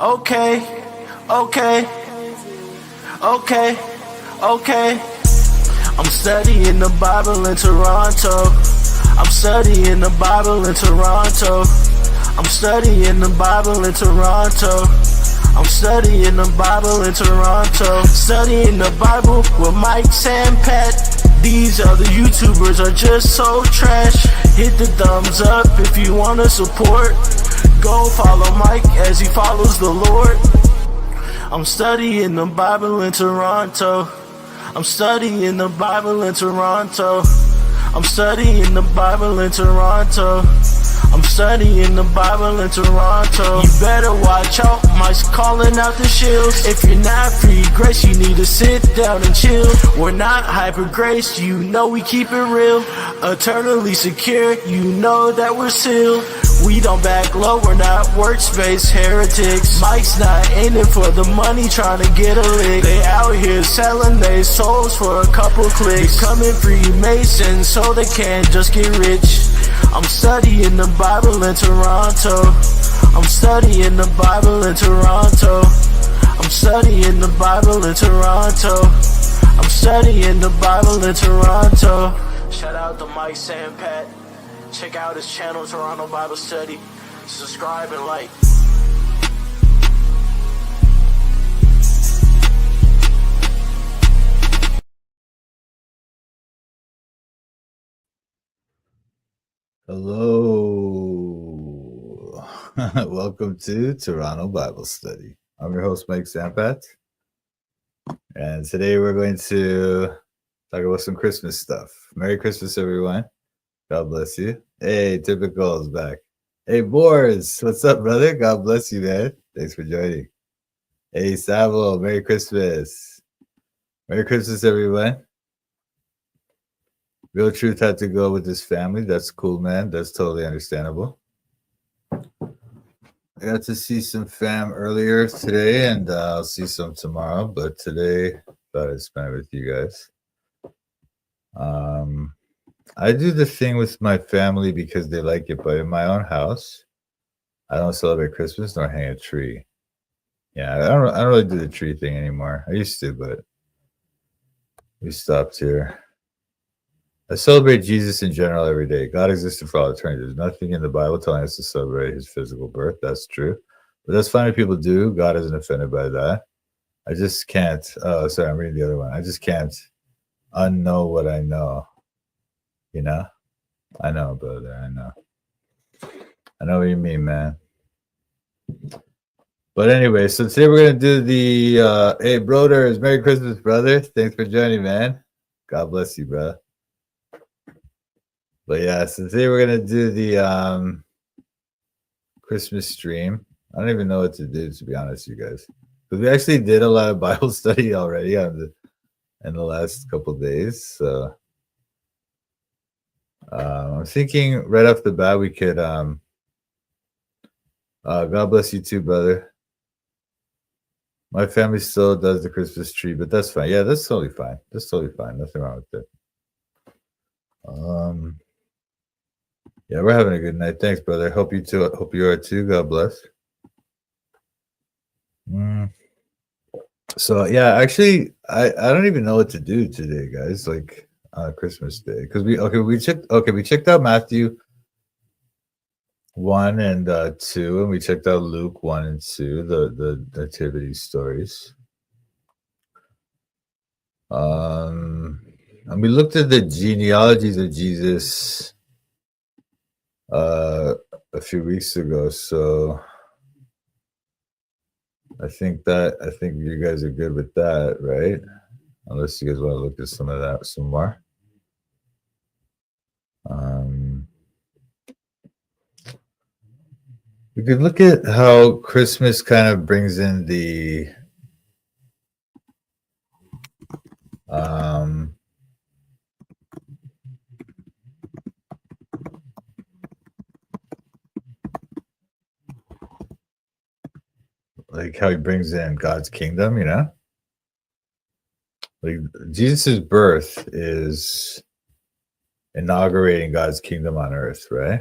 Okay, okay, okay, okay. I'm studying the Bible in Toronto. I'm studying the Bible in Toronto. I'm studying the Bible in Toronto. I'm studying the Bible in Toronto. Studying the Bible with Mike and Pat. These other YouTubers are just so trash. Hit the thumbs up if you wanna support. Go follow Mike as he follows the Lord. I'm studying the Bible in Toronto. I'm studying the Bible in Toronto. I'm studying the Bible in Toronto. I'm studying the Bible in Toronto. You better watch out, Mike's calling out the shields. If you're not free grace, you need to sit down and chill. We're not hyper grace, you know we keep it real. Eternally secure, you know that we're sealed. We don't back low, we're not workspace heretics. Mike's not in it for the money, trying to get a lick. They out here selling their souls for a couple clicks. Becoming Freemasons so they can't just get rich. I'm studying the Bible in Toronto. I'm studying the Bible in Toronto. I'm studying the Bible in Toronto. I'm studying the Bible in Toronto. Shout out to Mike and Pat. Check out his channel, Toronto Bible Study. Subscribe and like. Hello. Welcome to Toronto Bible Study. I'm your host, Mike Sampat. And today we're going to talk about some Christmas stuff. Merry Christmas, everyone. God bless you. Hey, Typical is back. Hey, Boris. What's up, brother? God bless you, man. Thanks for joining. Hey, Savo. Merry Christmas. Merry Christmas, everyone. Real Truth had to go with his family. That's cool, man. That's totally understandable. I got to see some fam earlier today, and I'll see some tomorrow. But today, thought I'd spend it with you guys. I do the thing with my family because they like it, but in my own house, I don't celebrate Christmas nor hang a tree. Yeah, I don't really do the tree thing anymore. I used to, but we stopped here. I celebrate Jesus in general every day. God existed for all eternity. There's nothing in the Bible telling us to celebrate his physical birth. That's true. But that's fine if people do. God isn't offended by that. I just can't. Oh, sorry, I'm reading the other one. I just can't unknow what I know. You know? I know, brother. I know. I know what you mean, man. But anyway, so today we're going to do the, hey, Broders, Merry Christmas, brother. Thanks for joining, man. God bless you, bro. But yeah, so today we're gonna do the Christmas stream. I don't even know what to do, to be honest, you guys, because we actually did a lot of Bible study already in the last couple of days. So I'm thinking right off the bat we could. God bless you too, brother. My family still does the Christmas tree, but that's fine. Yeah, that's totally fine. That's totally fine. Nothing wrong with it. Yeah, we're having a good night. Thanks, brother. Hope you too. Hope you are too. God bless. So yeah, actually, I don't even know what to do today, guys. Like Christmas Day, because we checked out Matthew 1 and 2, and we checked out Luke 1 and 2, the nativity stories. And we looked at the genealogies of Jesus a few weeks ago, so I think you guys are good with that, right? Unless you guys want to look at some of that some more. We could look at how Christmas kind of brings in the like how he brings in God's kingdom, you know? Like Jesus' birth is inaugurating God's kingdom on earth, right?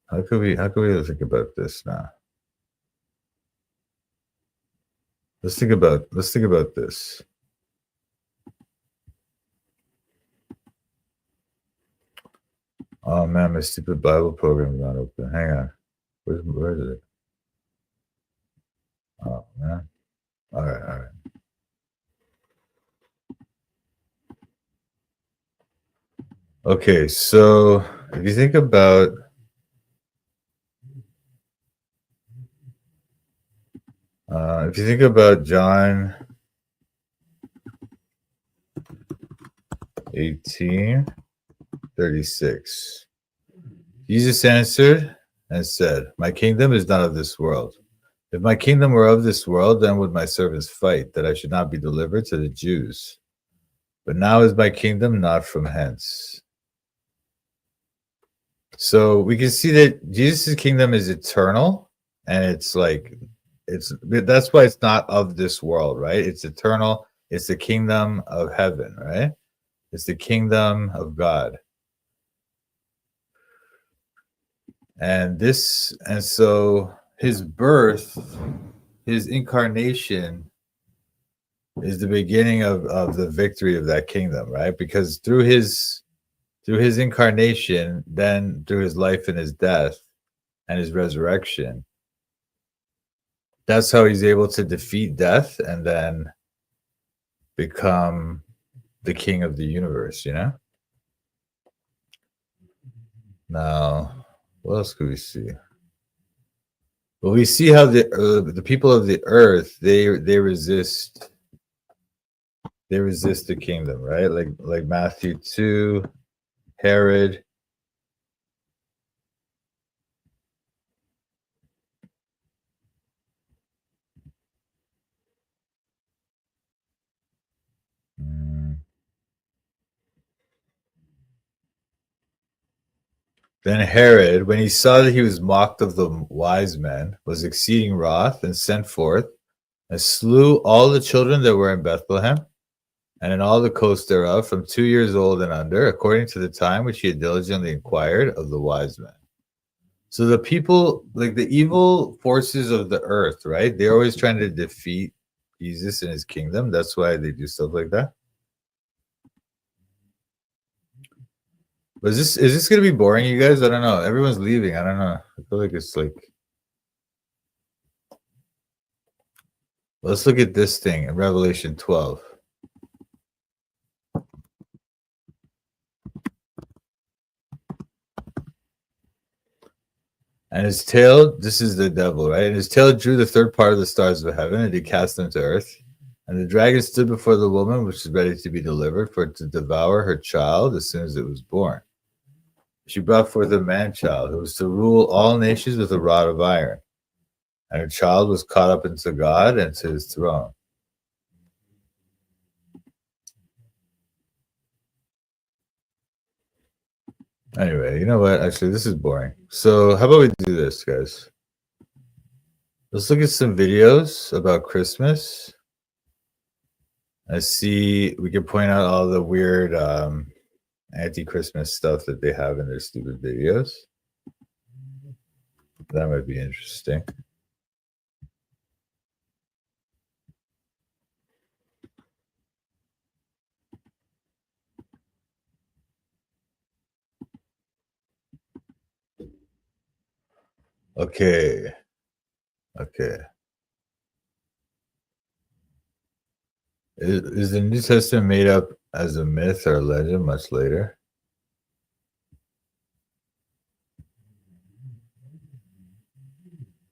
How could we think about this now? Let's think about this. Oh man, my stupid Bible program's not open. Hang on. Where is it? Oh man. All right. Okay, so if you think about John 18:36, Jesus answered and said, "My kingdom is not of this world. If my kingdom were of this world, then would my servants fight, that I should not be delivered to the Jews. But now is my kingdom not from hence." So we can see that Jesus' kingdom is eternal, and that's why it's not of this world, right? It's eternal. It's the kingdom of heaven, right? It's the kingdom of God. And so his birth, his incarnation is the beginning of the victory of that kingdom, right? Because through his incarnation, then through his life and his death and his resurrection, that's how he's able to defeat death and then become the king of the universe, Now, what else could we see? Well, we see how the people of the earth, they resist the kingdom, right? Like Matthew 2, Herod. Then Herod, when he saw that he was mocked of the wise men, was exceeding wroth, and sent forth and slew all the children that were in Bethlehem and in all the coast thereof, from 2 years old and under, according to the time which he had diligently inquired of the wise men. So the people, like the evil forces of the earth, right? They're always trying to defeat Jesus and his kingdom. That's why they do stuff like that. But is this gonna be boring, you guys? I don't know. Everyone's leaving. I don't know. I feel like it's like. Let's look at this thing in Revelation 12. And his tail, this is the devil, right? And his tail drew the third part of the stars of heaven, and he cast them to earth. And the dragon stood before the woman, which was ready to be delivered, for to devour her child as soon as it was born. She brought forth a man-child who was to rule all nations with a rod of iron. And her child was caught up into God and to his throne. Anyway, you know what? Actually, this is boring. So how about we do this, guys? Let's look at some videos about Christmas. I see we can point out all the weird anti-Christmas stuff that they have in their stupid videos. That might be interesting. Okay. Is the New Testament made up as a myth or a legend much later?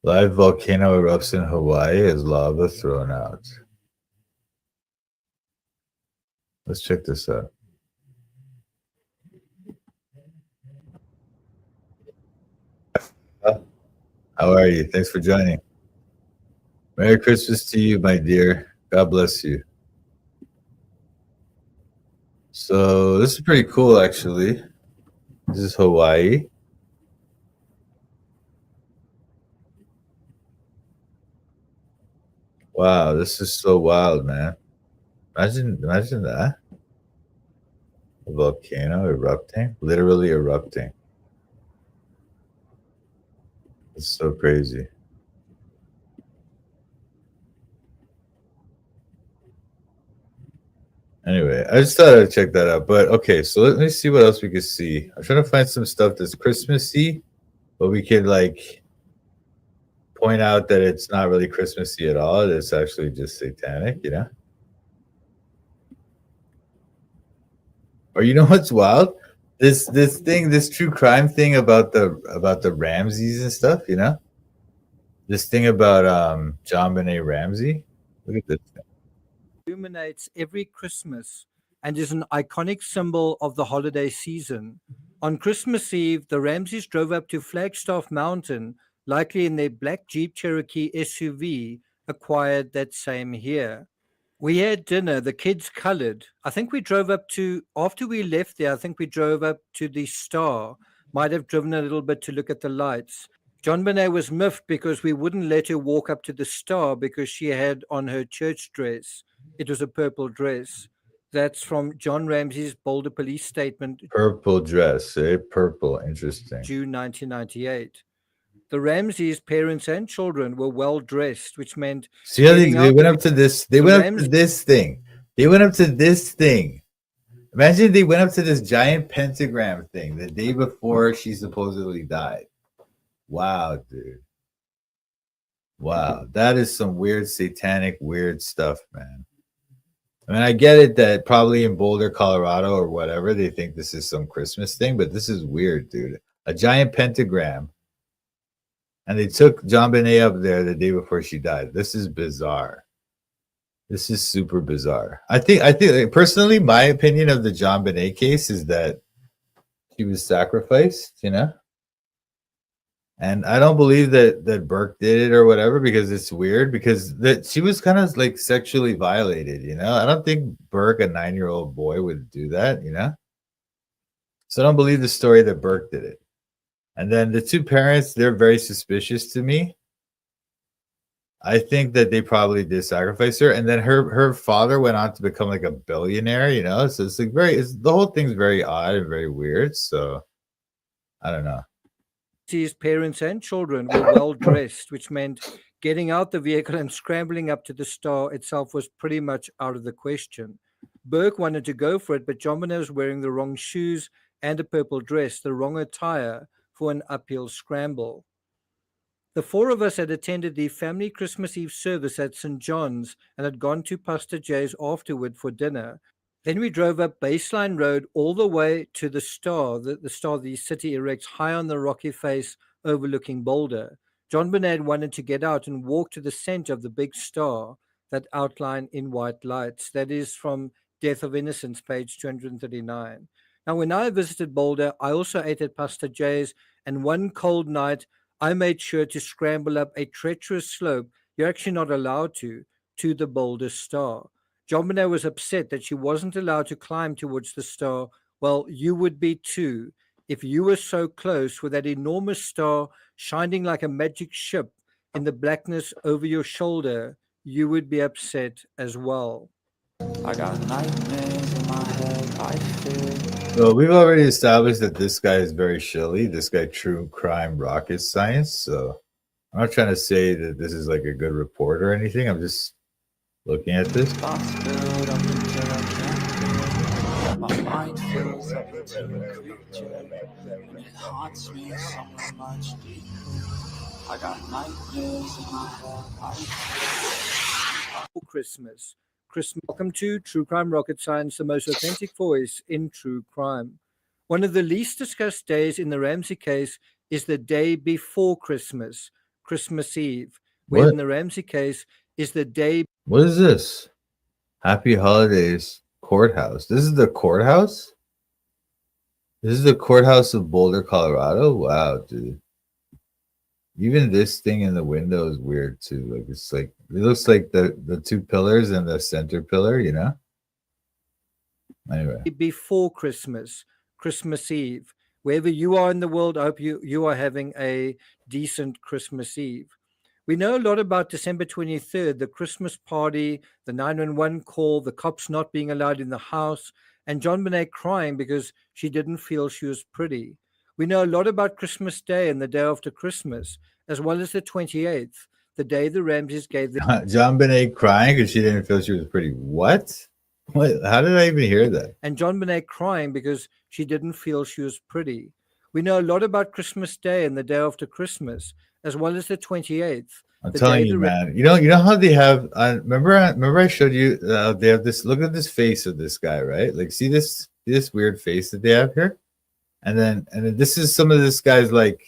Live volcano erupts in Hawaii as lava thrown out. Let's check this out. How are you? Thanks for joining. Merry Christmas to you, my dear. God bless you. So this is pretty cool, actually. This is Hawaii. Wow, this is so wild, man. Imagine that. A volcano erupting, literally erupting. It's so crazy. Anyway, I just thought I'd check that out. But okay, so let me see what else we could see. I'm trying to find some stuff that's Christmassy, but we could like point out that it's not really Christmassy at all. It's actually just satanic, you know? Or you know what's wild? This true crime thing about the Ramses and stuff, you know? This thing about John Benet Ramsey. Look at this thing. Illuminates every Christmas and is an iconic symbol of the holiday season. On Christmas Eve, the Ramseys drove up to Flagstaff Mountain, likely in their black Jeep Cherokee SUV acquired that same year. We had dinner, the kids colored. I think we drove up to, after we left there, I think we drove up to the Star, might have driven a little bit to look at the lights. John Bonet was miffed because we wouldn't let her walk up to the Star because she had on her church dress. It was a purple dress. That's from John Ramsey's Boulder police statement, Purple dress, eh? Purple, interesting. June 1998. The Ramseys, parents and children, were well dressed, which meant See how they getting out went the- up to this. They went up to this thing. They went up to this thing. Imagine they went up to this giant pentagram thing the day before she supposedly died. Wow, dude. Wow, that is some weird satanic weird stuff, man. I mean, I get it that probably in Boulder, Colorado or whatever, they think this is some Christmas thing, but this is weird, dude. A giant pentagram. And they took John Benet up there the day before she died. This is bizarre. This is super bizarre. I think like, personally, my opinion of the John Benet case is that she was sacrificed, you know? And I don't believe that Burke did it or whatever because it's weird because that she was kind of like sexually violated, you know? I don't think Burke, a 9-year-old boy, would do that, you know? So I don't believe the story that Burke did it. And then the two parents, they're very suspicious to me. I think that they probably did sacrifice her. And then her father went on to become like a billionaire, you know? So it's like the whole thing's very odd and very weird. So I don't know. His parents and children were well dressed, which meant getting out the vehicle and scrambling up to the Star itself was pretty much out of the question. Burke wanted to go for it, but John Bonet was wearing the wrong shoes and a purple dress, the wrong attire for an uphill scramble. The four of us had attended the family Christmas Eve service at St. John's and had gone to Pastor Jay's afterward for dinner. Then we drove up Baseline Road all the way to the Star, the Star the city erects high on the rocky face overlooking Boulder. John Bonet wanted to get out and walk to the center of the big star that outline in white lights. That is from Death of Innocence, page 239. Now, when I visited Boulder, I also ate at Pastor Jay's, and one cold night, I made sure to scramble up a treacherous slope you're actually not allowed to the Boulder Star. John Bonet was upset that she wasn't allowed to climb towards the star. Well, you would be too if you were so close with that enormous star shining like a magic ship in the blackness over your shoulder. You would be upset as well. I got nightmares in my head, I fear. So we've already established that this guy is very shilly. This guy, true crime rocket science. So I'm not trying to say that this is like a good report or anything. I'm just looking at this. Thoughts build up until I can't breathe. My mind fills up into a creature, and it haunts me somewhere much deeper. I got nightmares in my head, I fear. Christmas. Welcome to True Crime Rocket Science, the most authentic voice in true crime. One of the least discussed days in the Ramsey case is the day before Christmas, Christmas Eve, where What? in the Ramsey case is the day. What is this? Happy Holidays Courthouse. This is the courthouse? This is the courthouse of Boulder, Colorado? Wow, dude. Even this thing in the window is weird too. Like it's like it looks like the two pillars and the center pillar, you know? Anyway. Before Christmas, Christmas Eve. Wherever you are in the world, I hope you are having a decent Christmas Eve. We know a lot about December 23rd, the Christmas party, the 911 call, the cops not being allowed in the house, and John Bonet crying because she didn't feel she was pretty. We know a lot about Christmas Day and the day after Christmas, as well as the 28th, the day the Ramses gave the John Bonet crying because she didn't feel she was pretty. What? What? How did I even hear that? and John Bonet crying because she didn't feel she was pretty. We know a lot about Christmas Day and the day after Christmas, as well as the 28th. I'm the telling day you, the man. You know how they have. Remember I showed you. They have this. Look at this face of this guy, right? Like, see this weird face that they have here, and then this is some of this guy's like.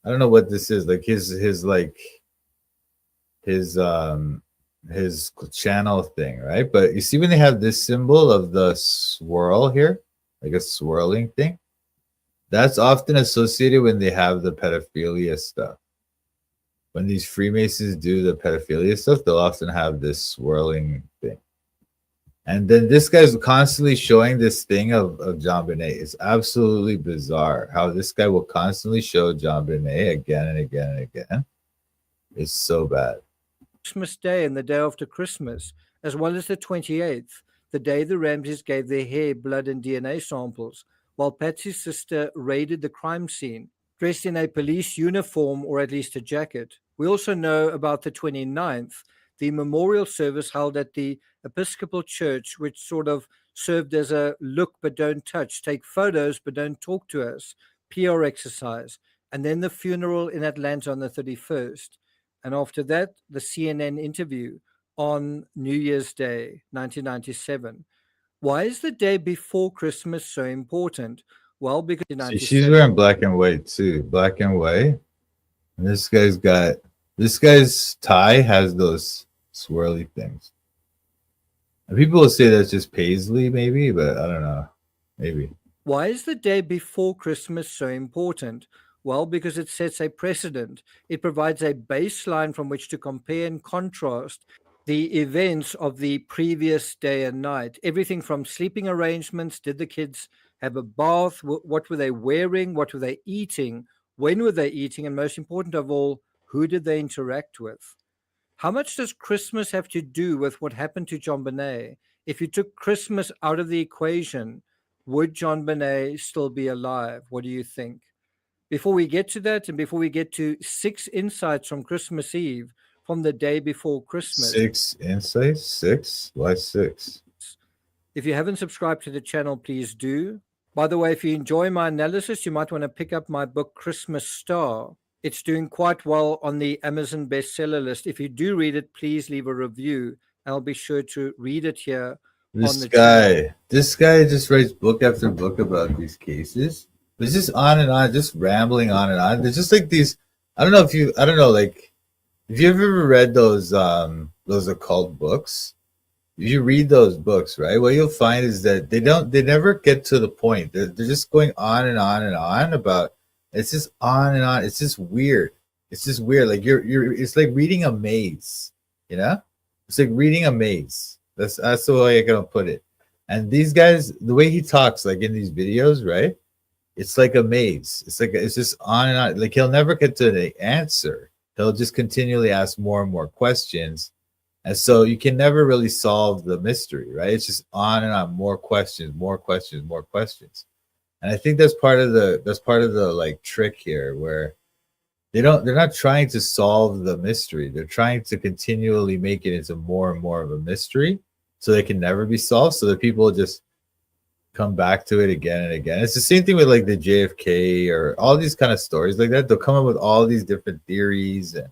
I don't know what this is. Like his channel thing, right? But you see when they have this symbol of the swirl here, like a swirling thing, that's often associated when they have the pedophilia stuff. When these Freemasons do the pedophilia stuff, they'll often have this swirling thing. And then this guy's constantly showing this thing of John Bonet. It's absolutely bizarre how this guy will constantly show John Bonet again and again and again. It's so bad. Christmas Day and the day after Christmas, as well as the 28th, the day the Ramses gave their hair, blood, and DNA samples, while Patsy's sister raided the crime scene, dressed in a police uniform or at least a jacket. We also know about the 29th, the memorial service held at the Episcopal Church, which sort of served as a look but don't touch, take photos but don't talk to us, PR exercise, and then the funeral in Atlanta on the 31st. And after that, the CNN interview on New Year's Day, 1997. Why is the day before Christmas so important? Well, because See, she's wearing black and white too. Black and white. And this guy's tie has those swirly things. And people will say that's just paisley, maybe, but I don't know. Maybe. Why is the day before Christmas so important? Well, because it sets a precedent. It provides a baseline from which to compare and contrast the events of the previous day and night. Everything from sleeping arrangements, did the kids have a bath, what were they wearing, what were they eating, when were they eating, and most important of all, who did they interact with? How much does Christmas have to do with what happened to John Bonet? If you took Christmas out of the equation, would John Bonet still be alive? What do you think? Before we get to that, and before we get to 6 insights from Christmas Eve, from the day before Christmas. 6 insights? 6? Why 6? If you haven't subscribed to the channel, please do. By the way, if you enjoy my analysis, you might want to pick up my book, Christmas Star. It's doing quite well on the Amazon bestseller list. If you do read it, please leave a review. I'll be sure to read it here. This guy just writes book after book about these cases. It's just on and on, just rambling on and on. There's just like these. I don't know, like if you've ever read those occult books, if you read those books, right, what you'll find is that they never get to the point. They're just going on and on and on about. It's just on and on. It's just weird. It's just weird. Like it's like reading a maze. You know, it's like reading a maze. That's the way I'm gonna put it. And these guys, the way he talks, like in these videos, right? It's like a maze. It's just on and on. Like he'll never get to the answer. He'll just continually ask more and more questions. And so you can never really solve the mystery, right? It's just on and on, more questions, more questions, more questions. And I think that's part of the like trick here, where they're not trying to solve the mystery. They're trying to continually make it into more and more of a mystery so they can never be solved, so that people just come back to it again and again. It's the same thing with like the JFK or all these kind of stories like that. They'll come up with all these different theories and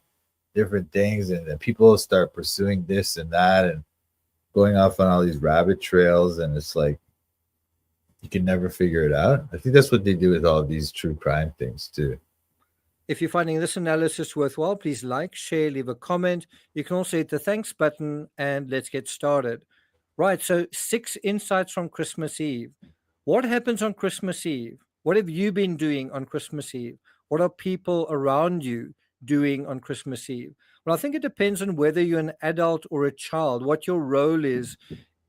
different things, and then people start pursuing this and that and going off on all these rabbit trails, and it's like you can never figure it out. I think that's what they do with all these true crime things too. If you're finding this analysis worthwhile, please like, share, leave a comment. You can also hit the thanks button, and let's get started. Right, so 6 insights from Christmas Eve. What happens on Christmas Eve? What have you been doing on Christmas Eve? What are people around you doing on Christmas Eve? Well, I think it depends on whether you're an adult or a child, what your role is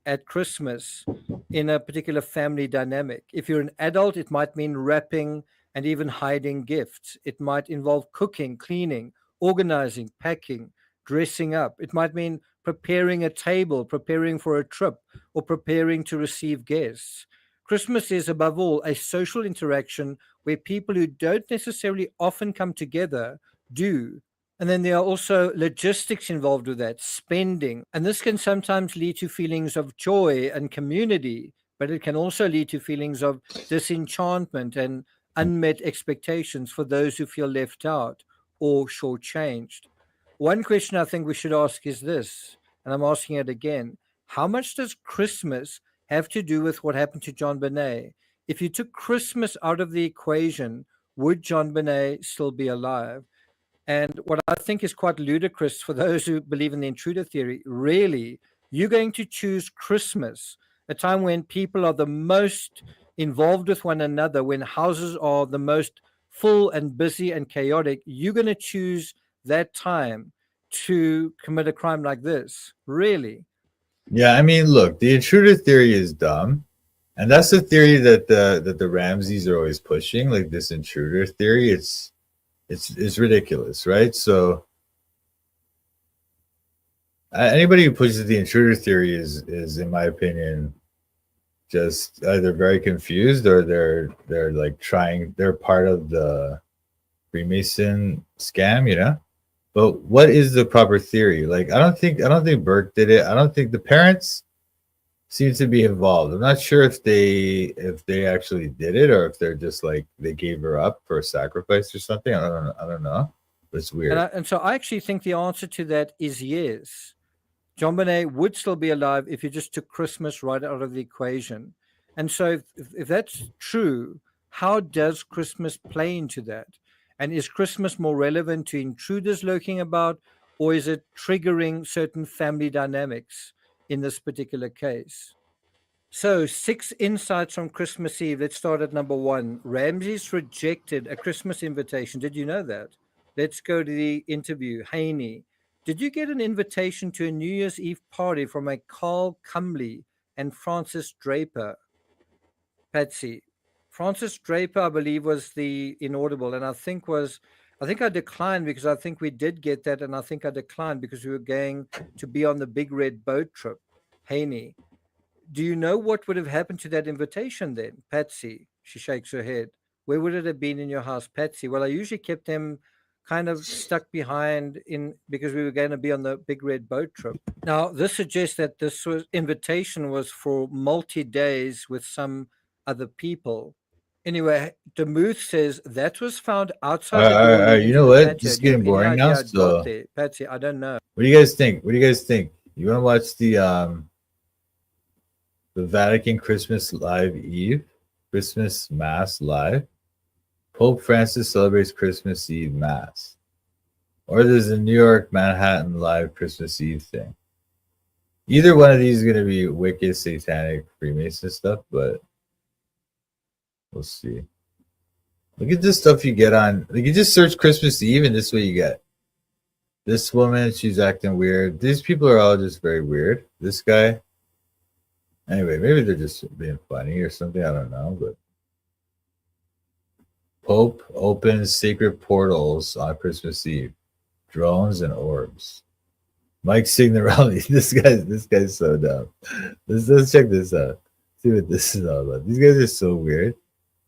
at Christmas in a particular family dynamic. If you're an adult, it might mean wrapping and even hiding gifts. It might involve cooking, cleaning, organizing, packing, dressing up. It might mean preparing a table, preparing for a trip, or preparing to receive guests. Christmas is, above all, a social interaction where people who don't necessarily often come together do. And then there are also logistics involved with that, spending. And this can sometimes lead to feelings of joy and community, but it can also lead to feelings of disenchantment and unmet expectations for those who feel left out or shortchanged. One question I think we should ask is this, and I'm asking it again. How much does Christmas have to do with what happened to John Bonet? If you took Christmas out of the equation, would John Bonet still be alive? And what I think is quite ludicrous for those who believe in the intruder theory, really, you're going to choose Christmas, a time when people are the most involved with one another, when houses are the most full and busy and chaotic. You're going to choose that time to commit a crime like this, really? Yeah, I mean, look, the intruder theory is dumb, and that's the theory that the Ramseys are always pushing, like this intruder theory. It's ridiculous, right? So anybody who pushes the intruder theory is, in my opinion, just either very confused or they're like they're part of the Freemason scam, you know. But what is the proper theory? Like, I don't think Burke did it. I don't think the parents seem to be involved. I'm not sure if they actually did it or if they're just like they gave her up for a sacrifice or something. I don't know. But it's weird. And so I actually think the answer to that is yes. John Bonet would still be alive if you just took Christmas right out of the equation. And so if that's true, how does Christmas play into that? And is Christmas more relevant to intruders lurking about, or is it triggering certain family dynamics in this particular case? So, 6 insights from Christmas Eve. Let's start at number 1. Ramses rejected a Christmas invitation. Did you know that? Let's go to the interview. Haney, did you get an invitation to a New Year's Eve party from a Carl Cumley and Francis Draper? Patsy, Francis Draper, I believe, was the inaudible, and I think I declined because I think we did get that, and I think I declined because we were going to be on the big red boat trip. Haney, do you know what would have happened to that invitation then? Patsy, she shakes her head. Where would it have been in your house, Patsy? Well, I usually kept them kind of stuck behind because we were going to be on the big red boat trip. Now, this suggests that this invitation was for multi-days with some other people. Anyway, Demuth says that was found outside the door. You know what? This is getting boring now. So, Patsy, I don't know. What do you guys think? You want to watch the Vatican Christmas Mass live? Pope Francis celebrates Christmas Eve Mass, or there's a New York Manhattan live Christmas Eve thing. Either one of these is going to be wicked satanic Freemason stuff, but we'll see. Look at this stuff you get on. Like, you just search Christmas Eve, and this is what you get. This woman, she's acting weird. These people are all just very weird. This guy. Anyway, maybe they're just being funny or something. I don't know. But Pope opens sacred portals on Christmas Eve. Drones and orbs. Mike Signorelli. This guy's so dumb. Let's check this out. See what this is all about. These guys are so weird.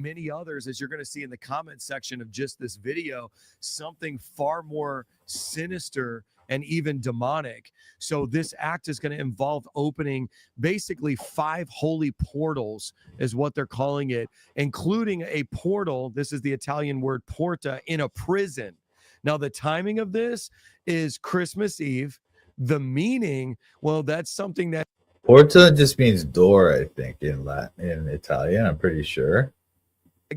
Many others, as you're going to see in the comment section of just this video, something far more sinister and even demonic. So this act is going to involve opening basically 5 holy portals, is what they're calling it, including a portal. This is the Italian word porta, in a prison. Now, the timing of this is Christmas Eve. The meaning, well, that's something that Porta just means door, I think, in Italian. I'm pretty sure.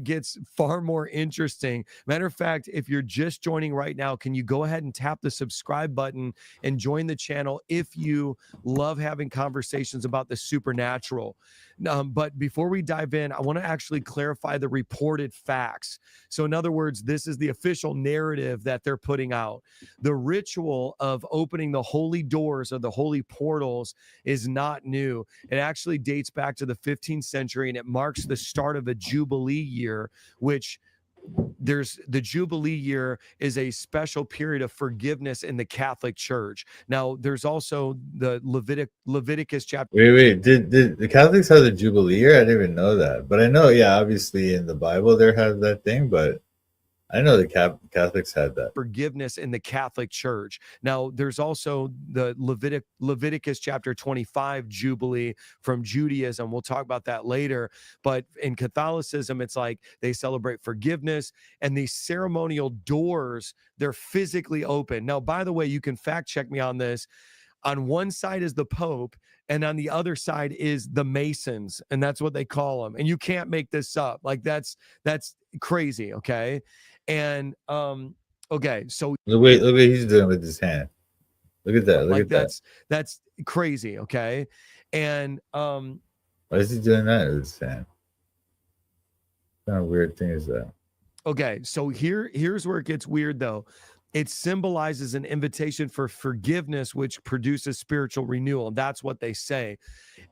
Gets far more interesting. Matter of fact, if you're just joining right now, can you go ahead and tap the subscribe button and join the channel if you love having conversations about the supernatural. But before we dive in, I want to actually clarify the reported facts. So in other words, this is the official narrative that they're putting out. The ritual of opening the holy doors or the holy portals is not new. It actually dates back to the 15th century, and it marks the start of a Jubilee year, which there's the Jubilee year is a special period of forgiveness in the Catholic Church. Now, there's also the Leviticus chapter. Wait. Did the Catholics have the Jubilee year? I didn't even know that. But I know, yeah, obviously in the Bible there has that thing, but I know the Catholics had that. Forgiveness in the Catholic Church. Now, there's also the Leviticus chapter 25 Jubilee from Judaism. We'll talk about that later. But in Catholicism, it's like they celebrate forgiveness, and these ceremonial doors, they're physically open. Now, by the way, you can fact check me on this. On one side is the Pope, and on the other side is the Masons, and that's what they call them. And you can't make this up. Like that's crazy, okay? And okay, so Look what he's doing with his hand. Look at that. Look like at that. that's crazy, okay? And Why is he doing that with his hand? What kind of weird thing is that? okay, so here's where it gets weird though. It symbolizes an invitation for forgiveness, which produces spiritual renewal. That's what they say.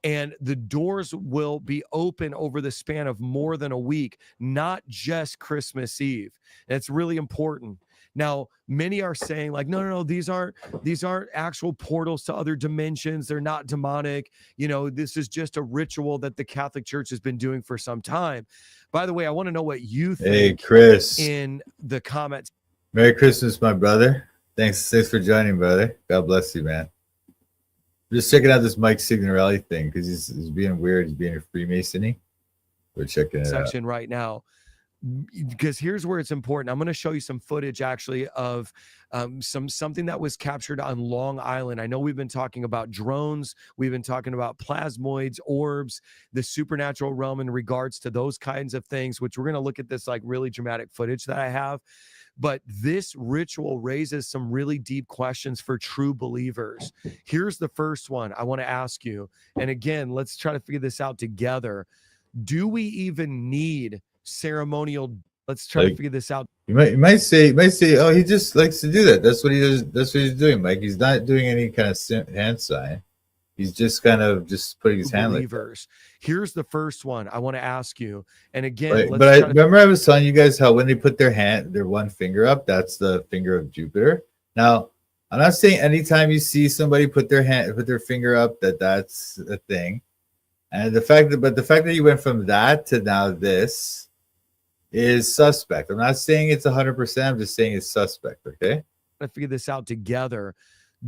And the doors will be open over the span of more than a week, not just Christmas Eve. And it's really important. Now, many are saying like, no, these aren't actual portals to other dimensions. They're not demonic. You know, this is just a ritual that the Catholic Church has been doing for some time. By the way, I want to know what you think. Hey, Chris. In the comments. Merry Christmas, my brother. Thanks for joining, brother. God bless you, man. Just checking out this Mike Signorelli thing because he's being weird. He's being a Freemasony. We're checking it out. Section right now, because here's where it's important. I'm going to show you some footage actually of something that was captured on Long Island. I know we've been talking about drones. We've been talking about plasmoids, orbs, the supernatural realm in regards to those kinds of things, which we're going to look at this like really dramatic footage that I have. But this ritual raises some really deep questions for true believers. Here's the first one I want to ask you. And again, let's try to figure this out together. Do we even need ceremonial? Let's try to figure this out. You might say, oh, he just likes to do that. That's what he does. That's what he's doing, Mike. He's not doing any kind of hand sign. He's just kind of just putting his hand like that. Here's the first one I want to ask you. And again, I remember I was telling you guys how when they put their one finger up, that's the finger of Jupiter. Now, I'm not saying anytime you see somebody put their finger up that's a thing. And the fact that you went from that to now this is suspect. I'm not saying it's 100%. I'm just saying it's suspect. Okay. Let's figure this out together.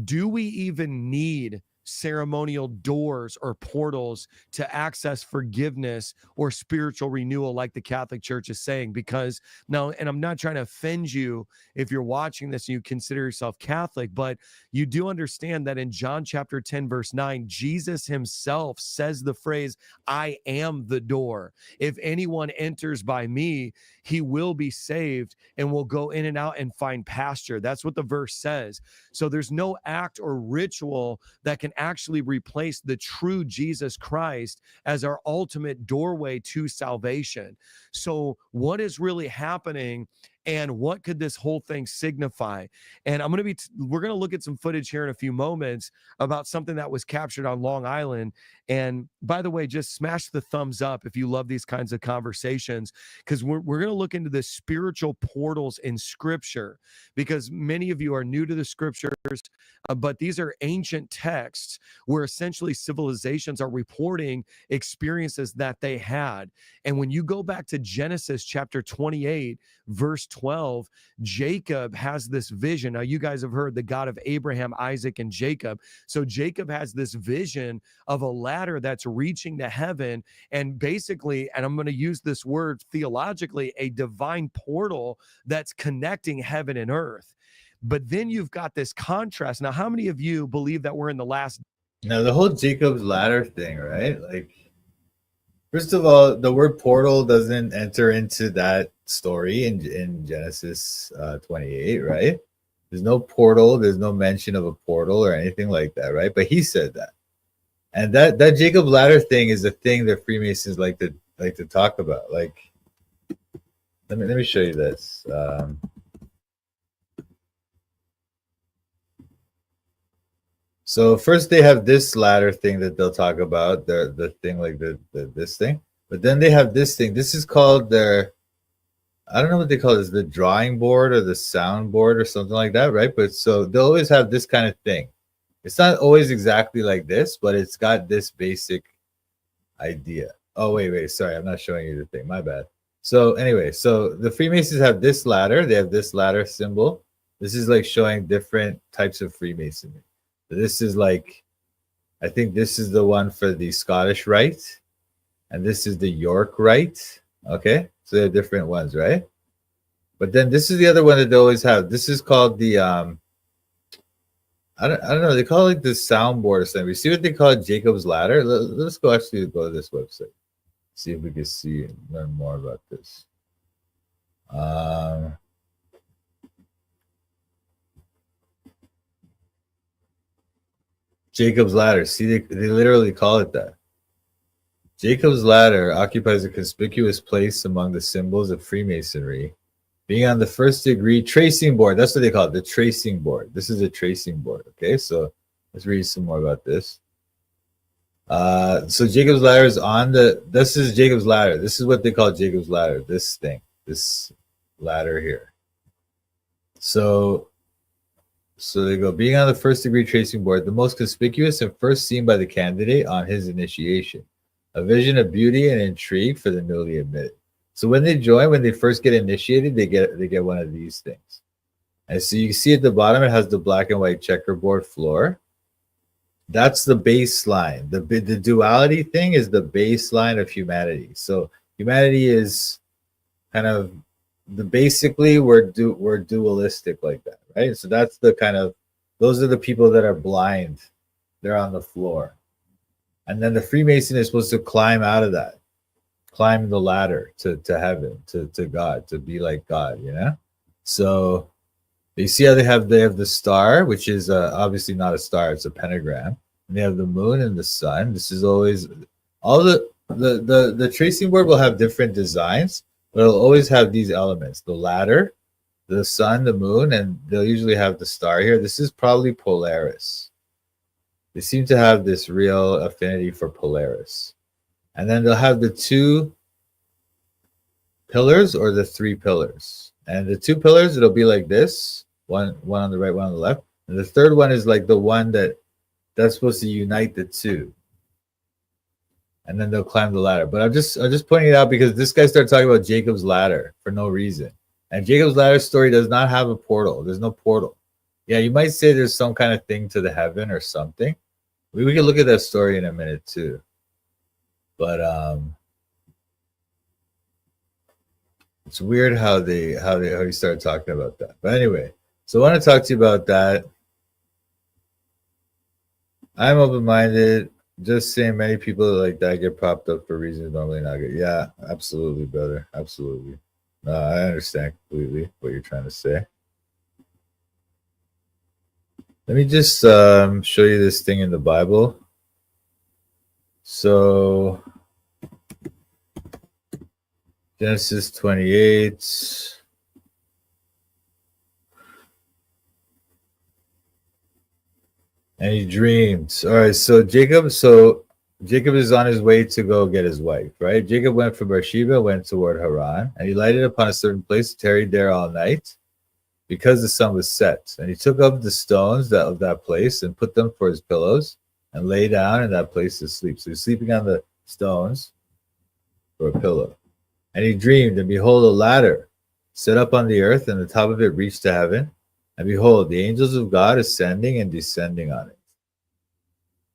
Do we even need ceremonial doors or portals to access forgiveness or spiritual renewal like the Catholic Church is saying? Because now, and I'm not trying to offend you if you're watching this and you consider yourself Catholic, but you do understand that in John chapter 10 verse 9, Jesus himself says the phrase, I am the door. If anyone enters by me, he will be saved and will go in and out and find pasture. That's what the verse says. So there's no act or ritual that can actually replace the true Jesus Christ as our ultimate doorway to salvation. So what is really happening? And what could this whole thing signify? And we're going to look at some footage here in a few moments about something that was captured on Long Island. And by the way, just smash the thumbs up if you love these kinds of conversations, because we're going to look into the spiritual portals in Scripture, because many of you are new to the Scriptures, but these are ancient texts where essentially civilizations are reporting experiences that they had. And when you go back to Genesis chapter 28, verse 12, Jacob has this vision. Now, you guys have heard the God of Abraham, Isaac, and Jacob. So Jacob has this vision of a ladder that's reaching to heaven, and basically, and I'm going to use this word theologically, a divine portal that's connecting heaven and earth. But then you've got this contrast. Now, how many of you believe that we're in the last? Now, the whole Jacob's ladder thing, right? Like, first of all, the word portal doesn't enter into that story in Genesis 28, right? There's no portal. There's no mention of a portal or anything like that, right? But he said that. And that Jacob ladder thing is a thing that Freemasons like to talk about. Like, let me show you this. So first they have this ladder thing that they'll talk about, the thing like this thing. But then they have this thing. This is called I don't know what they call this, the drawing board or the sound board or something like that, right? But so they'll always have this kind of thing. It's not always exactly like this, but it's got this basic idea. Oh, wait, sorry, I'm not showing you the thing. My bad. So anyway, so the Freemasons have this ladder. They have this ladder symbol. This is like showing different types of Freemasonry. This is like, I think this is the one for the Scottish Rite, and this is the York Rite. Okay, so they're different ones, right? But then this is the other one that they always have. This is called the I don't know. They call it like the soundboard or something. We see what they call it, Jacob's Ladder. Let's go to this website. See if we can see and learn more about this. Jacob's Ladder. See, they literally call it that. Jacob's Ladder occupies a conspicuous place among the symbols of Freemasonry, being on the first degree tracing board. That's what they call it, the tracing board. This is a tracing board. Okay, so let's read some more about this. So Jacob's Ladder is on the, this is Jacob's Ladder. This is what they call Jacob's Ladder, this thing, this ladder here. So they go, being on the first degree tracing board, the most conspicuous and first seen by the candidate on his initiation, a vision of beauty and intrigue for the newly admitted. So when they join, when they first get initiated, they get one of these things. And so you see at the bottom, it has the black and white checkerboard floor. That's the baseline. The duality thing is the baseline of humanity. So humanity is kind of basically we're dualistic like that, right? So that's the kind of, those are the people that are blind. They're on the floor. And then the Freemason is supposed to climb out of that, climb the ladder to heaven, to God, to be like God, you know? So you see how they have the star, which is obviously not a star, it's a pentagram. And they have the moon and the sun. This is always, all the tracing board will have different designs, but it'll always have these elements, the ladder, the sun, the moon, and they'll usually have the star here. This is probably Polaris. They seem to have this real affinity for Polaris. And then they'll have the two pillars or the three pillars. And the two pillars, it'll be like this, one on the right, one on the left. And the third one is like the one that's supposed to unite the two. And then they'll climb the ladder. But I'm just pointing it out because this guy started talking about Jacob's Ladder for no reason. And Jacob's Ladder story does not have a portal. There's no portal. Yeah, you might say there's some kind of thing to the heaven or something. We can look at that story in a minute too. But it's weird how he started talking about that. But anyway, so I want to talk to you about that. I'm open-minded. Just saying, many people like that get propped up for reasons normally not good. Yeah, absolutely, brother. Absolutely. I understand completely what you're trying to say. Let me just show you this thing in the Bible. So, Genesis 28. And he dreamed. All right, so Jacob is on his way to go get his wife, right? Jacob went from Beersheba, went toward Haran, and he lighted upon a certain place, tarried there all night, because the sun was set. And he took up the stones of that place and put them for his pillows, and lay down in that place to sleep. So he's sleeping on the stones for a pillow. And he dreamed, and behold, a ladder set up on the earth, and the top of it reached to heaven. And behold, the angels of God ascending and descending on it.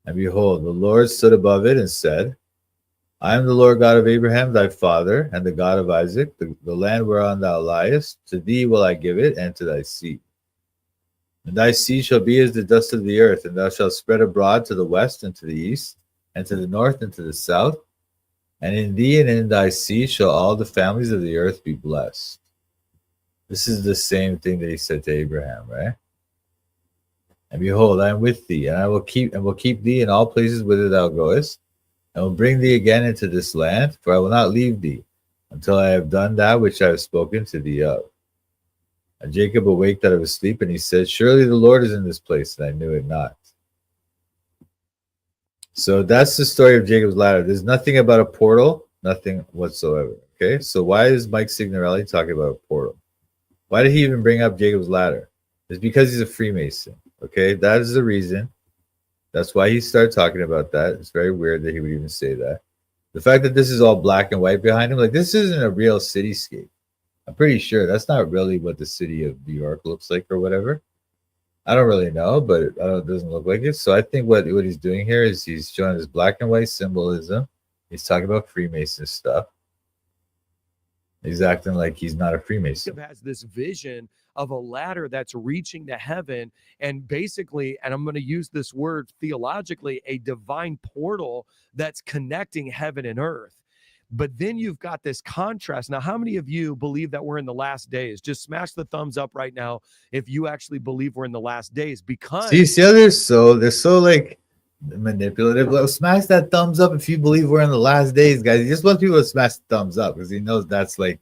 And behold, the Lord stood above it and said, I am the Lord God of Abraham, thy father, and the God of Isaac. The land whereon thou liest, to thee will I give it, and to thy seed. And thy seed shall be as the dust of the earth, and thou shalt spread abroad to the west and to the east, and to the north and to the south. And in thee and in thy seed shall all the families of the earth be blessed. This is the same thing that he said to Abraham, right? And behold, I am with thee, and I will keep thee in all places whither thou goest, and will bring thee again into this land, for I will not leave thee until I have done that which I have spoken to thee of. And Jacob awaked out of his sleep, and he said, surely the Lord is in this place, and I knew it not. So that's the story of Jacob's Ladder. There's nothing about a portal, nothing whatsoever. Okay, so why is Mike Signorelli talking about a portal? Why did he even bring up Jacob's ladder? It's because he's a Freemason. Okay, that is the reason. That's why he started talking about that. It's very weird that he would even say that. The fact that this is all black and white behind him, like this isn't a real cityscape. I'm pretty sure that's not really what the city of New York looks like or whatever. I don't really know, but it doesn't look like it. So I think what he's doing here is he's showing this black and white symbolism. He's talking about Freemason stuff. He's acting like he's not a Freemason. Jacob has this vision of a ladder that's reaching to heaven, and basically, and I'm going to use this word theologically, a divine portal that's connecting heaven and earth. But then you've got this contrast. Now, how many of you believe that we're in the last days? Just smash the thumbs up right now if you actually believe we're in the last days. Because see how they're so like manipulative. Well, smash that thumbs up if you believe we're in the last days, guys. He just wants people to smash the thumbs up because he knows that's like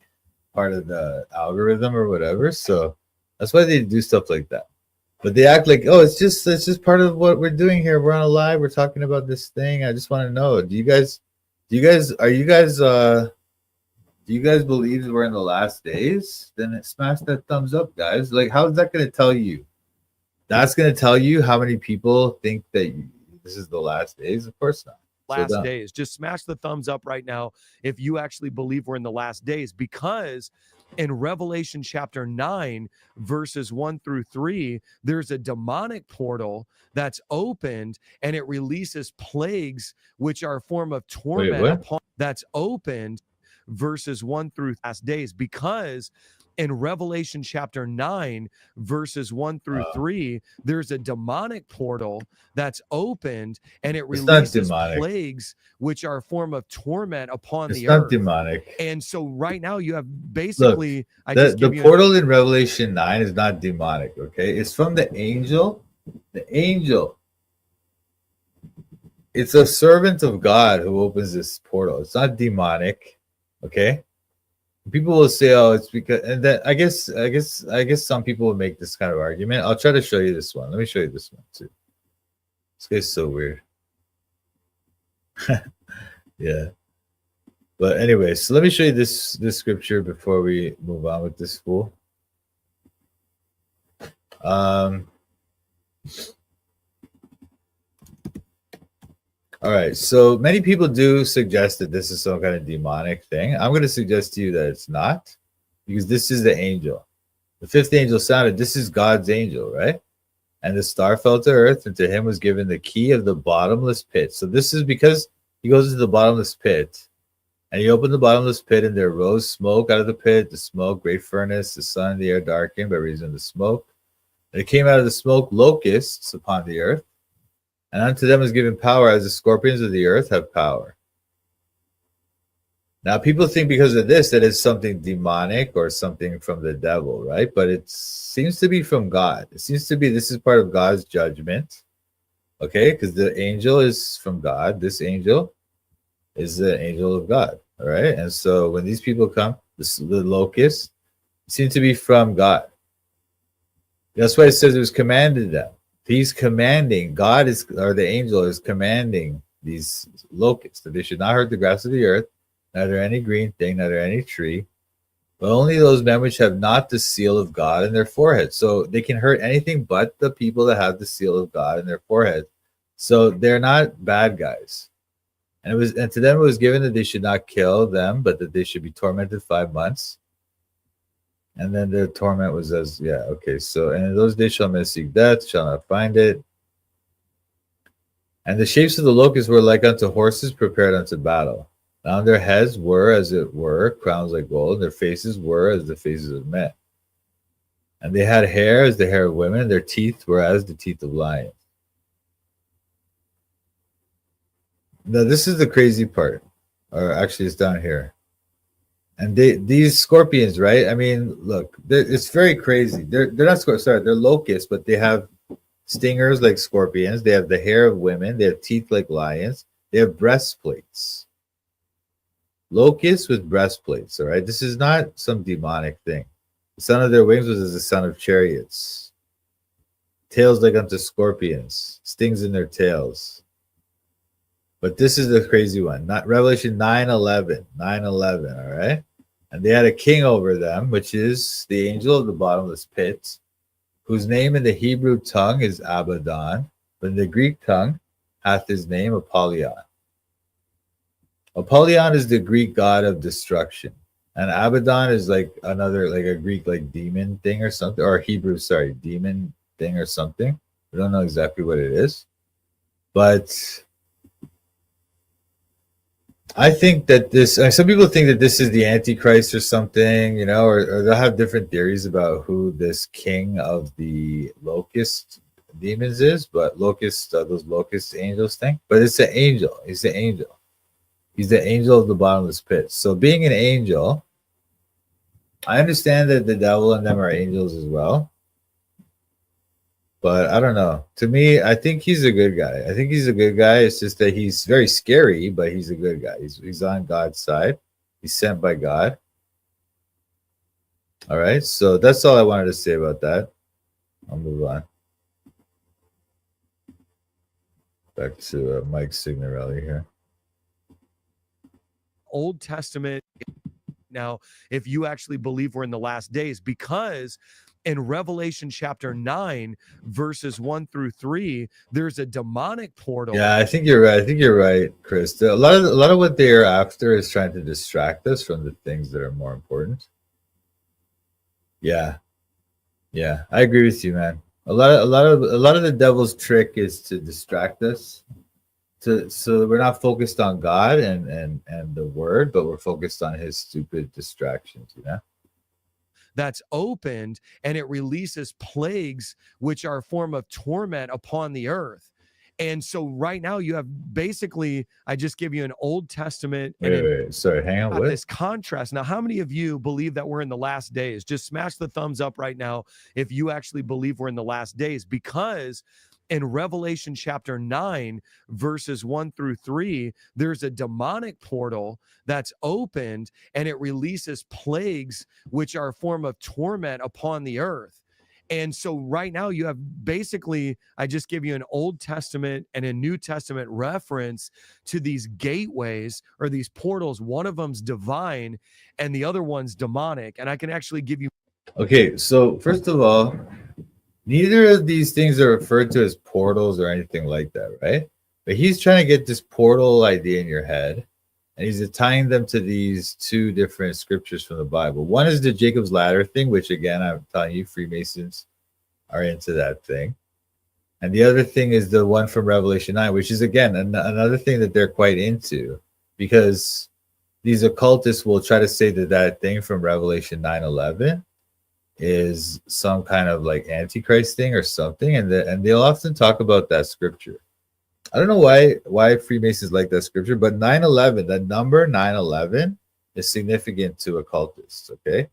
part of the algorithm or whatever. So that's why they do stuff like that. But they act like, oh, it's just part of what we're doing here. We're on a live. We're talking about this thing. I just want to know, do you guys believe we're in the last days? Then smash that thumbs up, guys. Like, how is that going to tell you? That's going to tell you how many people think that this is the last days? Of course not. last days. Just smash the thumbs up right now if you actually believe we're in the last days, because in Revelation chapter 9, verses 1 through 3, there's a demonic portal that's opened and it releases plagues, which are a form of torment. That's opened, verses 1 through last days, because in Revelation chapter 9, verses 1 through 3, there's a demonic portal that's opened and it releases plagues, which are a form of torment upon the earth. It's not demonic. And so right now you have basically... Look, the portal in Revelation 9 is not demonic, okay? It's from the angel. The angel. It's a servant of God who opens this portal. It's not demonic, okay? People will say, "Oh, it's because," and then I guess some people will make this kind of argument. I'll try to show you this one. Let me show you this one too. This guy's so weird. Yeah, but anyway, so let me show you this scripture before we move on with this fool. All right, so many people do suggest that this is some kind of demonic thing. I'm going to suggest to you that it's not, because this is the angel. The fifth angel sounded. This is God's angel, right? And the star fell to earth, and to him was given the key of the bottomless pit. So this is because he goes into the bottomless pit, and he opened the bottomless pit, and there rose smoke out of the pit, the smoke, great furnace, the sun and the air darkened by reason of the smoke. And it came out of the smoke locusts upon the earth. And unto them is given power as the scorpions of the earth have power. Now, people think because of this that it's something demonic or something from the devil, right? But it seems to be from God. It seems to be this is part of God's judgment, okay? Because the angel is from God. This angel is the angel of God, all right? And so when these people come, the locusts seem to be from God. That's why it says it was commanded them. He's commanding, God is, or the angel is commanding these locusts that they should not hurt the grass of the earth, neither any green thing, neither any tree, but only those men which have not the seal of God in their forehead. So they can hurt anything but the people that have the seal of God in their forehead. So they're not bad guys. And to them it was given that they should not kill them, but that they should be tormented 5 months. And then their torment was so, and in those days shall men seek death, shall not find it. And the shapes of the locusts were like unto horses prepared unto battle. On their heads were, as it were, crowns like gold, and their faces were as the faces of men. And they had hair as the hair of women, and their teeth were as the teeth of lions. Now, this is the crazy part. Or actually, it's down here. And these scorpions, right? I mean, look, it's very crazy. They're not scorpions, sorry, they're locusts, but they have stingers like scorpions. They have the hair of women. They have teeth like lions. They have breastplates. Locusts with breastplates, all right? This is not some demonic thing. The son of their wings was as the son of chariots. Tails like unto scorpions. Stings in their tails. But this is the crazy one. Not Revelation 9:11. 9:11, all right? And they had a king over them, which is the angel of the bottomless pit, whose name in the Hebrew tongue is Abaddon, but in the Greek tongue hath his name Apollyon. Apollyon is the Greek god of destruction. And Abaddon is like another, like a Greek, like demon thing or something, or Hebrew, sorry, demon thing or something. We don't know exactly what it is. But I think that this, some people think that this is the Antichrist or something, you know, or they'll have different theories about who this king of the locust demons is, but locust, those locust angels thing. But it's an angel. He's the angel. He's the angel of the bottomless pit. So being an angel, I understand that the devil and them are angels as well. But I don't know. To me, I think he's a good guy. I think he's a good guy. It's just that he's very scary, but he's a good guy. He's on God's side. He's sent by God. All right. So that's all I wanted to say about that. I'll move on. Back to Mike Signorelli here. Old Testament now, if you actually believe we're in the last days, because in Revelation chapter 9, verses 1 through 3, there's a demonic portal. Yeah, I think you're right. I think you're right, Chris. A lot of what they're after is trying to distract us from the things that are more important. Yeah, I agree with you, man. A lot of the devil's trick is to distract us, so we're not focused on God and the Word, but we're focused on his stupid distractions. You know. That's opened, and it releases plagues, which are a form of torment upon the earth. And so right now you have basically, I just give you an Old Testament. Wait. Sorry, hang on. What? This contrast. Now, how many of you believe that we're in the last days? Just smash the thumbs up right now if you actually believe we're in the last days, because in Revelation chapter 9, verses 1 through 3, there's a demonic portal that's opened, and it releases plagues, which are a form of torment upon the earth. And so right now you have basically, I just give you an Old Testament and a New Testament reference to these gateways or these portals. One of them's divine and the other one's demonic. And I can actually give you. Okay, so first of all, neither of these things are referred to as portals or anything like that, right? But he's trying to get this portal idea in your head, and he's tying them to these two different scriptures from the Bible. One is the Jacob's Ladder thing, which again, I'm telling you, Freemasons are into that thing. And the other thing is the one from Revelation 9, which is again another thing that they're quite into, because these occultists will try to say that thing from Revelation 9:11 is some kind of like Antichrist thing or something, and they'll often talk about that scripture. I don't know why Freemasons like that scripture, but 9:11, that number 9:11 is significant to occultists, okay?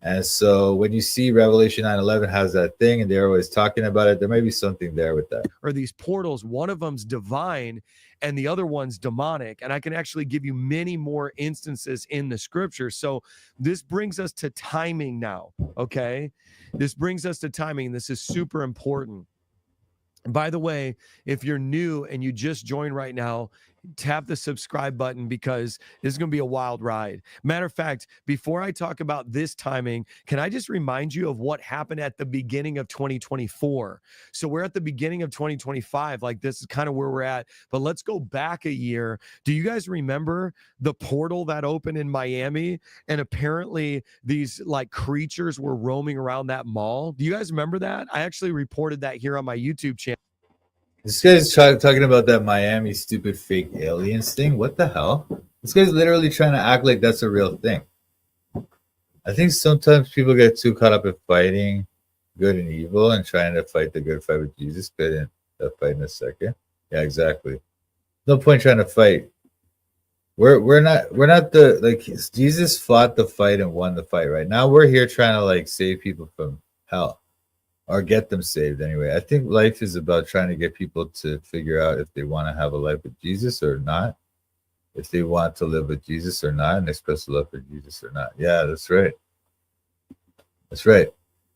And so when you see Revelation 9:11 has that thing and they're always talking about it, there might be something there with that. Or these portals, one of them's divine and the other one's demonic. And I can actually give you many more instances in the scripture. So this brings us to timing now, okay? This brings us to timing. This is super important. And by the way, if you're new and you just joined right now, tap the subscribe button, because this is going to be a wild ride. Matter of fact, before I talk about this timing, can I just remind you of what happened at the beginning of 2024? So we're at the beginning of 2025. Like, this is kind of where we're at, but let's go back a year. Do you guys remember the portal that opened in Miami? And apparently these like creatures were roaming around that mall. Do you guys remember that? I actually reported that here on my YouTube channel. This guy's talking about that Miami stupid fake aliens thing. What the hell? This guy's literally trying to act like that's a real thing. I think sometimes people get too caught up in fighting good and evil and trying to fight the good fight with Jesus. Good in that fight in a second. Yeah, exactly. No point trying to fight. We're not the, like, Jesus fought the fight and won the fight. Right now we're here trying to like save people from hell. Or get them saved anyway. I think life is about trying to get people to figure out if they want to have a life with Jesus or not, if they want to live with Jesus or not, and express love for Jesus or not. Yeah, that's right. That's right.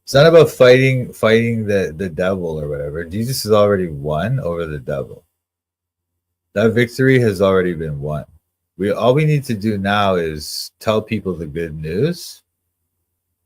It's not about fighting the devil or whatever. Jesus has already won over the devil. That victory has already been won. all we need to do now is tell people the good news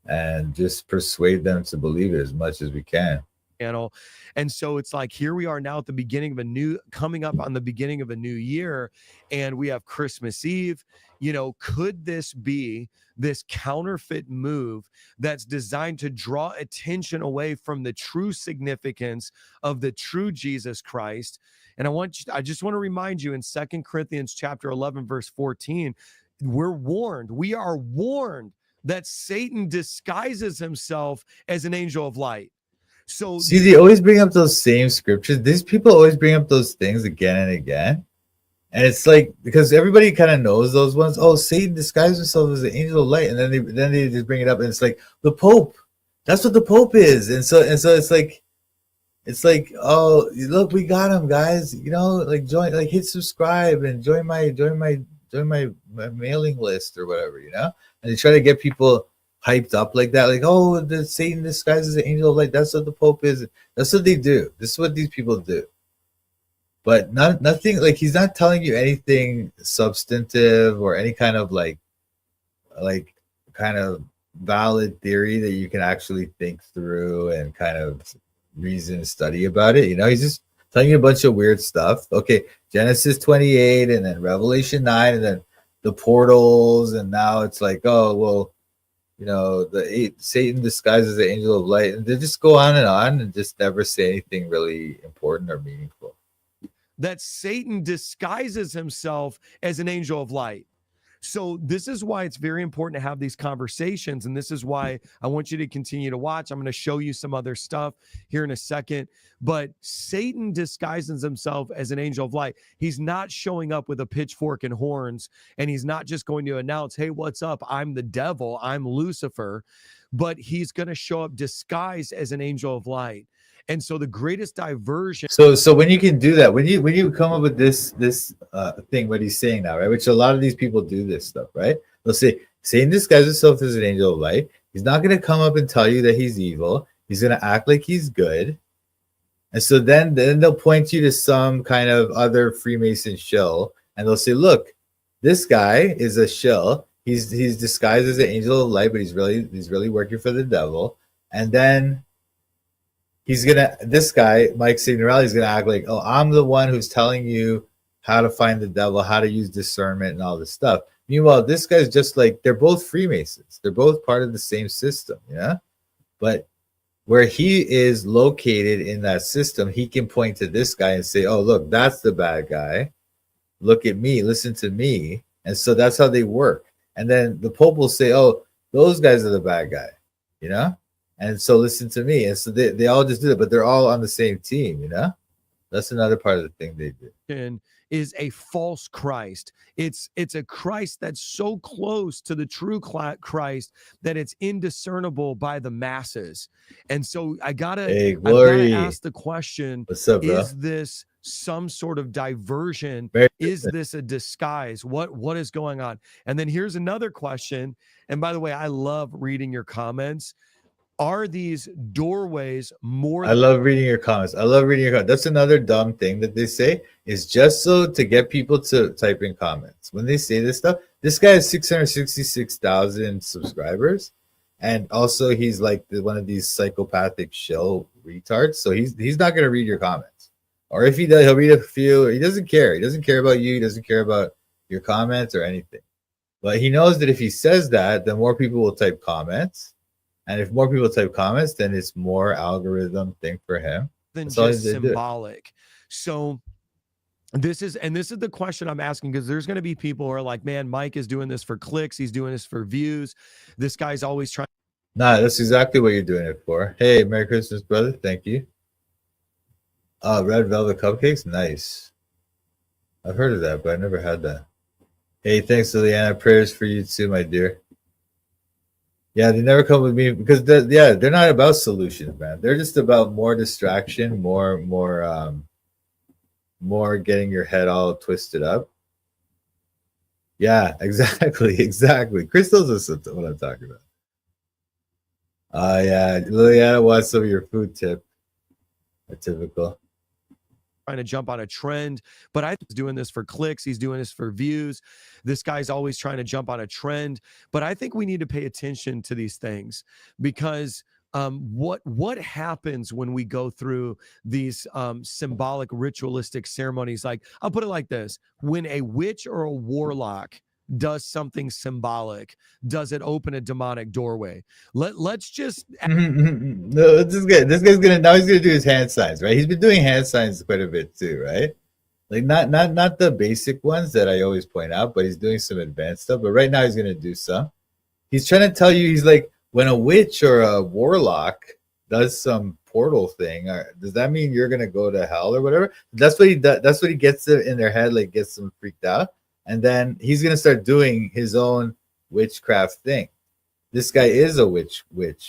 and just persuade them to believe it as much as we can. Channel. And so it's like, here we are now at the beginning of coming up on the beginning of a new year, and we have Christmas Eve. You know, could this be this counterfeit move that's designed to draw attention away from the true significance of the true Jesus Christ? And I just want to remind you in 2 Corinthians chapter 11, verse 14, we are warned that Satan disguises himself as an angel of light. So see, they always bring up those same scriptures. These people always bring up those things again and again. And it's like, because everybody kind of knows those ones. Oh, Satan disguised himself as an angel of light. And then they just bring it up, and it's like the Pope. That's what the Pope is. And so it's like, oh, look, we got him, guys. You know, like hit subscribe and join my mailing list or whatever, you know? And they try to get people hyped up like that, like, oh, the Satan disguises an angel of light. That's what the Pope is. That's what they do. This is what these people do. But nothing, like, he's not telling you anything substantive or any kind of like kind of valid theory that you can actually think through and kind of reason and study about it. You know, he's just telling you a bunch of weird stuff. Okay, Genesis 28 and then Revelation 9 and then the portals, and now it's like, oh, well, you know, Satan disguises the angel of light, and they just go on and just never say anything really important or meaningful. That Satan disguises himself as an angel of light. So this is why it's very important to have these conversations, and this is why I want you to continue to watch. I'm going to show you some other stuff here in a second, but Satan disguises himself as an angel of light. He's not showing up with a pitchfork and horns, and he's not just going to announce, hey, what's up? I'm the devil. I'm Lucifer. But he's going to show up disguised as an angel of light. And so the greatest diversion. So when you can do that, when you come up with this thing, what he's saying now, right? Which a lot of these people do this stuff, right? They'll say Satan disguises himself as an angel of light. He's not going to come up and tell you that he's evil. He's going to act like he's good. And so then they'll point you to some kind of other Freemason shill, and they'll say, look, this guy is a shill. He's disguised as an angel of light, but he's really working for the devil. And then this guy, Mike Signorelli, is gonna act like, oh, I'm the one who's telling you how to find the devil, how to use discernment and all this stuff. Meanwhile, this guy's just like, they're both Freemasons. They're both part of the same system, yeah? But where he is located in that system, he can point to this guy and say, oh, look, that's the bad guy. Look at me, listen to me. And so that's how they work. And then the Pope will say, oh, those guys are the bad guy, you know? And so listen to me. And so they all just do it, but they're all on the same team, you know? That's another part of the thing they do. Is a false Christ. It's a Christ that's so close to the true Christ that it's indiscernible by the masses. And so I gotta ask the question: what's up, bro? Is this some sort of diversion? Is this a disguise? What is going on? And then here's another question. And by the way, I love reading your comments. Are these doorways more? I love reading your comments. That's another dumb thing that they say, is just so to get people to type in comments. When they say this stuff, this guy has 666,000 subscribers. And also he's like one of these psychopathic shill retards. So he's not going to read your comments. Or if he does, he'll read a few. He doesn't care. He doesn't care about you. He doesn't care about your comments or anything. But he knows that if he says that, then more people will type comments. And if more people type comments, then it's more algorithm thing for him. Than just symbolic. So this is the question I'm asking, because there's going to be people who are like, man, Mike is doing this for clicks. He's doing this for views. This guy's always trying. Nah, that's exactly what you're doing it for. Hey, Merry Christmas, brother. Thank you. Red Velvet Cupcakes. Nice. I've heard of that, but I never had that. Hey, thanks, Liliana. Prayers for you too, my dear. Yeah, they never come with me because they're not about solutions, man. They're just about more distraction, more getting your head all twisted up. Yeah, exactly. Crystals is what I'm talking about. Yeah, Liliana wants some of your food tip. A typical. trying to jump on a trend, but I think he's doing this for clicks. He's doing this for views. This guy's always trying to jump on a trend. But I think we need to pay attention to these things because what happens when we go through these symbolic ritualistic ceremonies? Like, I'll put it like this: when a witch or a warlock does something symbolic, does it open a demonic doorway? Let's just No, this guy's gonna now he's gonna do his hand signs, right? He's been doing hand signs quite a bit too, right? Like not the basic ones that I always point out, but he's doing some advanced stuff. But right now he's gonna do some. He's trying to tell you, he's like, when a witch or a warlock does some portal thing, does that mean you're gonna go to hell or whatever? That's what he does. That's what he gets in their head, like gets them freaked out. And then he's gonna start doing his own witchcraft thing. This guy is a witch,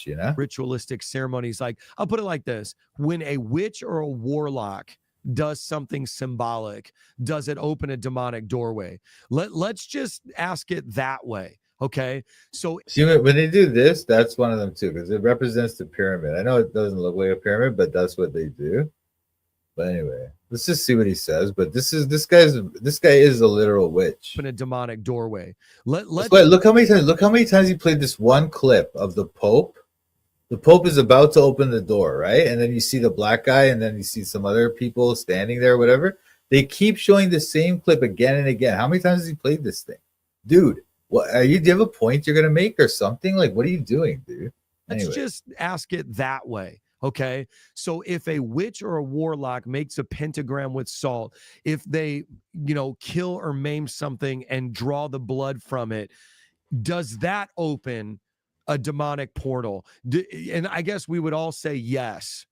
you know? ritualistic ceremonies. Like, I'll put it like this: when a witch or a warlock does something symbolic, does it open a demonic doorway? Let's just ask it that way. Okay. So See, when they do this, that's one of them too, because it represents the pyramid. I know it doesn't look like a pyramid, but that's what they do. But anyway, let's just see what he says. But this guy is a literal witch. open a demonic doorway. Look how many times he played this one clip of the Pope. The Pope is about to open the door, right? And then you see the black guy, and then you see some other people standing there, whatever. They keep showing the same clip again and again. How many times has he played this thing? Dude, what do you have a point you're gonna make or something? Like, what are you doing, dude? Let's Anyway. just ask it that way. Okay. So if a witch or a warlock makes a pentagram with salt, if they, kill or maim something and draw the blood from it, does that open a demonic portal? And I guess we would all say yes.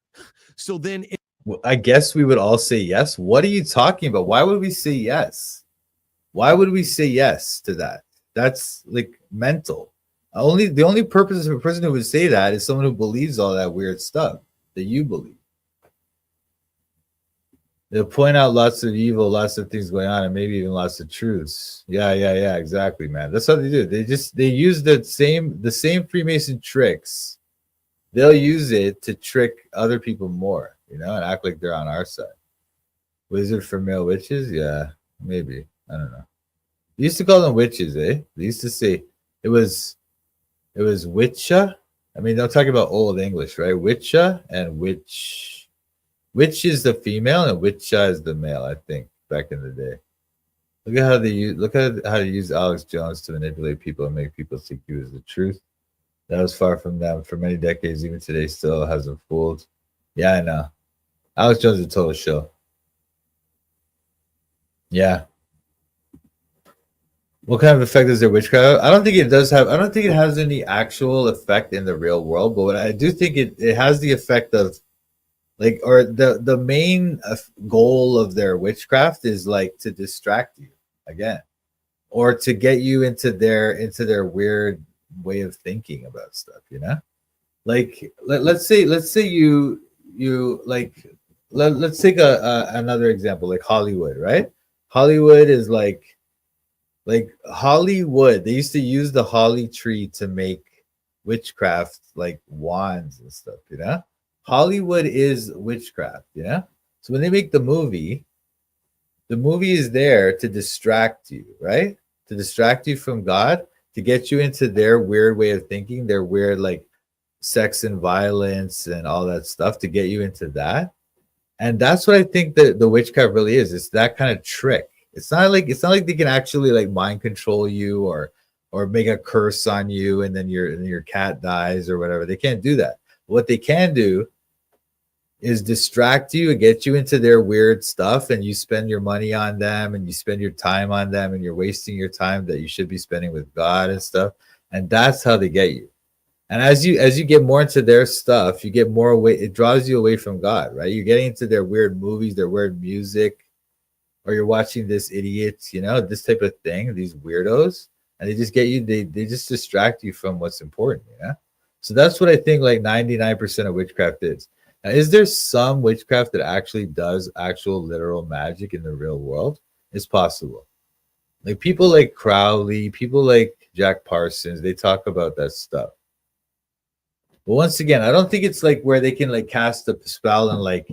So then Well, I guess we would all say yes. What are you talking about? Why would we say yes? Why would we say yes to that? That's like mental. The only purpose of a person who would say that is someone who believes all that weird stuff that you believe. They'll point out lots of evil, lots of things going on, and maybe even lots of truths. Yeah, exactly, man. That's what they do. They use the same Freemason tricks. They'll use it to trick other people more, and act like they're on our side. Wizard for male witches? Yeah, maybe. I don't know. They used to call them witches, eh? They used to say it was witcha. I mean, they'll talk about old English, right? Witcha and witch. Witch is the female and witcha is the male, I think, back in the day. Look at how they use Alex Jones to manipulate people and make people think he was the truth. That was far from them for many decades. Even today, still hasn't fooled. Yeah, I know. Alex Jones is a total show. Yeah. What kind of effect is their witchcraft? I don't think it has any actual effect in the real world, but what I do think it has the effect of the main goal of their witchcraft is like to distract you again, or to get you into their weird way of thinking about stuff, Like let's say you like let's take another example, like Hollywood, right? Hollywood is like Hollywood, they used to use the holly tree to make witchcraft, like wands and stuff, Hollywood is witchcraft, So when they make the movie is there to distract you, right? To distract you from God, to get you into their weird way of thinking, their weird like sex and violence and all that stuff, to get you into that. And that's what I think that the witchcraft really is. It's that kind of trick. It's not like they can actually like mind control you or make a curse on you and then your cat dies or whatever. They can't do that. What they can do is distract you and get you into their weird stuff, and you spend your money on them and you spend your time on them, and you're wasting your time that you should be spending with God and stuff. And that's how they get you. And as you get more into their stuff, you get more away. It draws you away from God, right? You're getting into their weird movies, their weird music, or you're watching this idiots, this type of thing, these weirdos, and they just get you, they just distract you from what's important, So that's what I think like 99% of witchcraft is. Now, is there some witchcraft that actually does actual literal magic in the real world? It's possible. Like people like Crowley, people like Jack Parsons, they talk about that stuff. But once again, I don't think it's like where they can like cast a spell and like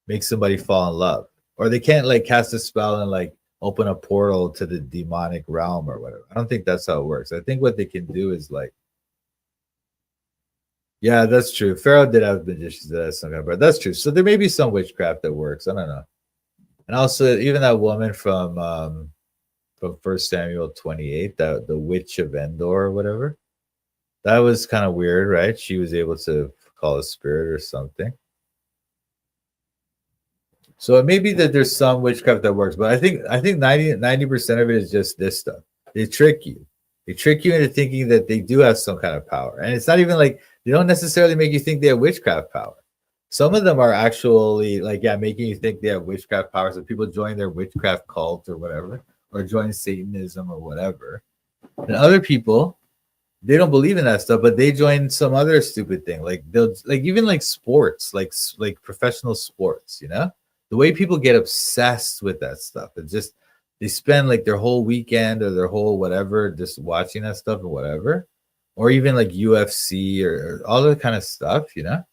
make somebody fall in love. or they can't like cast a spell and like open a portal to the demonic realm or whatever. I don't think that's how it works. I think what they can do is like, yeah, that's true. Pharaoh did have magicians that had some kind of, but that's true. So there may be some witchcraft that works. I don't know. And also, even that woman from First Samuel 28, that the witch of Endor or whatever, that was kind of weird, right? She was able to call a spirit or something. So it may be that there's some witchcraft that works, but I think 90% of it is just this stuff. They trick you. They trick you into thinking that they do have some kind of power. And it's not even like they don't necessarily make you think they have witchcraft power. Some of them are actually like, yeah, making you think they have witchcraft power. So people join their witchcraft cult or whatever, or join Satanism or whatever. And other people, they don't believe in that stuff, but they join some other stupid thing. Like they'll like even like sports, like professional sports, you know? The way people get obsessed with that stuff. It's just they spend like their whole weekend or their whole whatever just watching that stuff or whatever. Or even like UFC or all that kind of stuff, you know?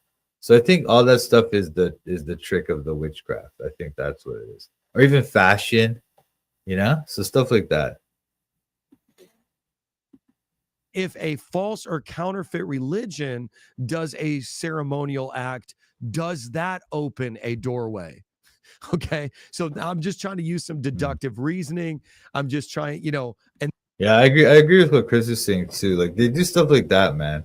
So I think all that stuff is the trick of the witchcraft. I think that's what it is. Or even fashion, you know? So stuff like that. If a false or counterfeit religion does a ceremonial act, does that open a doorway? Okay. So I'm just trying to use some deductive reasoning. I'm just trying, and yeah, I agree with what Chris is saying too. Like they do stuff like that, man.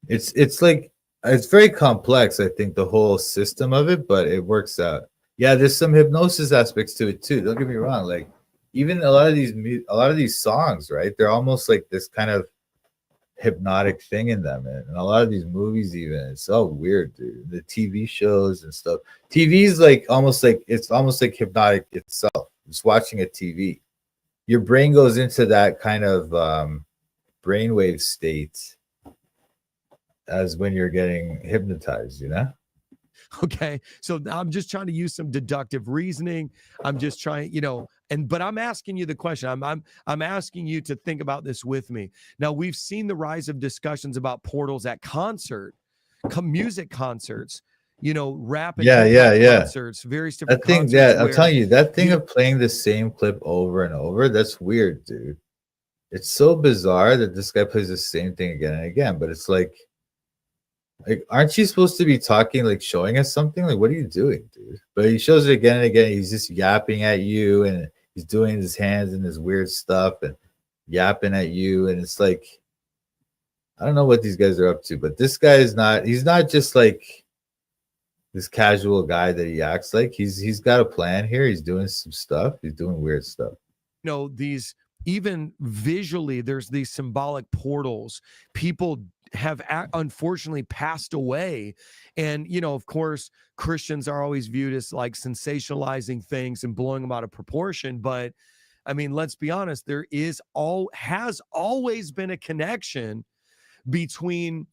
It's like it's very complex, I think, the whole system of it, but it works out. Yeah, there's some hypnosis aspects to it too. Don't get me wrong. Like even a lot of these songs, right? They're almost like this kind of hypnotic thing in them, and a lot of these movies, even it's all weird, dude. The TV shows and stuff. TV is like almost like hypnotic itself. Just watching a TV, your brain goes into that kind of brainwave state as when you're getting hypnotized, you know? okay. So I'm just trying to use some deductive reasoning. I'm just trying, but I'm asking you the question. I'm asking you to think about this with me. Now we've seen the rise of discussions about portals at music concerts, rap and hip-hop concerts, various different concerts. I'm telling you, that thing of playing the same clip over and over, that's weird, dude. It's so bizarre that this guy plays the same thing again and again, but it's like, aren't you supposed to be talking, like showing us something? Like, what are you doing, dude? But he shows it again and again. He's just yapping at you, and he's doing his hands and his weird stuff and yapping at you. And it's like, I don't know what these guys are up to, but this guy he's not just like this casual guy that he acts like. He's got a plan here. He's doing some stuff. He's doing weird stuff. These, even visually, there's these symbolic portals. People have unfortunately passed away, and of course Christians are always viewed as like sensationalizing things and blowing them out of proportion, but I mean, let's be honest, there has always been a connection between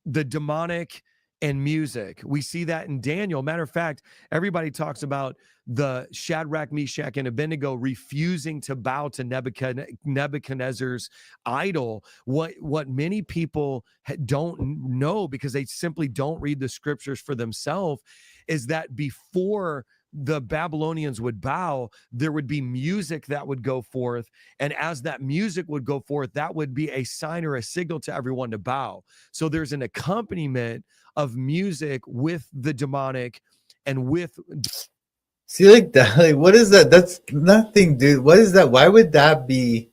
the demonic and music. We see that in Daniel. Matter of fact, everybody talks about the Shadrach, Meshach, and Abednego refusing to bow to Nebuchadnezzar's idol. What many people don't know, because they simply don't read the scriptures for themselves, is that before the Babylonians would bow, there would be music that would go forth. And as that music would go forth, that would be a sign or a signal to everyone to bow. So there's an accompaniment of music with the demonic and with. See, like that, like what is that? That's nothing, dude. What is that? Why would that be?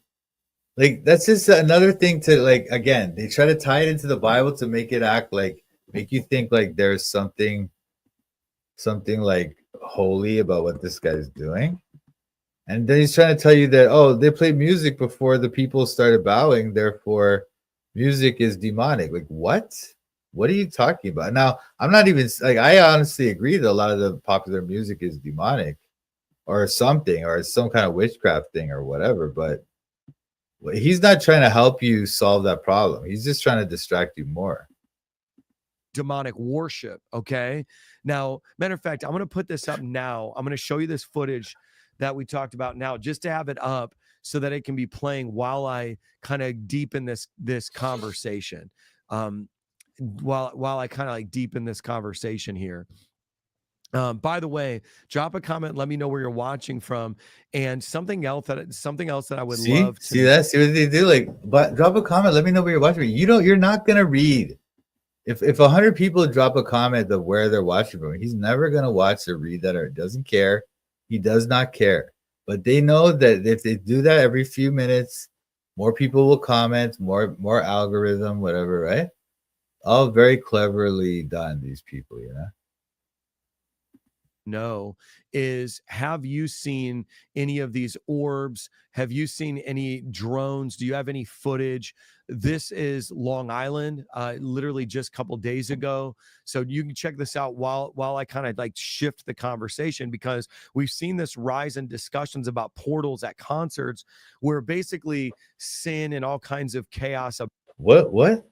Like, that's just another thing to, like, again, they try to tie it into the Bible to make you think like there's something like holy about what this guy's doing. And then he's trying to tell you that, oh, they played music before the people started bowing, therefore music is demonic. Like, what? What are you talking about? Now, I'm not even like, I honestly agree that a lot of the popular music is demonic or something, or some kind of witchcraft thing or whatever, but he's not trying to help you solve that problem. He's just trying to distract you more. Demonic worship. Okay. Now, matter of fact, I'm going to put this up now. I'm going to show you this footage that we talked about now, just to have it up so that it can be playing while I kind of deepen this conversation. While I kind of like deepen this conversation here. By the way, drop a comment. Let me know where you're watching from, and something else that I would love to. See that? See what they do? Like, but drop a comment. Let me know where you're watching. You're not gonna read. If 100 people drop a comment of where they're watching from, he's never gonna watch or read that, or doesn't care. He does not care. But they know that if they do that every few minutes, more people will comment, more algorithm, whatever, right? All very cleverly done, these people, you know. Know is, have you seen any of these orbs? Have you seen any drones? Do you have any footage? This is Long Island, literally just a couple days ago. So you can check this out while I kind of like shift the conversation, because we've seen this rise in discussions about portals at concerts where basically sin and all kinds of chaos. What?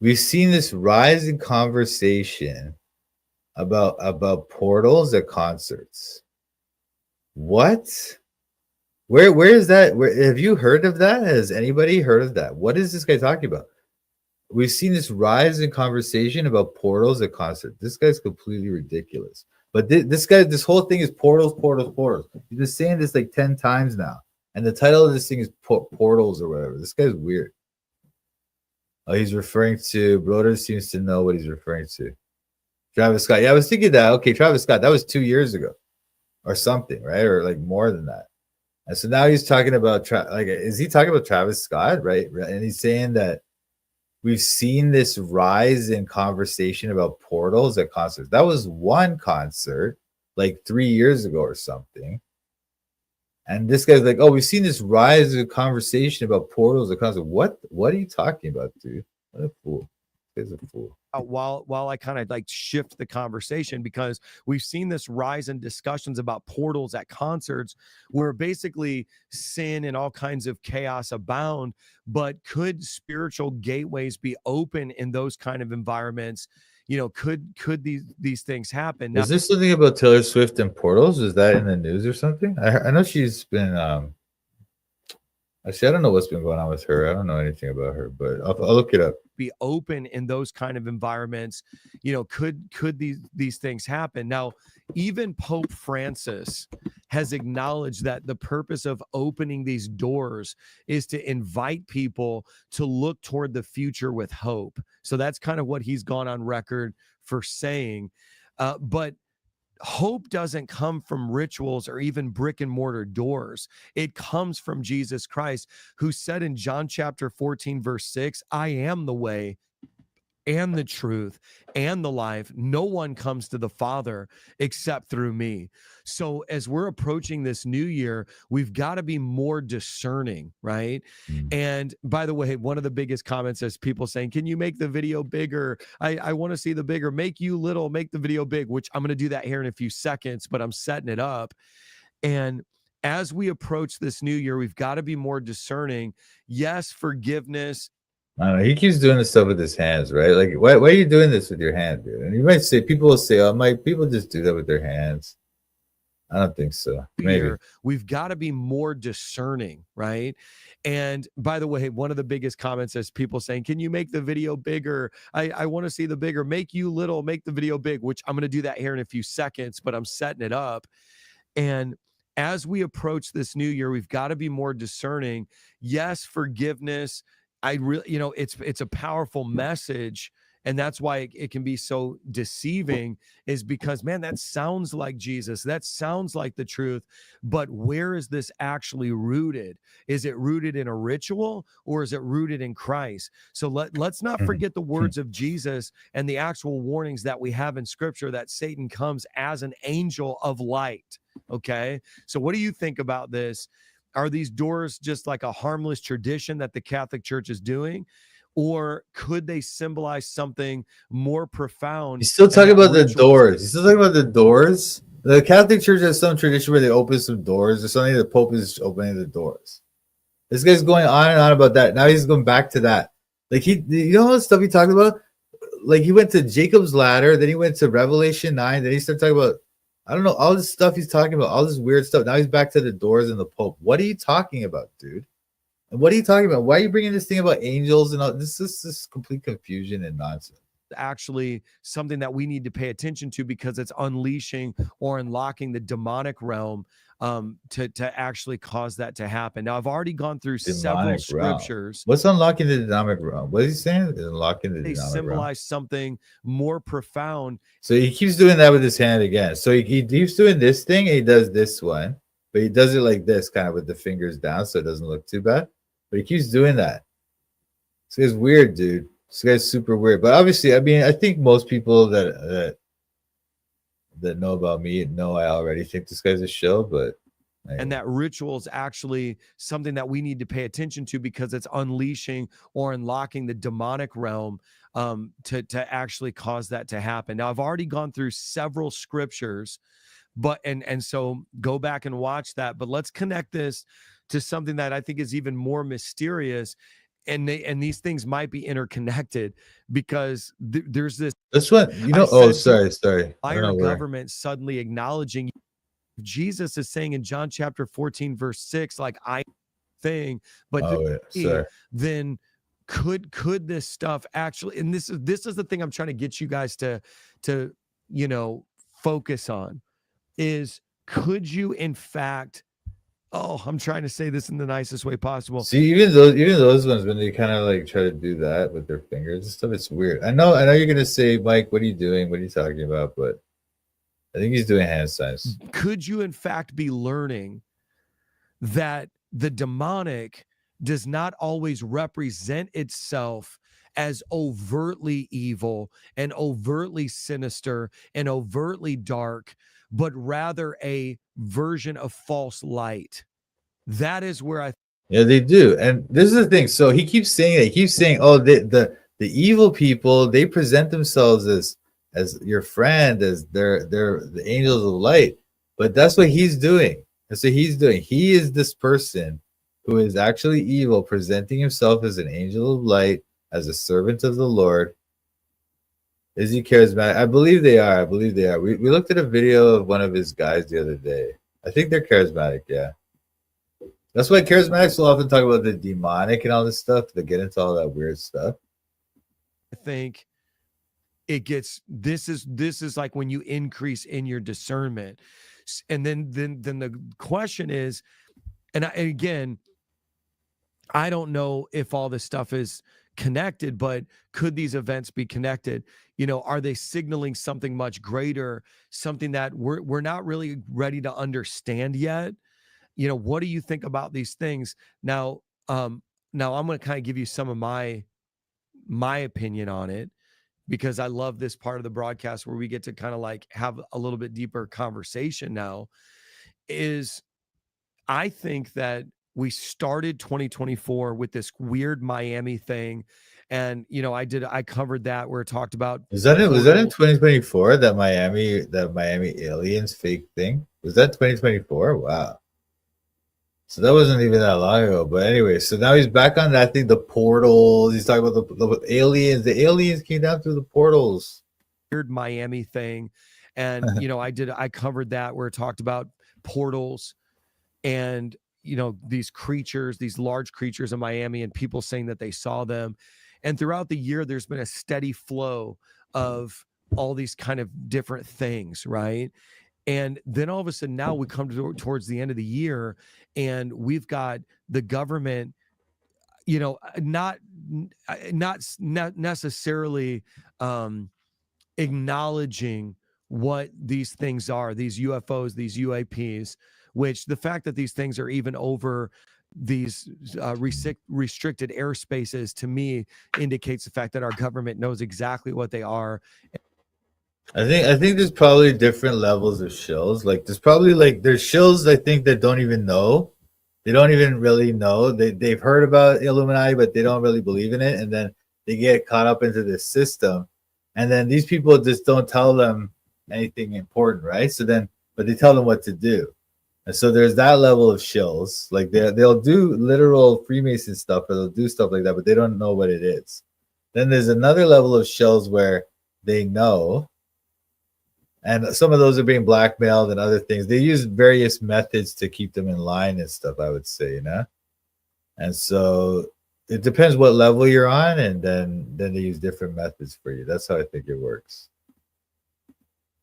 We've seen this rise in conversation about portals at concerts. What? Where is that? Where have you heard of that? Has anybody heard of that? What is this guy talking about? We've seen this rise in conversation about portals at concerts. This guy's completely ridiculous. But this whole thing is portals. He's been saying this like 10 times now. And the title of this thing is portals or whatever. This guy's weird. Oh, he's referring to, Broder seems to know what he's referring to. Travis Scott. Yeah, I was thinking that. Okay, Travis Scott. That was 2 years ago, or something, right? Or like more than that. And so now he's talking about is he talking about Travis Scott, right? And he's saying that we've seen this rise in conversation about portals at concerts. That was one concert like 3 years ago or something. And this guy's like, oh, we've seen this rise in conversation about portals at concerts. What are you talking about, dude? What a fool. This guy's a fool. While I kind of like shift the conversation, because we've seen this rise in discussions about portals at concerts where basically sin and all kinds of chaos abound. But could spiritual gateways be open in those kind of environments? You know, could these things happen? Now, is there something about Taylor Swift and portals? Is that in the news or something? I know she's been actually, I don't know what's been going on with her. I don't know anything about her, but I'll look it up. Be open in those kind of environments. You know, could these things happen? Now, even Pope Francis has acknowledged that the purpose of opening these doors is to invite people to look toward the future with hope. So that's kind of what he's gone on record for saying. But hope doesn't come from rituals or even brick and mortar doors. It comes from Jesus Christ, who said in John chapter 14, verse 6, I am the way and the truth and the life. No one comes to the Father except through me. So as we're approaching this new year, we've got to be more discerning, right? And by the way, one of the biggest comments is people saying, can you make the video bigger? I want to see the bigger. Make you little, make the video big, which I'm going to do that here in a few seconds, but I'm setting it up. And as we approach this new year, we've got to be more discerning. Yes, forgiveness. I don't know. He keeps doing this stuff with his hands, right? Like, why are you doing this with your hand, dude? And you might say, people will say, oh, Mike, people just do that with their hands. I don't think so. Maybe. We've got to be more discerning, right? And by the way, one of the biggest comments is people saying, can you make the video bigger? I want to see the bigger. Make you little, make the video big, which I'm going to do that here in a few seconds, but I'm setting it up. And as we approach this new year, we've got to be more discerning. Yes, forgiveness. I really, you know, it's a powerful message. And that's why it can be so deceiving, is because, man, that sounds like Jesus. That sounds like the truth. But where is this actually rooted? Is it rooted in a ritual, or is it rooted in Christ? So let's not forget the words of Jesus and the actual warnings that we have in Scripture, that Satan comes as an angel of light. Okay. So what do you think about this? Are these doors just like a harmless tradition that the Catholic Church is doing? Or could they symbolize something more profound? He's still talking about the doors. He's still talking about the doors. The Catholic Church has some tradition where they open some doors or something. The Pope is opening the doors. This guy's going on and on about that. Now he's going back to that. Like, you know all the stuff he talked about? Like, he went to Jacob's Ladder, then he went to Revelation 9, then he started talking about, I don't know, all this stuff he's talking about, all this weird stuff. Now he's back to the doors and the Pope. What are you talking about, dude? And what are you talking about? Why are you bringing this thing about angels and all? This is complete confusion and nonsense. actually something that we need to pay attention to because it's unleashing or unlocking the demonic realm to actually cause that to happen. Now, I've already gone through several Demonic realm. scriptures. What's unlocking the dynamic realm? What is he saying? Unlocking the They dynamic realm. symbolize something more profound. So he keeps doing that with his hand again. So he keeps doing this thing and he does this one, but he does it like this, kind of with the fingers down, so it doesn't look too bad. But he keeps doing that. This guy's weird, dude. This guy's super weird. But obviously, I mean, I think most people that know about me know I already think this guy's a show, but And that ritual is actually something that we need to pay attention to because it's unleashing or unlocking the demonic realm to actually cause that to happen. Now, I've already gone through several scriptures, but and so go back and watch that. But let's connect this to something that I think is even more mysterious. And these things might be interconnected because there's this one, you know. Oh, sorry. I don't know where. Government suddenly acknowledging. Jesus is saying in John chapter 14, verse 6, like I thing, but then could this stuff actually, and this is the thing I'm trying to get you guys to focus on, is could you in fact, I'm trying to say this in the nicest way possible. See, even those ones, when they kind of like try to do that with their fingers and stuff, it's weird. I know you're gonna say, Mike, what are you doing? What are you talking about? But I think he's doing hand signs. Could you in fact be learning that the demonic does not always represent itself as overtly evil and overtly sinister and overtly dark, but rather a version of false light? That is where yeah, they do. And this is the thing. So he keeps saying it. He keeps saying, oh, the evil people, they present themselves as your friend, as they're the angels of light. But that's what he's doing. That's what he's doing. He is this person who is actually evil, presenting himself as an angel of light, as a servant of the Lord. Is he charismatic? I believe they are. We looked at a video of one of his guys the other day. I think they're charismatic, yeah. That's why charismatics will often talk about the demonic and all this stuff. They get into all that weird stuff. I think it gets, this is like when you increase in your discernment. And then the question is, and again, I don't know if all this stuff is connected, but could these events be connected? Are they signaling something much greater, something that we're not really ready to understand yet? What do you think about these things? Now I'm going to kind of give you some of my opinion on it, because I love this part of the broadcast where we get to kind of like have a little bit deeper conversation now. Is I think that we started 2024 with this weird Miami thing. And, I covered that where it talked about. Was that in 2024, that Miami aliens fake thing? Was that 2024? Wow. So that wasn't even that long ago. But anyway, so now he's back on that thing, the portals. He's talking about the aliens. The aliens came down through the portals. Weird Miami thing. And, I covered that where it talked about portals and, these creatures, these large creatures in Miami, and people saying that they saw them. And throughout the year, there's been a steady flow of all these kind of different things, right? And then all of a sudden now we come towards the end of the year and we've got the government, not necessarily acknowledging what these things are, these UFOs, these UAPs, which the fact that these things are even over these restricted airspaces, to me, indicates the fact that our government knows exactly what they are. I think there's probably different levels of shills. Like there's shills I think that don't even know. They don't even really know. They've heard about Illuminati, but they don't really believe in it. And then they get caught up into this system. And then these people just don't tell them anything important, right? But they tell them what to do. And so there's that level of shills. Like they'll do literal Freemason stuff, or they'll do stuff like that, but they don't know what it is. Then there's another level of shills where they know. And some of those are being blackmailed and other things. They use various methods to keep them in line and stuff, I would say, And so it depends what level you're on, and then they use different methods for you. That's how I think it works.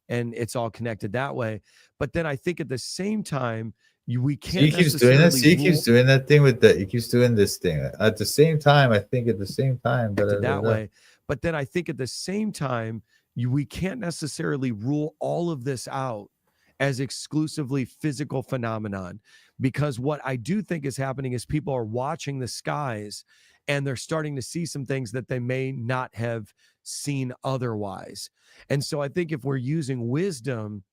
And it's all connected that way. But then I think at the same time, we So can't he keeps doing this. necessarily He keeps doing that thing with that. He keeps doing this thing at the same time. I think at the same time, connected that way. But then I think at the same time, we can't necessarily rule all of this out as exclusively physical phenomenon, because what I do think is happening is people are watching the skies and they're starting to see some things that they may not have seen otherwise. And so I think if we're using wisdom,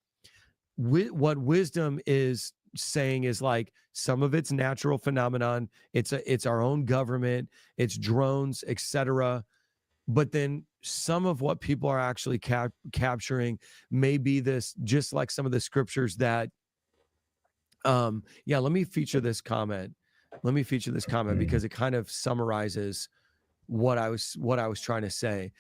what wisdom is saying is like some of it's natural phenomenon, it's our own government, it's drones, etc. But then some of what people are actually capturing may be this, just like some of the scriptures that let me feature this comment because it kind of summarizes what I was trying to say.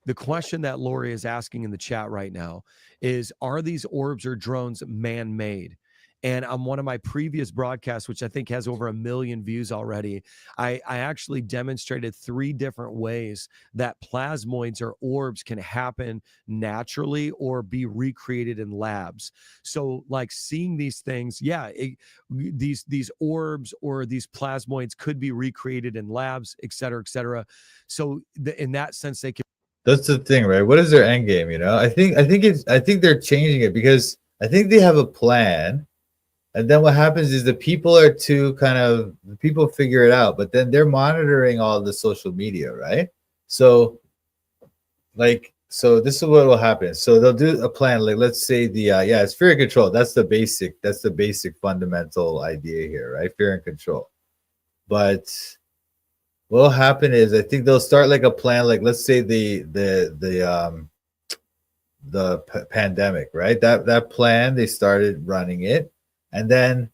The question that Lori is asking in the chat right now is, are these orbs or drones man-made? And on one of my previous broadcasts, which I think has over 1 million views already, I actually demonstrated 3 different ways that plasmoids or orbs can happen naturally or be recreated in labs. So like seeing these things, these orbs or these plasmoids could be recreated in labs, et cetera, et cetera. So in that sense, they can. That's the thing, right? What is their end game? You know, I think they're changing it because I think they have a plan. And then what happens is the people figure it out, but then they're monitoring all the social media, right? So this is what will happen. So they'll do a plan, like let's say it's fear and control. That's the basic fundamental idea here, right? Fear and control. But what will happen is I think they'll start like a plan, like let's say the pandemic, right? That plan, they started running it. And then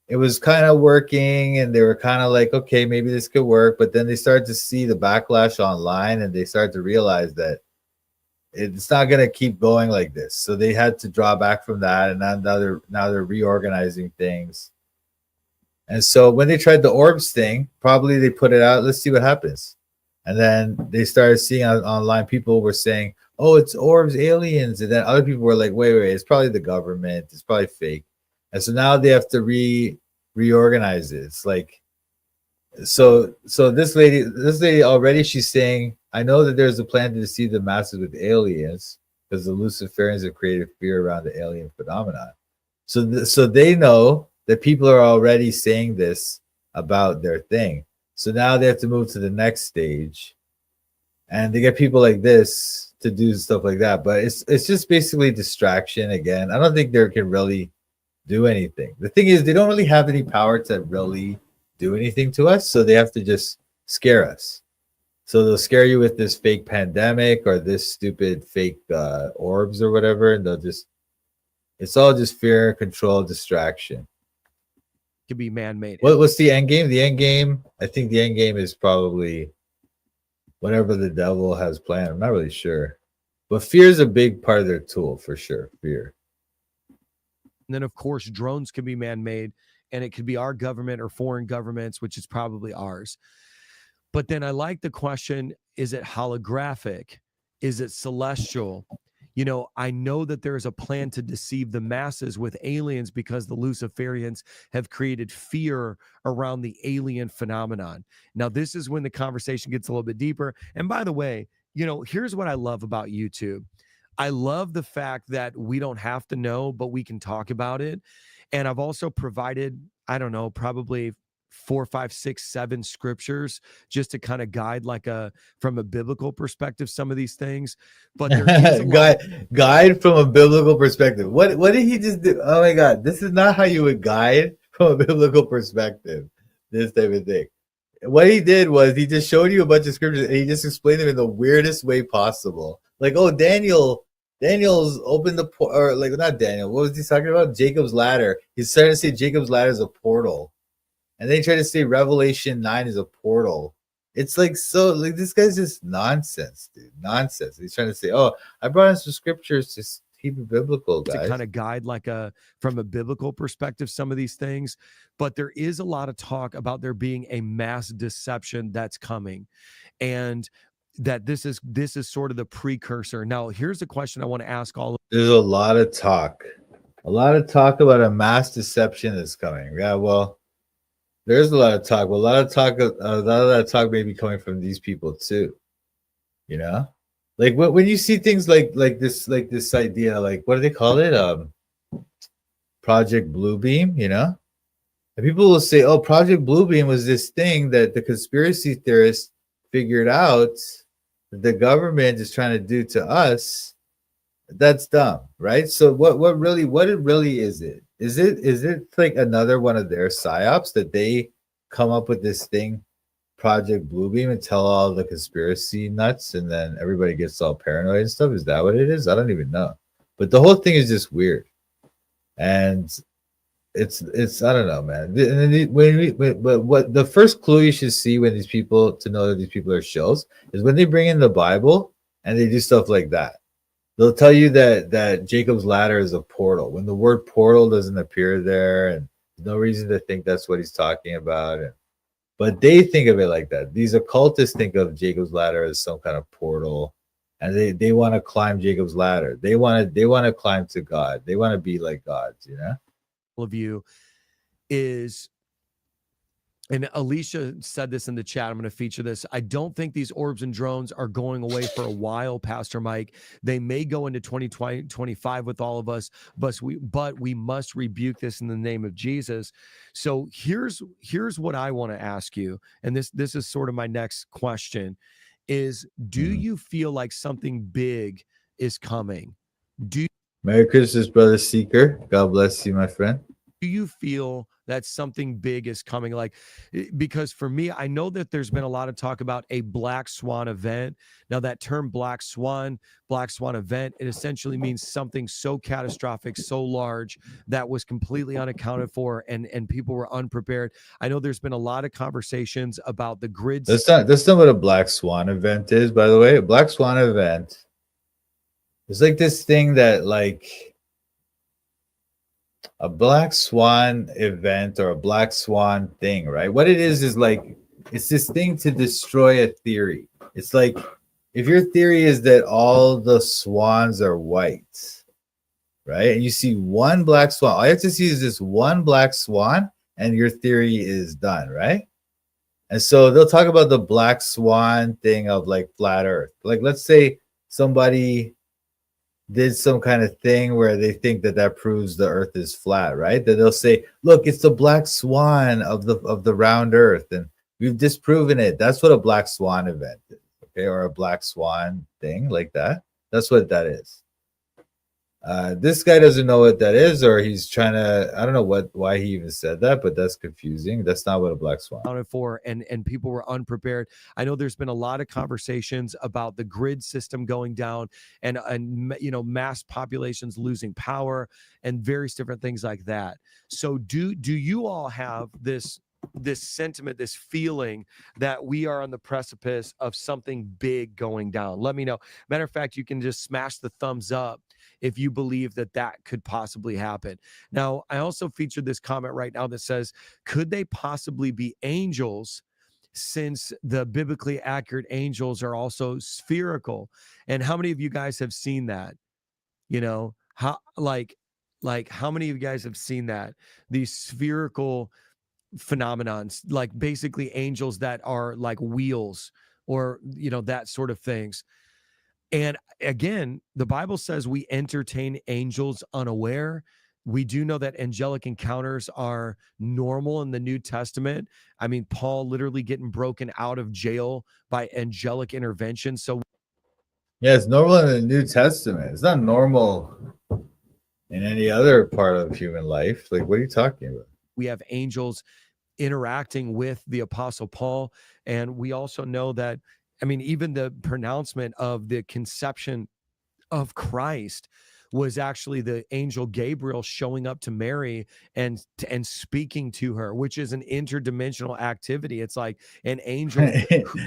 it was kind of working and they were kind of like, okay, maybe this could work. But then they started to see the backlash online and they started to realize that it's not going to keep going like this. So they had to draw back from that. And now they're reorganizing things. And so when they tried the orbs thing, probably they put it out, let's see what happens. And then they started seeing online, people were saying, oh, it's orbs, aliens. And then other people were like, wait, it's probably the government. It's probably fake. And so now they have to reorganize it. It's like, so this lady already, she's saying, I know that there's a plan to deceive the masses with aliens because the Luciferians have created fear around the alien phenomenon. So they know that people are already saying this about their thing. So now they have to move to the next stage, and they get people like this to do stuff like that. But it's just basically distraction again. I don't think they can really do anything. The thing is, they don't really have any power to really do anything to us, so they have to just scare us. So they'll scare you with this fake pandemic or this stupid fake orbs or whatever, and it's all just fear, control, distraction. Could be man-made. What's the end game? The end game, I think the end game is probably whatever the devil has planned. I'm not really sure, but fear is a big part of their tool for sure. Fear. And then, of course, drones can be man-made, and it could be our government or foreign governments, which is probably ours. But then I like the question, is it holographic? Is it celestial? You know, I know that there is a plan to deceive the masses with aliens because the Luciferians have created fear around the alien phenomenon. Now, this is when the conversation gets a little bit deeper. And by the way, you know, here's what I love about YouTube. I love the fact that we don't have to know, but we can talk about it. And I've also provided, I don't know, probably 4, 5, 6, 7 scriptures just to kind of guide from a biblical perspective, some of these things. But there is guide from a biblical perspective. What did he just do? Oh my God, this is not how you would guide from a biblical perspective, this type of thing. What he did was he just showed you a bunch of scriptures and he just explained them in the weirdest way possible. Like, oh, Daniel's opened the or like not Daniel. What was he talking about? Jacob's ladder. He's starting to say Jacob's ladder is a portal, and they try to say Revelation 9 is a portal. It's like so. Like this guy's just nonsense, dude. Nonsense. He's trying to say, oh, I brought in some scriptures to keep it biblical, to guys. kind of guide from a biblical perspective some of these things, but there is a lot of talk about there being a mass deception that's coming, and that this is sort of the precursor. Now, here's a question I want to ask all of There's a lot of talk about a mass deception that's coming. Yeah, well, there's a lot of talk, but a lot of that talk may be coming from these people too. You know, like when you see things like this idea, like what do they call it? Project Bluebeam. You know, and people will say, "Oh, Project Bluebeam was this thing that the conspiracy theorists figured out that the government is trying to do to us." That's dumb, right? So what it really is it? Is it like another one of their psyops that they come up with this thing, Project Bluebeam, and tell all the conspiracy nuts, and then everybody gets all paranoid and stuff? Is that what it is? I don't even know. But the whole thing is just weird, and it's I don't know, man. But what the first clue you should see when these people to know that these people are shells is when they bring in the Bible and they do stuff like that. They'll tell you that Jacob's ladder is a portal when the word portal doesn't appear there, and there's no reason to think that's what he's talking about. But they think of it like that. These occultists think of Jacob's ladder as some kind of portal, and they want to climb Jacob's ladder. They want to climb to God. They want to be like gods, you know. of you is, and Alicia said this in the chat, I'm going to feature this. I don't think these orbs and drones are going away for a while, Pastor Mike. They may go into 2025 with all of us, but we must rebuke this in the name of Jesus. So here's what I want to ask you, and this is sort of my next question, is do you feel like something big is coming? Merry Christmas, Brother Seeker. God bless you, my friend. Do you feel that something big is coming? Like, because for me, I know that there's been a lot of talk about a black swan event. Now, that term black swan event, it essentially means something so catastrophic, so large that was completely unaccounted for, and people were unprepared. I know there's been a lot of conversations about the grids. That's not what a black swan event is, by the way. A black swan event is like this thing that, like, a black swan event or a black swan thing, right? What it is like, it's this thing to destroy a theory. It's like, if your theory is that all the swans are white, right? And you see one black swan, all you have to see is this one black swan, and your theory is done, right? And so they'll talk about the black swan thing of like flat earth. Like, let's say somebody did some kind of thing where they think that proves the earth is flat, right? That they'll say, look, it's the black swan of the round earth, and we've disproven it. That's what a black swan event is, okay? Or a black swan thing like that. That's what that is. This guy doesn't know what that is, or he's trying to, I don't know why he even said that, but that's confusing. That's not what a black swan accounted for, and people were unprepared. I know there's been a lot of conversations about the grid system going down, and you know, mass populations losing power and various different things like that. So do you all have this sentiment, this feeling that we are on the precipice of something big going down? Let me know. Matter of fact, you can just smash the thumbs up if you believe that could possibly happen. Now, I also featured this comment right now that says, could they possibly be angels, since the biblically accurate angels are also spherical? And how many of you guys have seen that? You know, how how many of you guys have seen that? These spherical phenomenons, like basically angels that are like wheels, or, you know, that sort of things. And again, the Bible says we entertain angels unaware. We do know that angelic encounters are normal in the New Testament. I mean, Paul literally getting broken out of jail by angelic intervention. So yeah, it's normal in the New Testament. It's not normal in any other part of human life. Like, what are you talking about? We have angels interacting with the Apostle Paul. And we also know that, I mean, even the pronouncement of the conception of Christ was actually the angel Gabriel showing up to Mary and speaking to her, which is an interdimensional activity. It's like an angel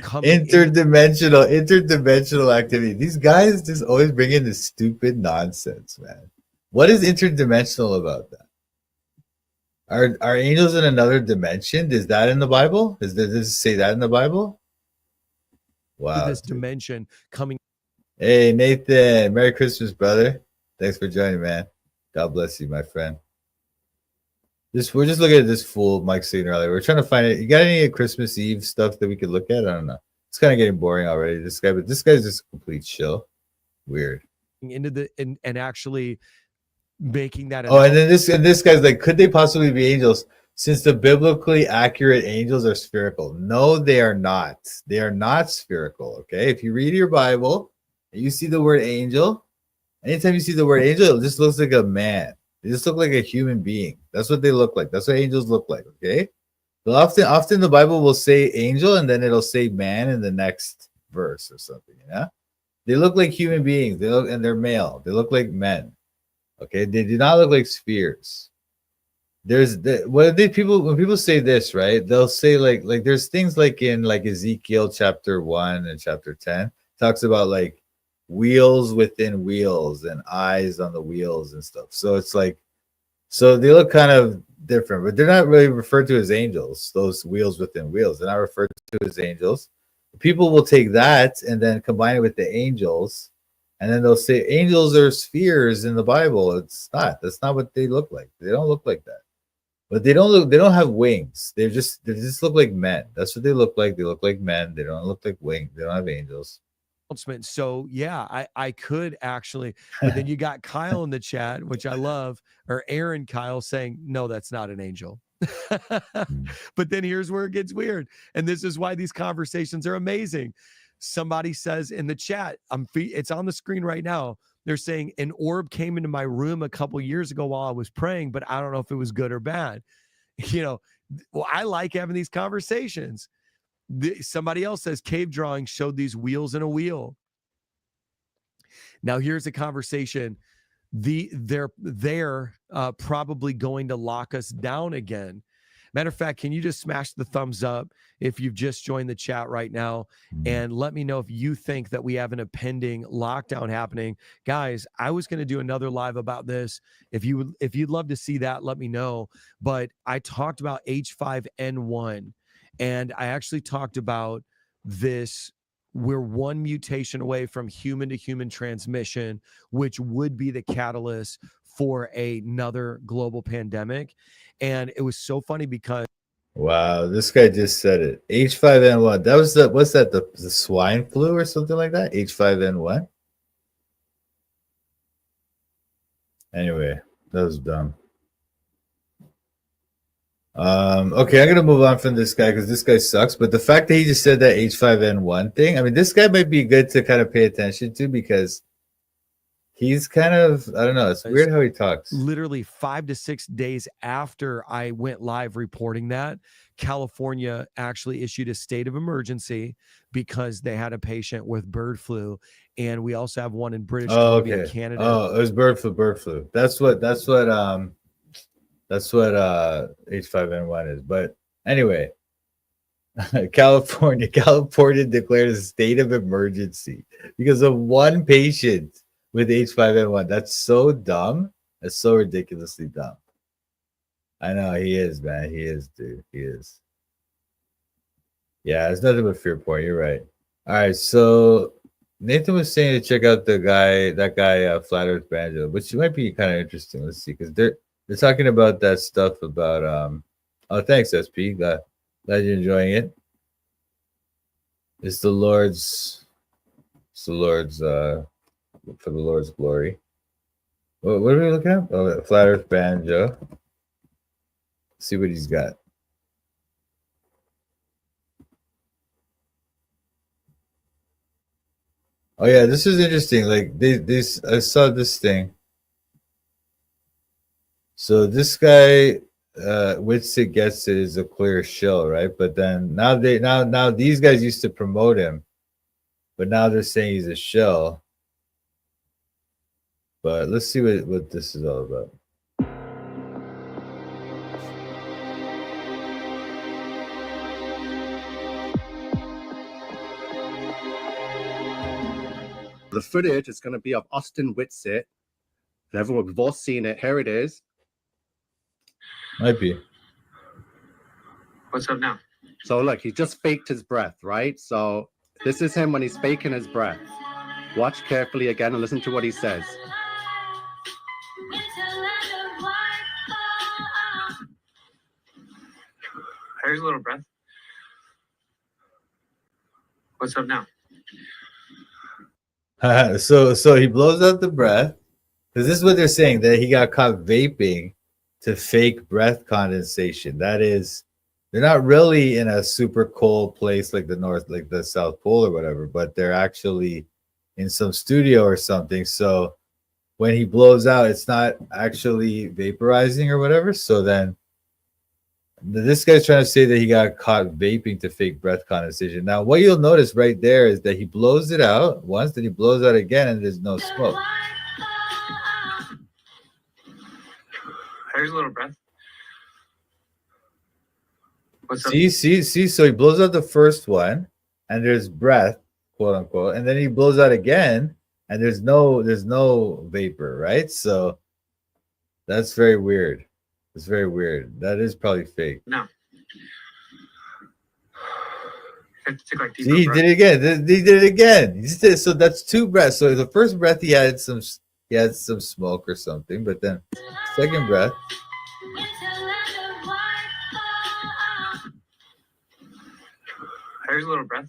coming in. interdimensional activity. These guys just always bring in this stupid nonsense, man. What is interdimensional about that? Are angels in another dimension? Is that in the Bible? Does it say that in the Bible? Wow. This dimension coming. Hey, Nathan. Merry Christmas, brother. Thanks for joining, man. God bless you, my friend. We're just looking at this fool Mike saying earlier. We're trying to find it. You got any Christmas Eve stuff that we could look at? I don't know. It's kind of getting boring already. This guy's just a complete shill. Weird. Into the and actually making that. Oh, and then this guy's like, could they possibly be angels? Since the biblically accurate angels are spherical. No, they are not. They are not spherical. Okay. If you read your Bible and you see the word angel, anytime you see the word angel, it just looks like a man. They just look like a human being. That's what they look like. That's what angels look like. Okay. But often the Bible will say angel and then it'll say man in the next verse or something. Yeah. They look like human beings. And they're male. They look like men. Okay. They do not look like spheres. When people say this, right? They'll say like there's things like in like Ezekiel chapter 1 and chapter 10 talks about like wheels within wheels and eyes on the wheels and stuff. So it's like, so they look kind of different, but they're not really referred to as angels. Those wheels within wheels, they're not referred to as angels. People will take that and then combine it with the angels, and then they'll say angels are spheres in the Bible. It's not. That's not what they look like. They don't look like that. But they don't have wings. They just look like men. That's what they look like. They look like men. They don't look like wings. They don't have angels. So yeah, I could actually, but then you got Kyle in the chat, which I love, or Aaron Kyle saying, no, that's not an angel. But then here's where it gets weird. And this is why these conversations are amazing. Somebody says in the chat, it's on the screen right now. They're saying an orb came into my room a couple years ago while I was praying, but I don't know if it was good or bad. Well, I like having these conversations. Somebody else says cave drawing showed these wheels in a wheel. Now here's a conversation. They're probably going to lock us down again. Matter of fact, can you just smash the thumbs up if you've just joined the chat right now, and let me know if you think that we have an impending lockdown happening. Guys, I was going to do another live about this. If you'd love to see that, let me know. But I talked about H5N1, and I actually talked about this. We're one mutation away from human to human transmission, which would be the catalyst for another global pandemic. And it was so funny because wow, this guy just said it. H5N1. That was the swine flu or something like that? H5N1. Anyway, that was dumb. Okay, I'm gonna move on from this guy because this guy sucks. But the fact that he just said that H5N1 thing, I mean, this guy might be good to kind of pay attention to because he's kind of, I don't know, it's weird how he talks. Literally 5 to 6 days after I went live reporting that, California actually issued a state of emergency because they had a patient with bird flu. And we also have one in British Columbia, Canada. Oh, it was bird flu. That's what H5N1 is. But anyway, California declared a state of emergency because of one patient with H5N1. That's so dumb. That's so ridiculously dumb. I know he is, man. He is, dude. He is. Yeah, it's nothing but fear porn. You're right. All right, so Nathan was saying to check out that guy, Flat Earth Banjo, which might be kind of interesting. Let's see, because they're talking about that stuff about oh, thanks, SP. Glad you're enjoying it. It's the Lord's for the Lord's glory. What are we looking at? Oh, Flat Earth Banjo. Let's see what he's got. Oh yeah, this is interesting. Like I saw this thing. So this guy, Witsit Gets It is a clear shill, right? But then now these guys used to promote him, but now they're saying he's a shill. But let's see what this is all about. The footage is going to be of Austin Whitsitt. And everyone, we've all seen it. Here it is. Might be. What's up now? So look, he just faked his breath, right? So this is him when he's faking his breath. Watch carefully again and listen to what he says. Here's a little breath. What's up now? So he blows out the breath, because this is what they're saying, that he got caught vaping to fake breath condensation. That is, they're not really in a super cold place like the North, like the South Pole or whatever, but they're actually in some studio or something. So when he blows out, it's not actually vaporizing or whatever. So then this guy's trying to say that he got caught vaping to fake breath condensation. Now, what you'll notice right there is that he blows it out once, then he blows out again, and there's no smoke. Here's a little breath. What's up? See. So he blows out the first one, and there's breath, quote unquote, and then he blows out again, and there's no vapor, right? So that's very weird. It's very weird. That is probably fake. No. Take like deeper See, he breath. did it again. He did it again. He just did, so that's two breaths. So the first breath he had some smoke or something, but then second breath. Here's a little breath.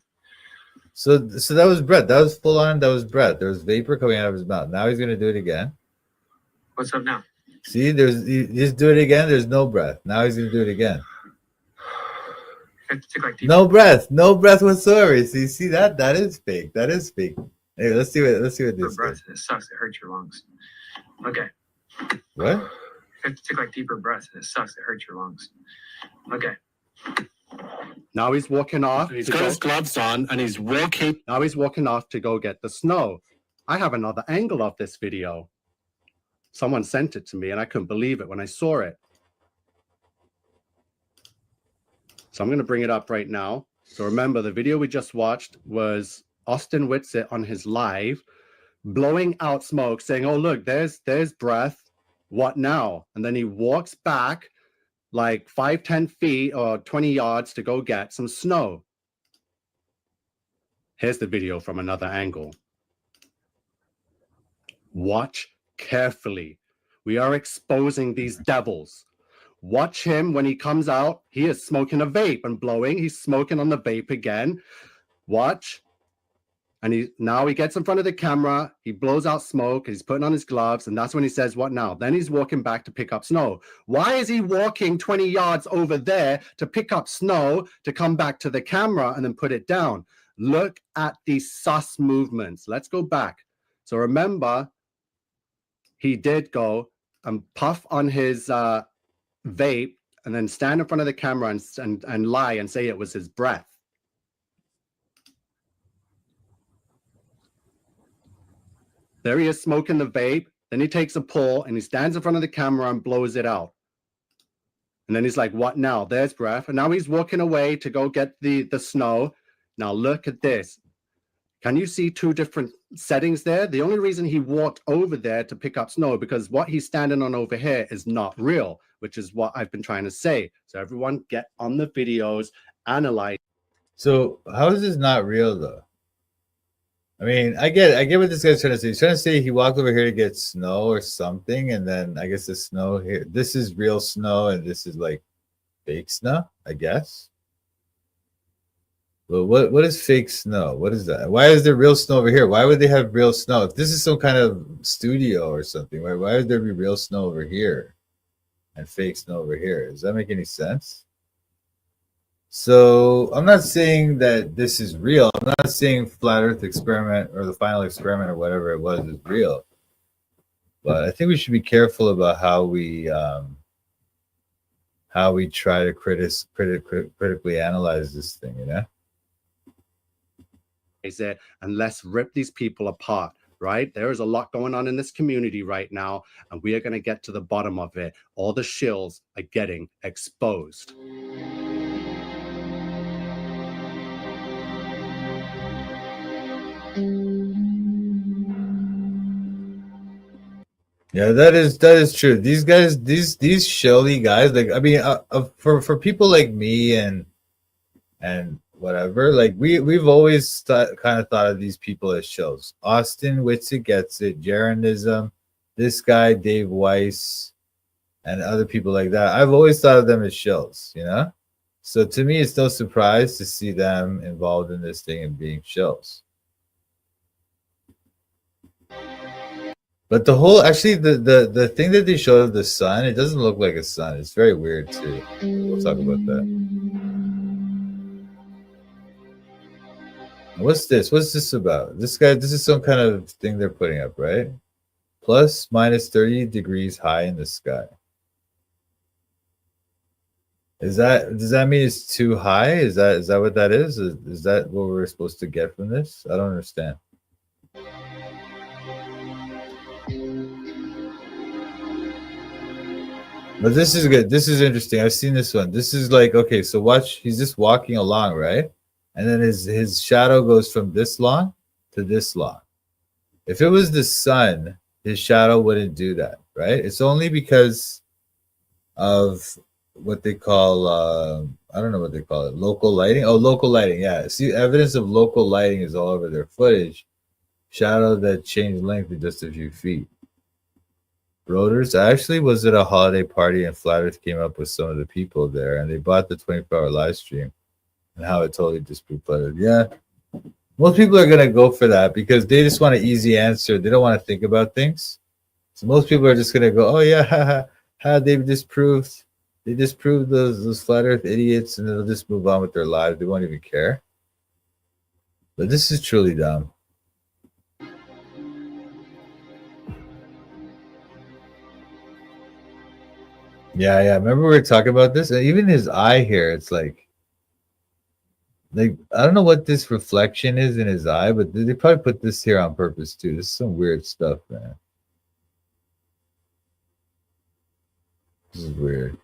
So that was breath. That was full on. That was breath. There was vapor coming out of his mouth. Now he's gonna do it again. What's up now? See, you just do it again. There's no breath. Now he's gonna do it again. Take like deeper. No breath whatsoever. See that? That is fake. That is fake. Hey, let's see what this breath. is. It sucks. It hurts your lungs. Okay. What? Take like deeper breaths. It sucks. It hurts your lungs. Okay. Now he's walking off. He's to got go- his gloves on and he's walking. Now he's walking off to go get the snow. I have another angle of this video. Someone sent it to me and I couldn't believe it when I saw it. So I'm going to bring it up right now. So remember, the video we just watched was Austin Whitsitt on his live, blowing out smoke, saying, oh, look, there's breath. What now? And then he walks back like 5-10 feet or 20 yards to go get some snow. Here's the video from another angle. Watch carefully. We are exposing these devils. Watch him when he comes out. He is smoking a vape and blowing. He's smoking on the vape again. Watch. And now he gets in front of the camera. He blows out smoke. He's putting on his gloves. And that's when he says, what now? Then he's walking back to pick up snow. Why is he walking 20 yards over there to pick up snow, to come back to the camera and then put it down? Look at these sus movements. Let's go back. So remember, he did go and puff on his vape and then stand in front of the camera and lie and say it was his breath. There he is smoking the vape. Then he takes a pull and he stands in front of the camera and blows it out. And then he's like, what now? There's breath. And now he's walking away to go get the snow. Now look at this. Can you see two different settings there? The only reason he walked over there to pick up snow, because what he's standing on over here is not real, which is what I've been trying to say. So everyone get on the videos, analyze. So how is this not real though? I mean, I get what this guy's trying to say. He's trying to say he walked over here to get snow or something, and then I guess the snow here. This is real snow, and this is like fake snow, I guess. But what is fake snow? What is that? Why is there real snow over here? Why would they have real snow? If this is some kind of studio or something, why would there be real snow over here and fake snow over here? Does that make any sense? So I'm not saying that this is real. I'm not saying Flat Earth experiment or the final experiment or whatever it was is real. But I think we should be careful about how we try to critically analyze this thing, you know? It and let's rip these people apart. right? There is a lot going on in this community right now, and we are going to get to the bottom of it. All the shills are getting exposed. Yeah, that is true. These guys, these Shelly guys, like I mean, for people like me and whatever, like we've always kind of thought of these people as shows. Austin Whitsitt gets it, Jeranism, this guy Dave Weiss, and other people like that. I've always thought of them as shows, you know. So to me, it's no surprise to see them involved in this thing and being shows. But the whole, actually, the thing that they showed of the sun, it doesn't look like a sun. It's very weird too. We'll talk about that. What's this? What's this about? This guy, this is some kind of thing they're putting up, right? Plus minus 30 degrees high in the sky. Does that mean it's too high? Is that what that is? Is that what we're supposed to get from this? I don't understand. But this is good. This is interesting. I've seen this one. This is like, okay, so watch, he's just walking along, right? And then his shadow goes from this long to this long. If it was the sun, his shadow wouldn't do that, right? It's only because of what they call, I don't know what they call it, local lighting. Oh, local lighting, yeah. See, evidence of local lighting is all over their footage. Shadow that changed length in just a few feet. Rotors, I actually was at a holiday party and Flat Earth came up with some of the people there and they bought the 24-hour live stream and how it totally disproved Flat Earth. Yeah, most people are going to go for that because they just want an easy answer. They don't want to think about things. So most people are just going to go, oh yeah, they disproved those Flat Earth idiots and they'll just move on with their lives. They won't even care. But this is truly dumb. Yeah. Remember we were talking about this? And even his eye here, it's like I don't know what this reflection is in his eye, but they probably put this here on purpose too. This is some weird stuff, man. This is weird.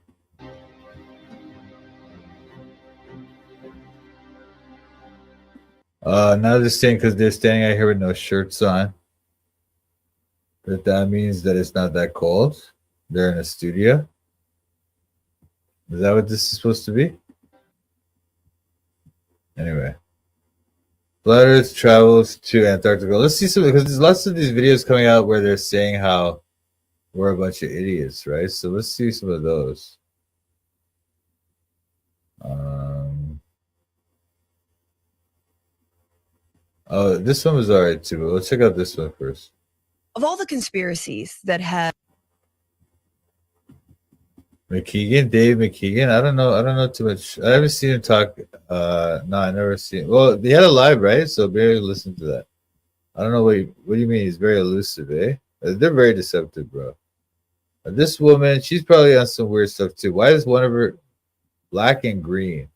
Now they're saying because they're standing out here with no shirts on, that means that it's not that cold. They're in a studio. Is that what this is supposed to be? Anyway. Flat Earth travels to Antarctica. Let's see some, because there's lots of these videos coming out where they're saying how we're a bunch of idiots, right? So let's see some of those. Oh, this one was alright too, but let's check out this one first. Of all the conspiracies that have Dave McKeegan. I don't know too much. I haven't seen him talk. No, I never seen. Well, they had a live, right? So barely listen to that. I don't know what do you mean? He's very elusive, eh? They're very deceptive, bro. This woman, she's probably on some weird stuff too. Why is one of her black and green,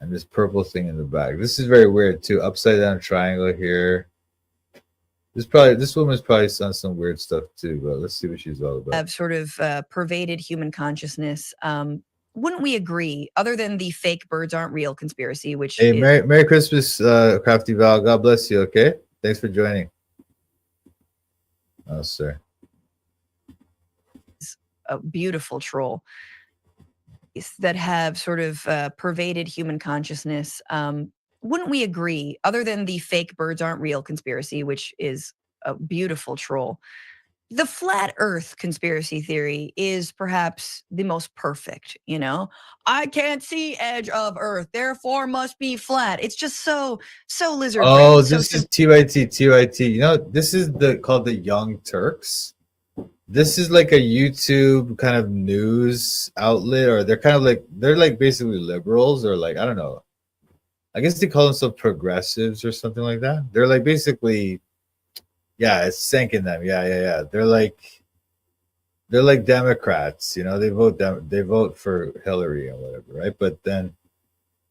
and this purple thing in the back? This is very weird too. Upside down triangle here. This woman's probably on some weird stuff too, but let's see what she's all about. Have sort of pervaded human consciousness. Wouldn't we agree, other than the fake birds aren't real conspiracy, which hey, is Merry Christmas, Crafty Val. God bless you, okay? Thanks for joining. Oh, sir. a beautiful troll that have sort of pervaded human consciousness. Wouldn't we agree, other than the fake birds aren't real conspiracy, which is a beautiful troll, the flat earth conspiracy theory is perhaps the most perfect, you know? I can't see edge of earth, therefore must be flat. It's just so lizard brain. Oh, so this is TYT. You know, this is called the Young Turks. This is like a YouTube kind of news outlet, or they're like basically liberals, or like, I don't know. I guess they call themselves progressives or something like that. They're like basically, yeah, it's sinking them. Yeah. They're like Democrats, you know. They vote for Hillary and whatever, right? But then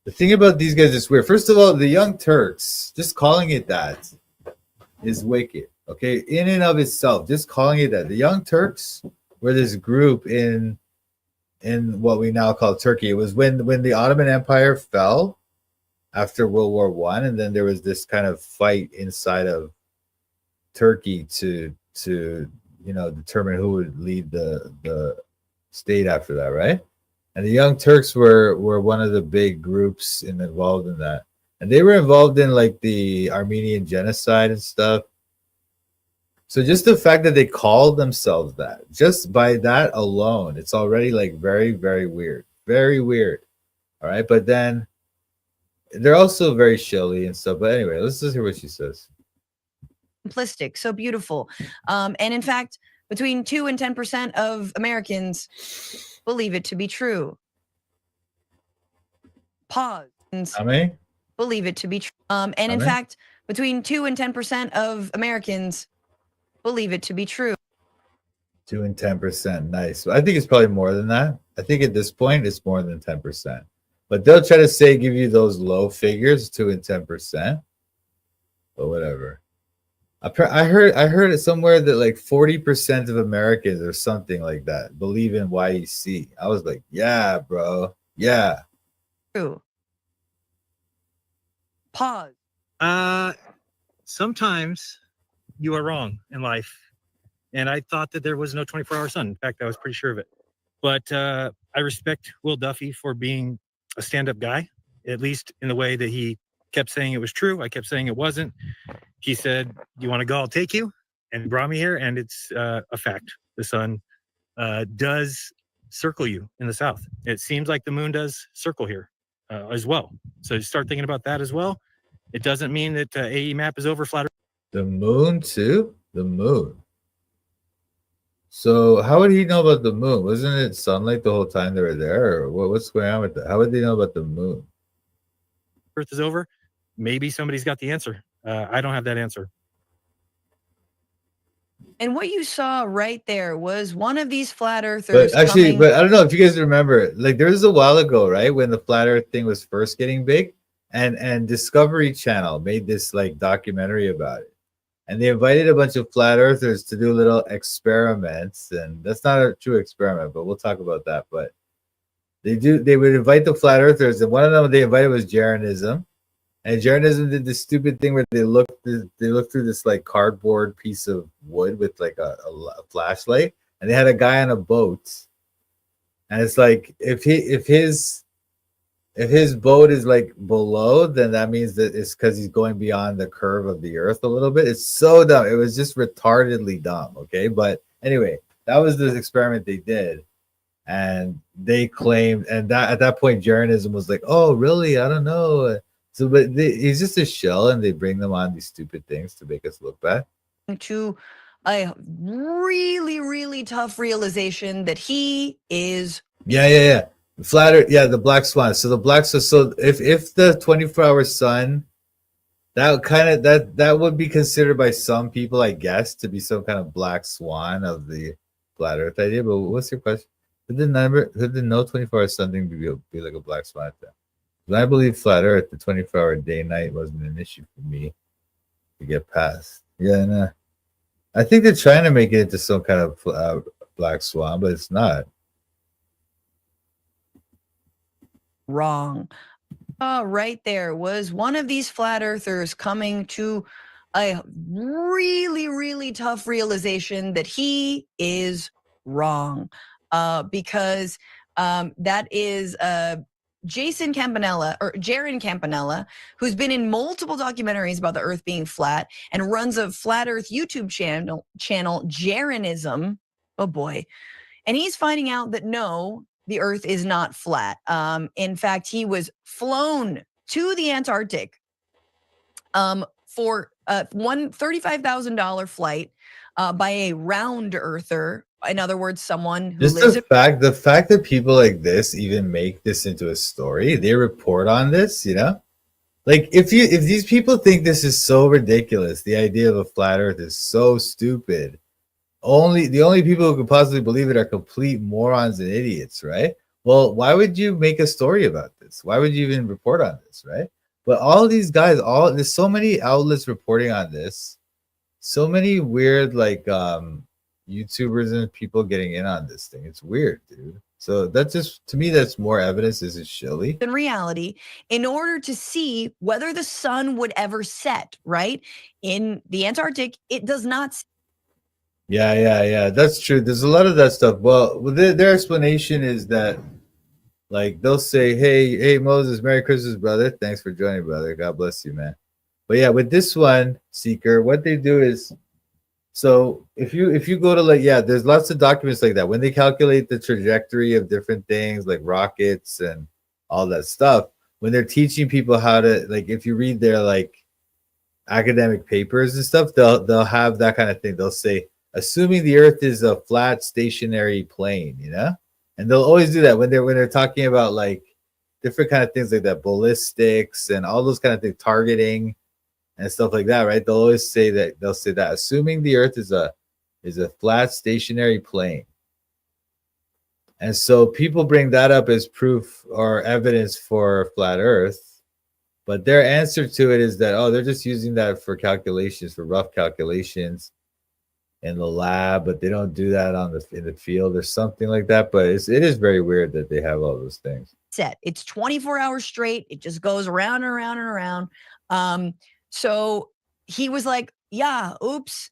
the thing about these guys is weird. First of all, the Young Turks, just calling it that, is wicked. Okay, in and of itself, just calling it that. The Young Turks were this group in what we now call Turkey. It was when the Ottoman Empire fell after World War One, and then there was this kind of fight inside of Turkey to determine who would lead the state after that, right? And the Young Turks were one of the big groups involved in that, and they were involved in like the Armenian genocide and stuff. So just the fact that they called themselves that, just by that alone, it's already like very, very weird. Very weird. All right. But then they're also very shilly and stuff. But anyway, let's just hear what she says. Simplistic, so beautiful. And in fact, between 2 and 10% of Americans believe it to be true. Pause. How many? Believe it to be true. And in many? fact, between 2 and 10% of Americans believe it to be true. 2 and 10%. Nice. I think it's probably more than that. I think at this point it's more than 10%. But they'll try to give you those low figures, 2 and 10%. But whatever. I heard it somewhere that like 40% of Americans or something like that believe in YEC. I was like, yeah, bro. Yeah. True. Pause. Sometimes you are wrong in life. And I thought that there was no 24-hour sun. In fact, I was pretty sure of it. But I respect Will Duffy for being a stand-up guy, at least in the way that he kept saying it was true. I kept saying it wasn't. He said, you want to go? I'll take you. And brought me here. And it's a fact. The sun does circle you in the south. It seems like the moon does circle here as well. So start thinking about that as well. It doesn't mean that AE map is over flat. The moon too? The moon. So how would he know about the moon? Wasn't it sunlight the whole time they were there? Or what's going on with that? How would they know about the moon? Earth is over. Maybe somebody's got the answer. I don't have that answer. And what you saw right there was one of these flat earthers. But actually, I don't know if you guys remember, like there was a while ago, right? When the flat earth thing was first getting big, and Discovery Channel made this like documentary about it. And they invited a bunch of flat earthers to do little experiments. And that's not a true experiment, but we'll talk about that. But they would invite the flat earthers, and one of them they invited was Jeranism. And Jeranism did this stupid thing where they looked through this like cardboard piece of wood with like a flashlight, and they had a guy on a boat. And it's like if his boat is like below, then that means that it's because he's going beyond the curve of the earth a little bit. It's so dumb. It was just retardedly dumb. Okay. But anyway, that was the experiment they did. And they claimed, and that at that point, Jeranism was like, oh, really? I don't know. So, but he's just a shell, and they bring them on these stupid things to make us look bad. To a really, really tough realization that he is. Yeah. Flat Earth, yeah, the black swan. So the black swan. So if the 24-hour sun, that would be considered by some people, I guess, to be some kind of black swan of the flat Earth idea. But what's your question? Could the no 24-hour sun thing be like a black swan thing? When I believe flat Earth, the 24-hour day-night wasn't an issue for me to get past. Yeah, no. I think they're trying to make it into some kind of black swan, but it's not. Wrong. Right there was one of these flat earthers coming to a really, really tough realization that he is wrong. Because that is Jason Campanella, or Jaron Campanella, who's been in multiple documentaries about the earth being flat and runs a flat earth YouTube channel, Jeranism. Oh boy. And he's finding out that no, the earth is not flat. In fact, he was flown to the Antarctic for one $35,000 flight by a round earther. In other words, someone who just lives the fact that people like this even make this into a story, they report on this, like if these people think this is so ridiculous, the idea of a flat earth is so stupid. The only people who could possibly believe it are complete morons and idiots, right? Well, why would you make a story about this? Why would you even report on this, right? But all these guys, there's so many outlets reporting on this, so many weird like YouTubers and people getting in on this thing. It's weird, dude. So that's just, to me, that's more evidence this is shilly. In reality, in order to see whether the sun would ever set, right? In the Antarctic, it does not. Yeah. That's true. There's a lot of that stuff. Well, their explanation is that, like, they'll say, "Hey, Moses, Merry Christmas, brother. Thanks for joining, brother. God bless you, man." But yeah, with this one, Seeker, what they do is, so if you go to, like, yeah, there's lots of documents like that when they calculate the trajectory of different things like rockets and all that stuff. When they're teaching people how to, like, if you read their like academic papers and stuff, they'll have that kind of thing. They'll say, assuming the Earth is a flat stationary plane, you know, and they'll always do that when they're talking about like different kind of things like that, ballistics and all those kind of things, targeting and stuff like that, right? They'll always say that, assuming the Earth is a flat stationary plane. And so people bring that up as proof or evidence for flat Earth, but their answer to it is that, oh, they're just using that for calculations, for rough calculations in the lab, but they don't do that in the field or something like that. But it is very weird that they have all those things. Set. It's 24 hours straight. It just goes around and around and around. So he was like, yeah, oops,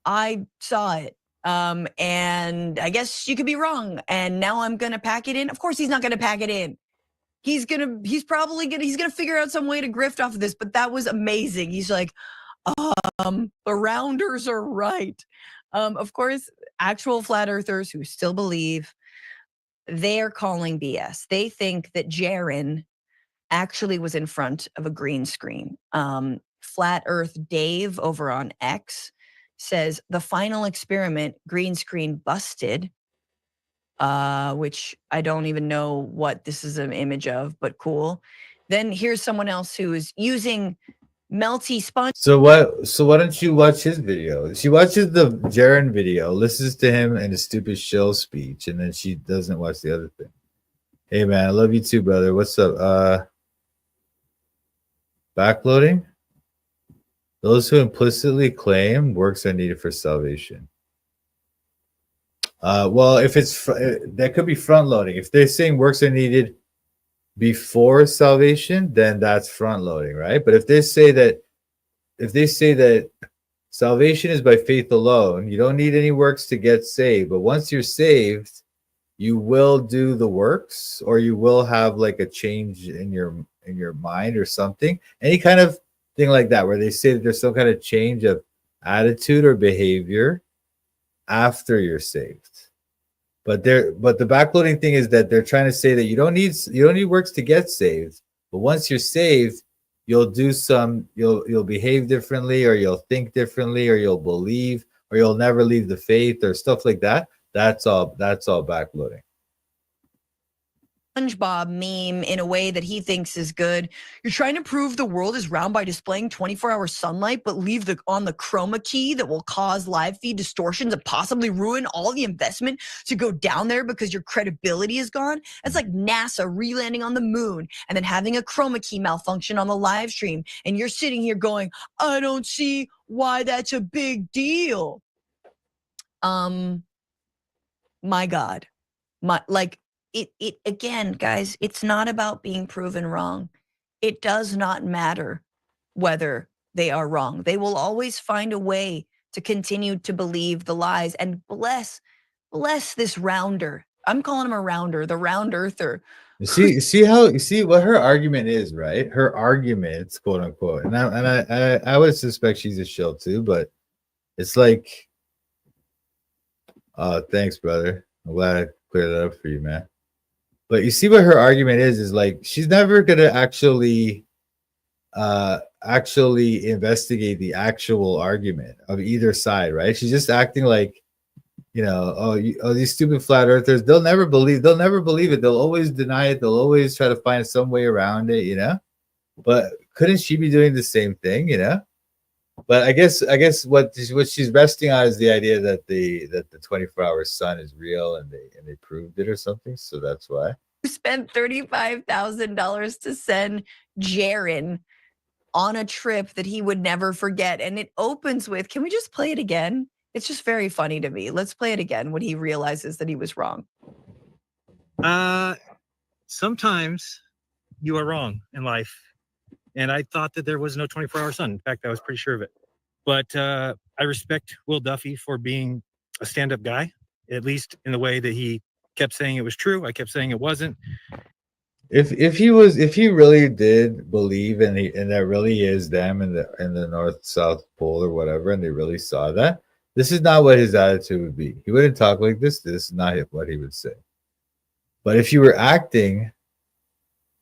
I saw it. And I guess you could be wrong. And now I'm going to pack it in. Of course, he's not going to pack it in. He's going to figure out some way to grift off of this, but that was amazing. He's like, the rounders are right. Of course, actual flat earthers who still believe, they're calling BS. They think that Jaron actually was in front of a green screen. Flat Earth Dave over on X says the final experiment green screen busted, which I don't even know what this is an image of, but cool. Then here's someone else who is using melty sponge. So why don't you watch his video? She watches the Jaron video, listens to him and his stupid shill speech, and then she doesn't watch the other thing. Hey man, I love you too, brother. What's up? Backloading? Those who implicitly claim works are needed for salvation. Well, if it's that could be front loading. If they're saying works are needed before salvation, then that's front loading, right? But if they say that salvation is by faith alone, you don't need any works to get saved. But once you're saved, you will do the works, or you will have like a change in your mind or something, any kind of thing like that, where they say that there's some kind of change of attitude or behavior after you're saved. But the backloading thing is that they're trying to say that you don't need works to get saved, but once you're saved, you'll behave differently, or you'll think differently, or you'll believe, or you'll never leave the faith, or stuff like that. That's all backloading. SpongeBob meme in a way that he thinks is good. You're trying to prove the world is round by displaying 24-hour sunlight, but leave on the chroma key that will cause live feed distortions and possibly ruin all the investment to go down there because your credibility is gone. It's like NASA re-landing on the moon and then having a chroma key malfunction on the live stream, and you're sitting here going, I don't see why that's a big deal. My God. It again, guys, it's not about being proven wrong. It does not matter whether they are wrong. They will always find a way to continue to believe the lies. And bless this rounder. I'm calling him a rounder, the round earther. You see what her argument is, right? Her argument, quote unquote, and I would suspect she's a shill too, but it's like, thanks, brother. I'm glad I cleared that up for you, man. But you see what her argument is like she's never gonna actually investigate the actual argument of either side, right? She's just acting like, these stupid flat earthers, they'll never believe it. They'll always deny it. They'll always try to find some way around it, But couldn't she be doing the same thing, But I guess what she's resting on is the idea that the 24-hour sun is real and they proved it or something. So that's why. You spent $35,000 to send Jaron on a trip that he would never forget. And it opens with, can we just play it again? It's just very funny to me. Let's play it again when he realizes that he was wrong. Sometimes you are wrong in life. And I thought that there was no 24-hour sun. In fact, I was pretty sure of it. But I respect Will Duffy for being a stand-up guy, at least in the way that he kept saying it was true. I kept saying it wasn't. If he really did believe and that really is them in the North South Pole or whatever, and they really saw that, this is not what his attitude would be. He wouldn't talk like this. This is not what he would say. But if you were acting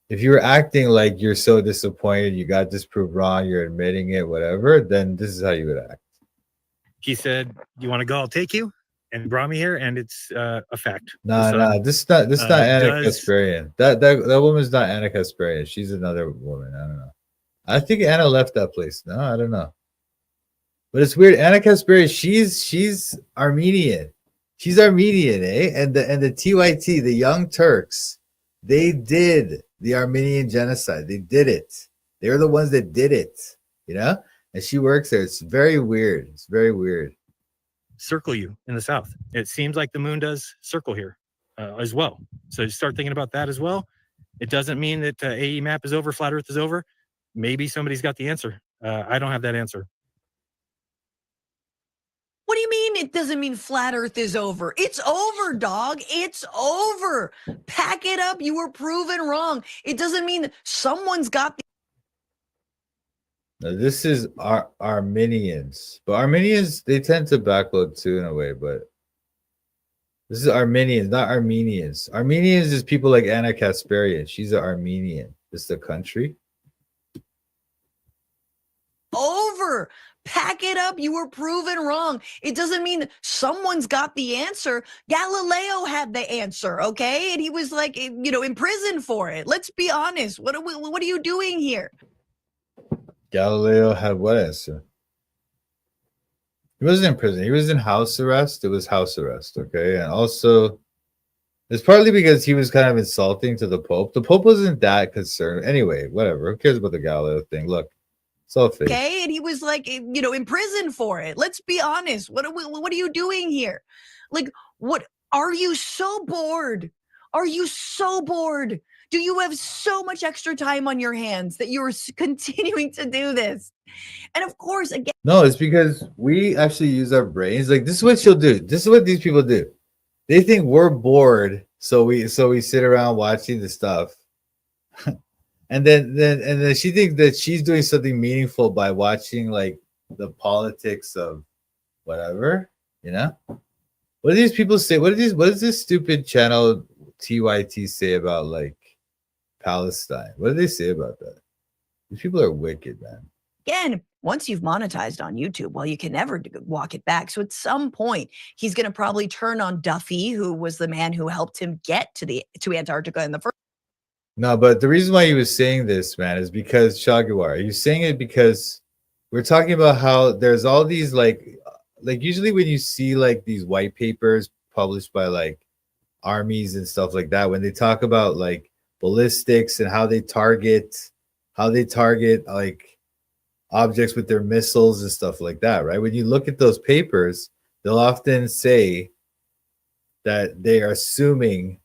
like you're so disappointed, you got this proved wrong, you're admitting it, whatever, then this is how you would act. He said, "You want to go? I'll take you." And brought me here, and it's a fact. No, this is not Anna Kasparian. That woman's not Anna Kasparian. She's another woman. I don't know. I think Anna left that place. No, I don't know. But it's weird. Anna Kasparian, she's Armenian. She's Armenian, eh? And the TYT, the Young Turks, they did the Armenian genocide. They did it. They were the ones that did it, you know? And she works there. It's very weird. It's very weird. Circle you in the South. It seems like the moon does circle here as well. So you start thinking about that as well. It doesn't mean that AE map is over, flat Earth is over. Maybe somebody's got the answer. I don't have that answer. What do you mean it doesn't mean flat Earth is over? It's over, dog. It's over. Pack it up. You were proven wrong. It doesn't mean someone's got the. Now, this is Armenians. But Armenians, they tend to backload too in a way, but this is Armenians, not Armenians. Armenians is people like Anna Kasparian. She's an Armenian. This is the country. Over. Pack it up. You were proven wrong. It doesn't mean someone's got the answer. Galileo had the answer, okay? And he was like, in prison for it. Let's be honest. What are you doing here? Galileo had what answer? He wasn't in prison. He was in house arrest. It was house arrest, okay? And also, it's partly because he was kind of insulting to the Pope. The Pope wasn't that concerned. Anyway, whatever. Who cares about the Galileo thing? Look, it's all fake. Okay, and he was like, in prison for it. Let's be honest. What are you doing here? Like, what? Are you so bored? Are you so bored? Do you have so much extra time on your hands that you're continuing to do this? And of course, again. No, it's because we actually use our brains. Like, this is what she'll do. This is what these people do. They think we're bored, so we sit around watching the stuff. And then she thinks that she's doing something meaningful by watching like the politics of whatever, you know? What do these people say? What does this stupid channel TYT say about like Palestine? What do they say about that? These people are wicked, man. Again, once you've monetized on YouTube, well, you can never walk it back. So at some point, he's going to probably turn on Duffy, who was the man who helped him get to Antarctica in the first. No, but the reason why he was saying this, man, is because Shagiwar. He's saying it because we're talking about how there's all these like usually when you see like these white papers published by like armies and stuff like that, when they talk about like ballistics and how they target like objects with their missiles and stuff like that, right? When you look at those papers, they'll often say that they are assuming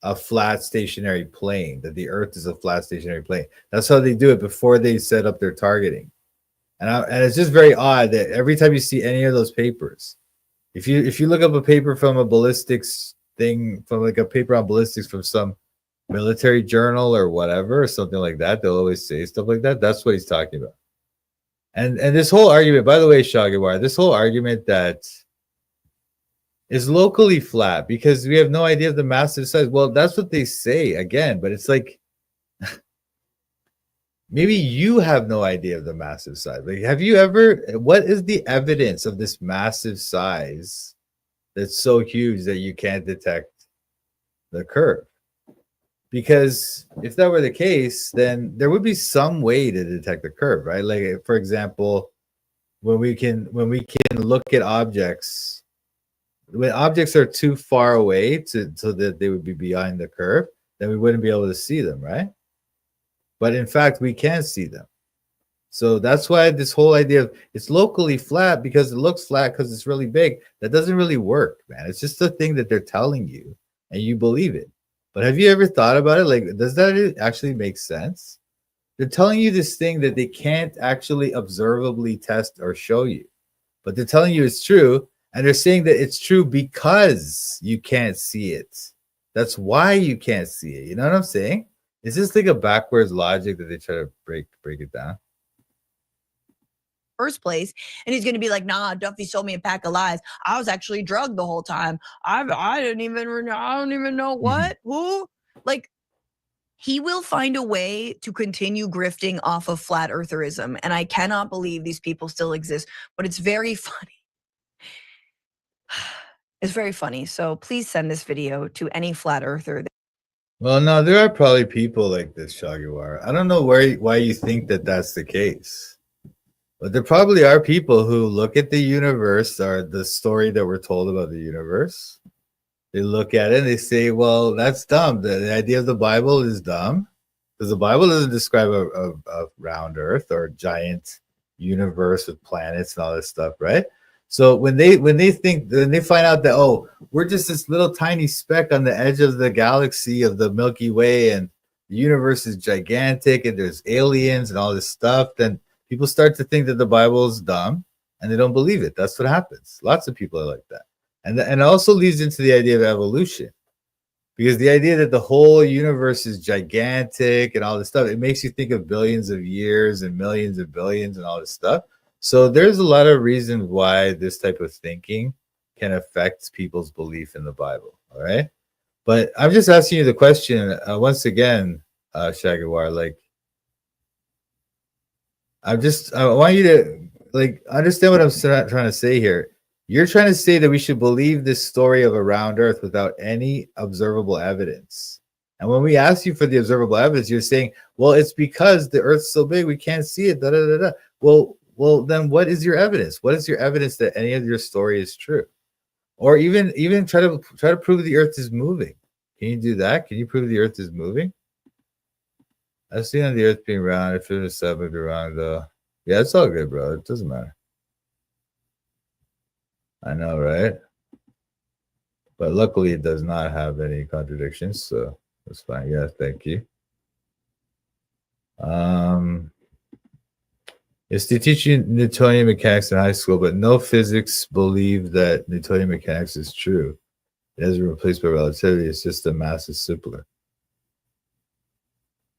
a flat stationary plane, that the Earth is a flat stationary plane. That's how they do it before they set up their targeting. And it's just very odd that every time you see any of those papers, if you look up a paper from a ballistics thing, from like a paper on ballistics from some military journal or whatever, or something like that, they'll always say stuff like that. That's what he's talking about. And this whole argument, by the way, Shagiwar, this whole argument that is locally flat because we have no idea of the massive size. Well, that's what they say again, but it's like maybe you have no idea of the massive size. Like, what is the evidence of this massive size that's so huge that you can't detect the curve? Because if that were the case, then there would be some way to detect the curve, right? Like, for example, when we can look at objects, when objects are too far away so that they would be behind the curve, then we wouldn't be able to see them, right? But in fact, we can see them. So that's why this whole idea of it's locally flat because it looks flat because it's really big, that doesn't really work, man. It's just a thing that they're telling you and you believe it. But have you ever thought about it? Like, does that actually make sense? They're telling you this thing that they can't actually observably test or show you, but they're telling you it's true. And they're saying that it's true because you can't see it. That's why you can't see it. You know what I'm saying? It's just like a backwards logic that they try to break it down. First place, and he's going to be like, nah, Duffy sold me a pack of lies. I was actually drugged the whole time. I don't even know what, who, like, he will find a way to continue grifting off of flat eartherism. And I cannot believe these people still exist, but it's very funny. It's very funny. So please send this video to any flat earther. Well, no, there are probably people like this, Shagiwara. I don't know why you think that that's the case. But there probably are people who look at the universe or the story that we're told about the universe. They look at it and they say, well, that's dumb. The idea of the Bible is dumb because the Bible doesn't describe a round earth or a giant universe with planets and all this stuff, right? So when they find out that, oh, we're just this little tiny speck on the edge of the galaxy of the Milky Way and the universe is gigantic and there's aliens and all this stuff, then people start to think that the Bible is dumb and they don't believe it. That's what happens. Lots of people are like that. And it also leads into the idea of evolution, because the idea that the whole universe is gigantic and all this stuff, it makes you think of billions of years and millions of billions and all this stuff. So there's a lot of reasons why this type of thinking can affect people's belief in the Bible. All right. But I'm just asking you the question once again, Shagiwara, like, I want you to like understand what I'm trying to say here. You're trying to say that we should believe this story of a round earth without any observable evidence. And when we ask you for the observable evidence, you're saying, well, it's because the earth's so big, we can't see it. Da, da, da, da. Well, then what is your evidence? What is your evidence that any of your story is true? Or even try to prove the earth is moving. Can you do that? Can you prove the earth is moving? I've seen on the earth being round. If it was moved around, though. Yeah, it's all good, bro. It doesn't matter. I know, right? But luckily, it does not have any contradictions, so that's fine. Yeah, thank you. Yes, they teach you Newtonian mechanics in high school, but no physics believe that Newtonian mechanics is true. It hasn't been replaced by relativity. It's just the mass is simpler.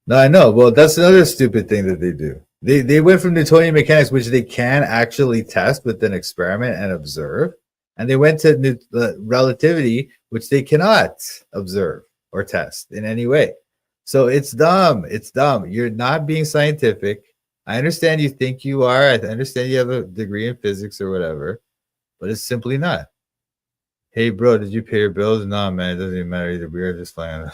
No, I know. Well, that's another stupid thing that they do. They went from Newtonian mechanics, which they can actually test with an experiment and observe, and they went to relativity, which they cannot observe or test in any way. So it's dumb. It's dumb. You're not being scientific. I understand you think you are. I understand you have a degree in physics or whatever, but it's simply not. Hey, bro, did you pay your bills? No, man, it doesn't even matter either. We are just fine.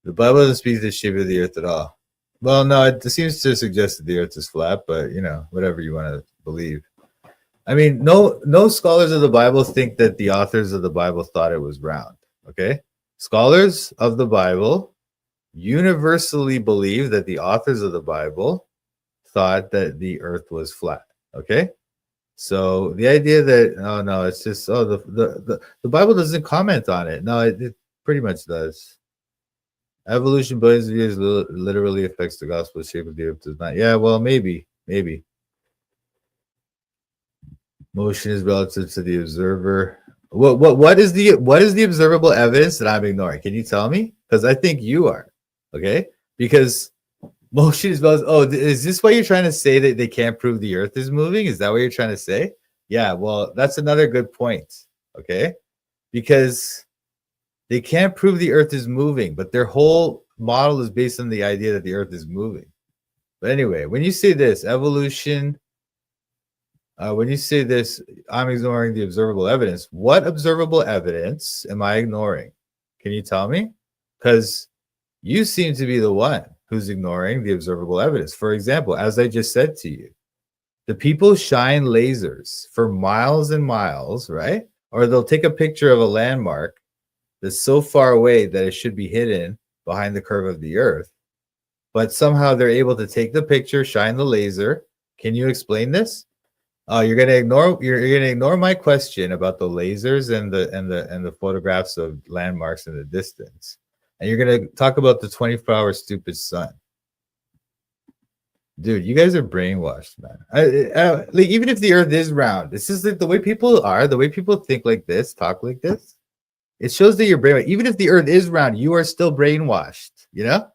The Bible doesn't speak to the shape of the earth at all. Well, no, it seems to suggest that the earth is flat, but, you know, whatever you want to believe. I mean, no scholars of the Bible think that the authors of the Bible thought it was round, okay? Scholars of the Bible universally believe that the authors of the Bible thought that the earth was flat, okay? So the idea that, oh, no, it's just, oh, the Bible doesn't comment on it. No, it pretty much does. Evolution billions of years literally affects the gospel. The shape of the earth does not. Yeah, well, maybe. Motion is relative to the observer. What is the observable evidence that I'm ignoring? Can you tell me? Because I think you are. Okay, because motion is relative. Oh, is this why you're trying to say that they can't prove the earth is moving? Is that what you're trying to say? Yeah. Well, that's another good point. Okay, because they can't prove the earth is moving, but their whole model is based on the idea that the earth is moving. But anyway, when you say this, evolution, when you say this, I'm ignoring the observable evidence. What observable evidence am I ignoring? Can you tell me? Because you seem to be the one who's ignoring the observable evidence. For example, as I just said to you, the people shine lasers for miles and miles, right? Or they'll take a picture of a landmark that's so far away that it should be hidden behind the curve of the earth. but somehow they're able to take the picture, shine the laser. Can you explain this? You're gonna ignore my question about the lasers and the photographs of landmarks in the distance, and you're gonna talk about the 24-hour stupid sun. Dude, you guys are brainwashed, man. Like, even if the Earth is round, this is like the way people are, the way people think like this, talk like this. It shows that you're brainwashed. Even if the Earth is round, you are still brainwashed. You know,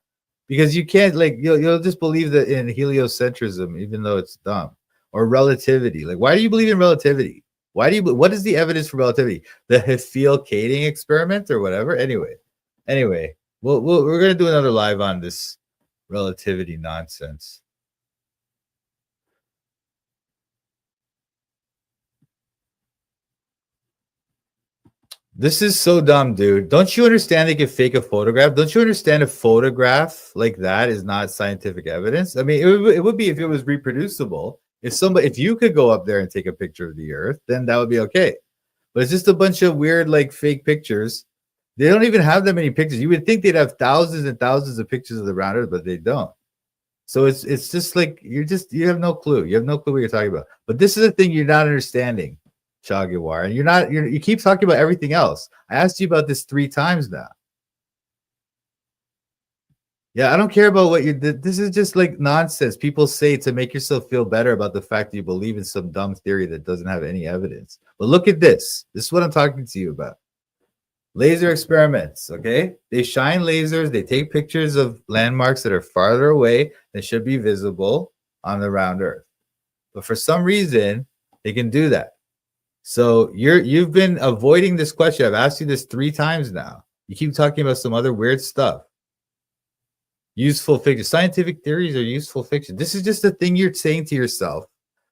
because you can't like you'll just believe that in heliocentrism, even though it's dumb, or relativity. Like, why do you believe in relativity? What is the evidence for relativity? The Hafeel-Kading experiment or whatever. Anyway, we're gonna do another live on this relativity nonsense. This is so dumb, dude. Don't you understand they can fake a photograph? Don't you understand a photograph like that is not scientific evidence? I mean, it would be if it was reproducible. If you could go up there and take a picture of the Earth, then that would be okay. But it's just a bunch of weird, like, fake pictures. They don't even have that many pictures. You would think they'd have thousands and thousands of pictures of the round Earth, but they don't. So it's just like you have no clue. You have no clue what you're talking about. But this is the thing you're not understanding, Che Guevara, and you keep talking about everything else. I asked you about this 3 times now. Yeah, I don't care about what you did. This is just like nonsense people say to make yourself feel better about the fact that you believe in some dumb theory that doesn't have any evidence. But look at this. This is what I'm talking to you about. Laser experiments, okay? They shine lasers, they take pictures of landmarks that are farther away that should be visible on the round Earth. But for some reason, they can do that. So you've been avoiding this question. I've asked you this 3 times now. You keep talking about some other weird stuff. Useful fiction. Scientific theories are useful fiction. This is just a thing you're saying to yourself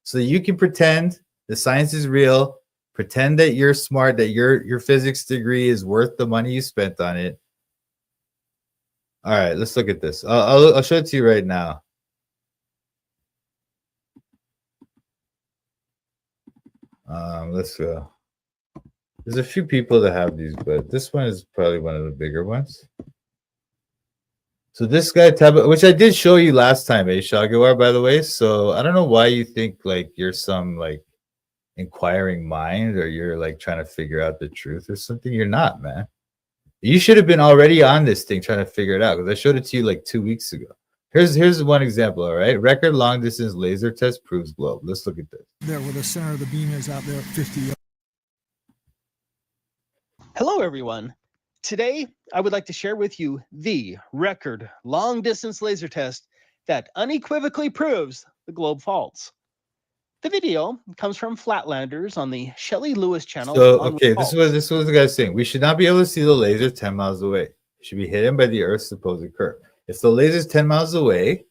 so that you can pretend the science is real, pretend that you're smart, that your physics degree is worth the money you spent on it. All right, let's look at this. I'll show it to you right now. Let's go. There's a few people that have these, but this one is probably one of the bigger ones. So this guy, which I did show you last time, Che Guevara, by the way. So I don't know why you think like you're some like inquiring mind or you're like trying to figure out the truth or something. You're not, man. You should have been already on this thing trying to figure it out because I showed it to you like 2 weeks ago. Here's one example, all right? Record long distance laser test proves globe. Let's look at this. There where the center of the beam is out there at 50 yards. Hello, everyone. Today, I would like to share with you the record long-distance laser test that unequivocally proves the globe faults. The video comes from Flatlanders on the Shelley Lewis channel. So, okay, this was the guy saying. We should not be able to see the laser 10 miles away. It should be hidden by the Earth's supposed curve. If the laser is 10 miles away,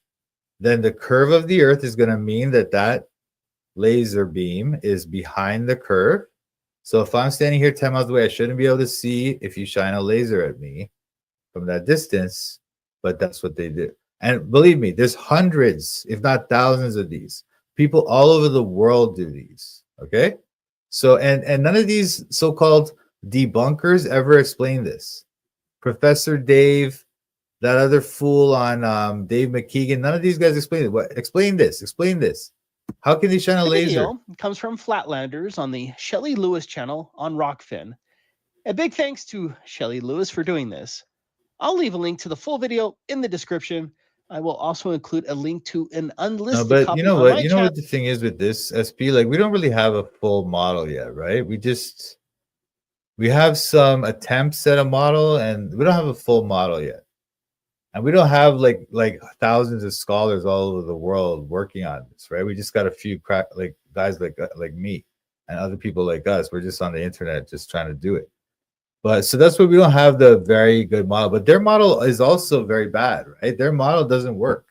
then the curve of the Earth is going to mean that that laser beam is behind the curve. So if I'm standing here 10 miles away, I shouldn't be able to see if you shine a laser at me from that distance, but that's what they do. And believe me, there's hundreds, if not thousands of these. People all over the world do these, okay? So, and none of these so-called debunkers ever explain this. Professor Dave, that other fool on Dave McKeegan, none of these guys explain it. What? Explain this. How can they shine a laser? Video comes from Flatlanders on the Shelley Lewis channel on Rockfin. A big thanks to Shelley Lewis for doing this. I'll leave a link to the full video in the description. I will also include a link to an unlisted but copy you know on what? my You know channel. what the thing is with this SP? Like, we don't really have a full model yet, right? We have some attempts at a model, and we don't have a full model yet. And we don't have like thousands of scholars all over the world working on this, right? We just got a few guys like me and other people like us. We're just on the internet just trying to do it. But so that's why we don't have the very good model. But their model is also very bad, right? Their model doesn't work.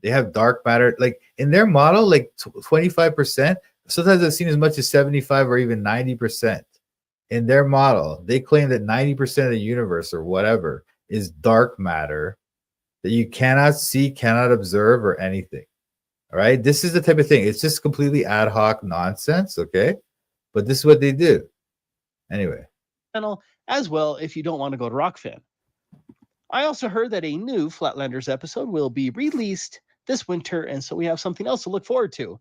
They have dark matter. Like in their model, like 25%, sometimes I've seen as much as 75 or even 90%. In their model, they claim that 90% of the universe or whatever is dark matter that you cannot see, cannot observe, or anything. All right. This is the type of thing. It's just completely ad hoc nonsense. Okay. But this is what they do. Anyway. Channel as well if you don't want to go to Rockfin. I also heard that a new Flatlanders episode will be released this winter, and so we have something else to look forward to.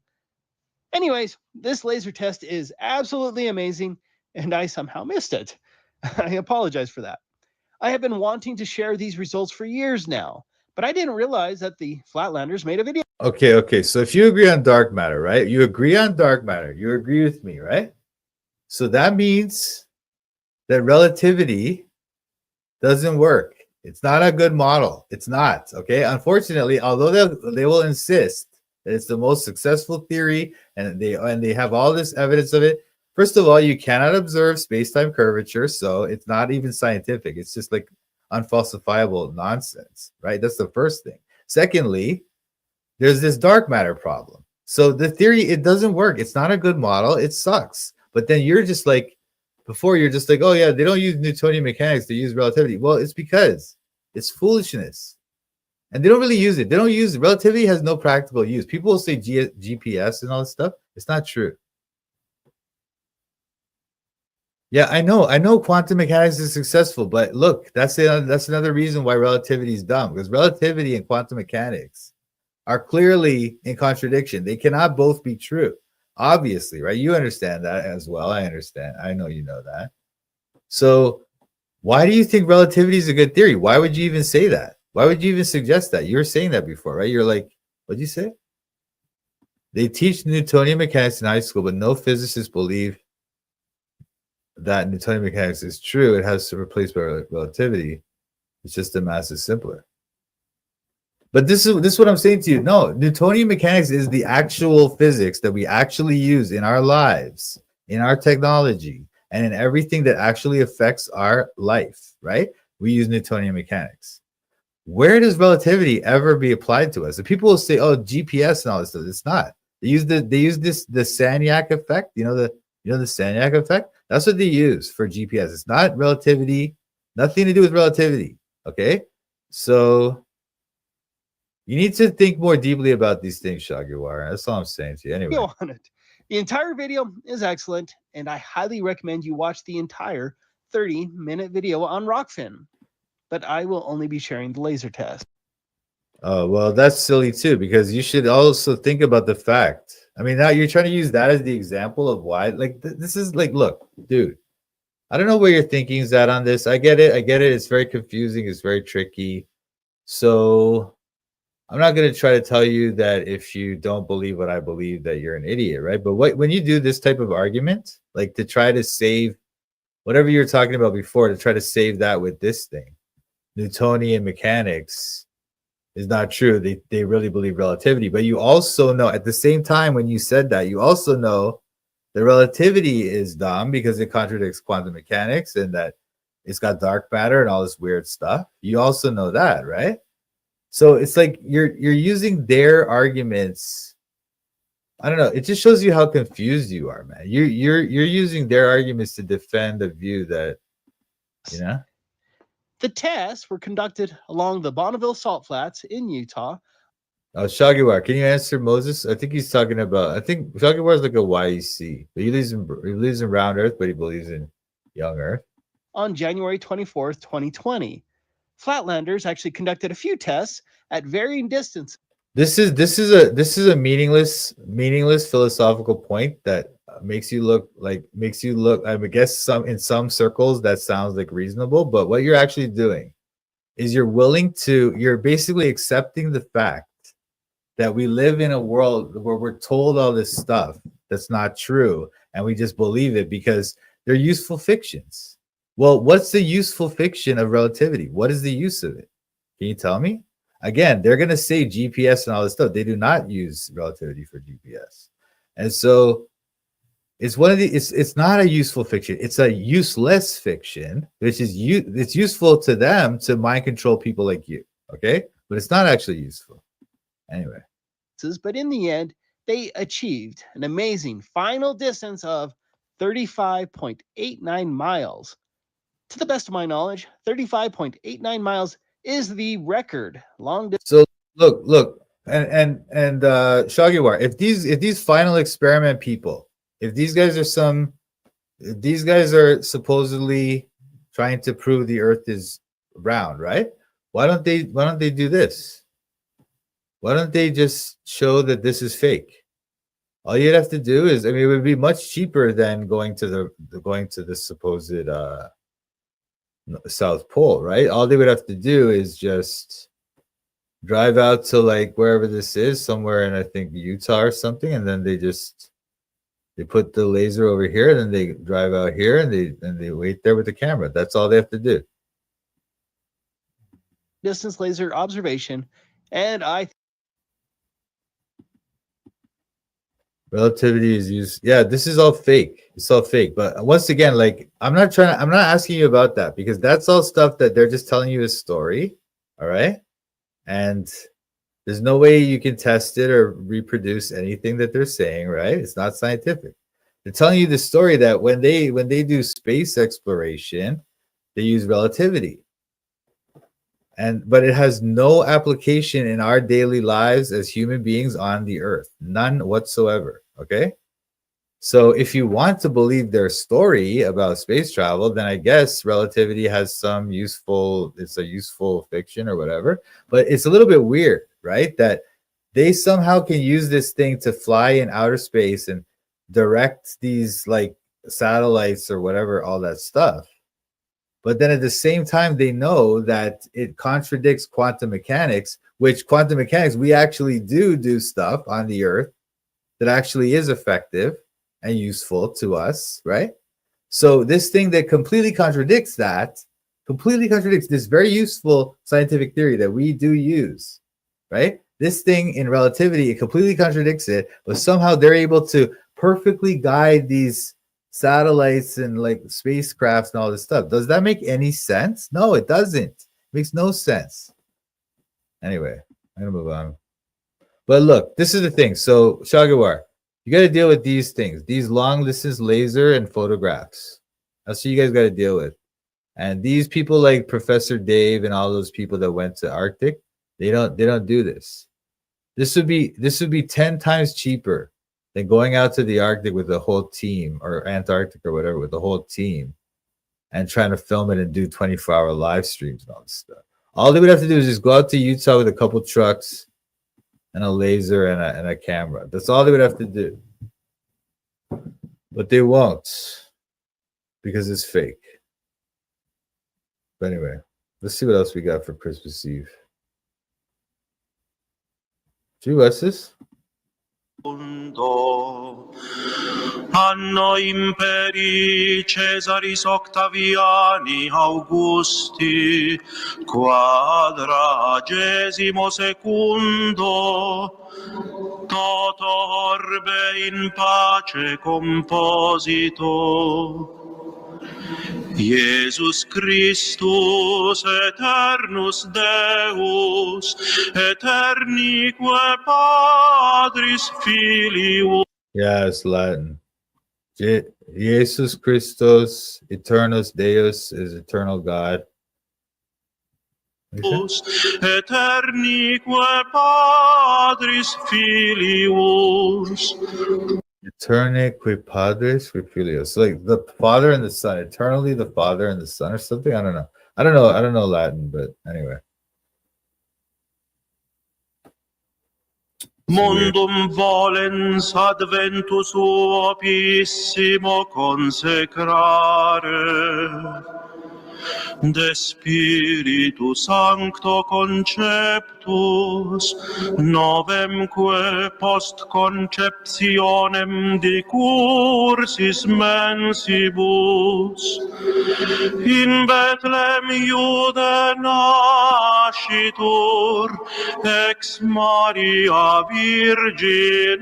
Anyways, this laser test is absolutely amazing, and I somehow missed it. I apologize for that. I have been wanting to share these results for years now, but I didn't realize that the Flatlanders made a video. Okay. So if you agree on dark matter, right? You agree on dark matter. You agree with me, right? So that means that relativity doesn't work. It's not a good model. It's not. Okay. Unfortunately, although they will insist that it's the most successful theory and they have all this evidence of it. First of all, you cannot observe space-time curvature, so it's not even scientific. It's just like unfalsifiable nonsense, right? That's the first thing. Secondly, there's this dark matter problem. So the theory, it doesn't work. It's not a good model. It sucks. But then you're just like, before you're just like, oh yeah, they don't use Newtonian mechanics, they use relativity. Well, it's because it's foolishness. And they don't really use it. They don't use it. Relativity has no practical use. People will say GPS and all this stuff. It's not true. Yeah, I know quantum mechanics is successful, but look, that's another reason why relativity is dumb, because relativity and quantum mechanics are clearly in contradiction. They cannot both be true. Obviously, right? You understand that as well. I understand. I know you know that. So why do you think relativity is a good theory? Why would you even say that? Why would you even suggest that? You were saying that before, right? You're like, what'd you say? They teach Newtonian mechanics in high school, but no physicists believe that Newtonian mechanics is true. It has to replace by relativity. It's just the math is simpler. But this is what I'm saying to you. No, Newtonian mechanics is the actual physics that we actually use in our lives, in our technology, and in everything that actually affects our life, right? We use Newtonian mechanics. Where does relativity ever be applied to us? And people will say, "Oh, GPS and all this stuff." It's not. They use the Sagnac effect. You know the Sagnac effect. That's what they use for GPS. It's not relativity. Nothing to do with relativity. Okay, so you need to think more deeply about these things, Shagiwara. That's all I'm saying to you. Anyway, On it. The entire video is excellent, and I highly recommend you watch the entire 30-minute video on Rockfin. But I will only be sharing the laser test. oh well, that's silly too, because you should also think about the fact. I mean, now you're trying to use that as the example of why. Like this is like, look, dude. I don't know where your thinking is at on this. I get it. It's very confusing. It's very tricky. So I'm not going to try to tell you that if you don't believe what I believe that you're an idiot, right? But when you do this type of argument, like to try to save whatever you were talking about before, to try to save that with this thing, Newtonian mechanics is not true. They really believe relativity. But you also know at the same time when you said that, you also know that relativity is dumb because it contradicts quantum mechanics and that it's got dark matter and all this weird stuff. You also know that, right? So it's like you're using their arguments. I don't know. It just shows you how confused you are, man. You're using their arguments to defend a view that, you know. The tests were conducted along the Bonneville Salt Flats in Utah. Oh, Shagiwara, can you answer Moses? I think he's talking about. I think Shagiwara is like a YEC, but he lives in round Earth, but he believes in young Earth. On January 24th, 2020, Flatlanders actually conducted a few tests at varying distances. This is a meaningless philosophical point that makes you look. I guess in some circles that sounds like reasonable, but what you're actually doing is you're basically accepting the fact that we live in a world where we're told all this stuff that's not true, and we just believe it because they're useful fictions. Well, what's the useful fiction of relativity? What is the use of it? Can you tell me? Again, they're going to say GPS and all this stuff. They do not use relativity for GPS. And so it's it's not a useful fiction. It's a useless fiction, which is it's useful to them to mind control people like you. Okay. But it's not actually useful. Anyway. But in the end, they achieved an amazing final distance of 35.89 miles. To the best of my knowledge, 35.89 miles is the record long distance. So look, and Shagiwara, if these final experiment people, if these guys are supposedly trying to prove the Earth is round, right? Why don't they do this? Why don't they just show that this is fake? All you'd have to do is, I mean, it would be much cheaper than going to the supposed South Pole, right? All they would have to do is just drive out to like wherever this is, somewhere in I think Utah or something, and then they put the laser over here, and then they drive out here, and they wait there with the camera. That's all they have to do. Distance laser observation, and Relativity is used. Yeah, this is all fake. It's all fake. But once again, like I'm not asking you about that because that's all stuff that they're just telling you a story. All right. And there's no way you can test it or reproduce anything that they're saying, right? It's not scientific. They're telling you the story that when they do space exploration, they use relativity. But it has no application in our daily lives as human beings on the earth. None whatsoever. Okay? So if you want to believe their story about space travel, then I guess relativity has some it's a useful fiction or whatever. But it's a little bit weird, right? That they somehow can use this thing to fly in outer space and direct these like satellites or whatever, all that stuff. But then at the same time, they know that it contradicts quantum mechanics, which quantum mechanics, we actually do stuff on the earth that actually is effective and useful to us, right? So this thing that completely contradicts this very useful scientific theory that we do use, right? This thing in relativity, it completely contradicts it, but somehow they're able to perfectly guide these satellites and like spacecrafts and all this stuff. Does that make any sense? No, it doesn't. It makes no sense. Anyway, I'm gonna move on. But look, this is the thing. So Shagawar, you got to deal with these things, these long distance laser and photographs. That's what you guys got to deal with. And these people like Professor Dave and all those people that went to Arctic, they don't do this. This would be 10 times cheaper than going out to the Arctic with the whole team, or Antarctic or whatever, with the whole team and trying to film it and do 24-hour live streams and all this stuff. All they would have to do is just go out to Utah with a couple trucks and a laser and a camera. That's all they would have to do. But they won't because it's fake. But anyway, let's see what else we got for Christmas Eve. Gee, what's this? Anno imperi Caesaris Octaviani Augusti quadragesimo secundo toto orbe in pace composito Iesus Christus eternus Deus eternique Patris Filius. Yeah, it's Latin. Jesus Christus, eternus Deus, is eternal God. Eternique Patris Filius. Eternique Patris Filius. Like the Father and the Son, eternally the Father and the Son or something. I don't know. I don't know Latin, but anyway. Mundum volens adventus opissimo consecrare, de Spiritu Sancto conceptus, novemque post conceptionem decursis mensibus, in Bethlehem Iude nascitur, ex Maria Virgine,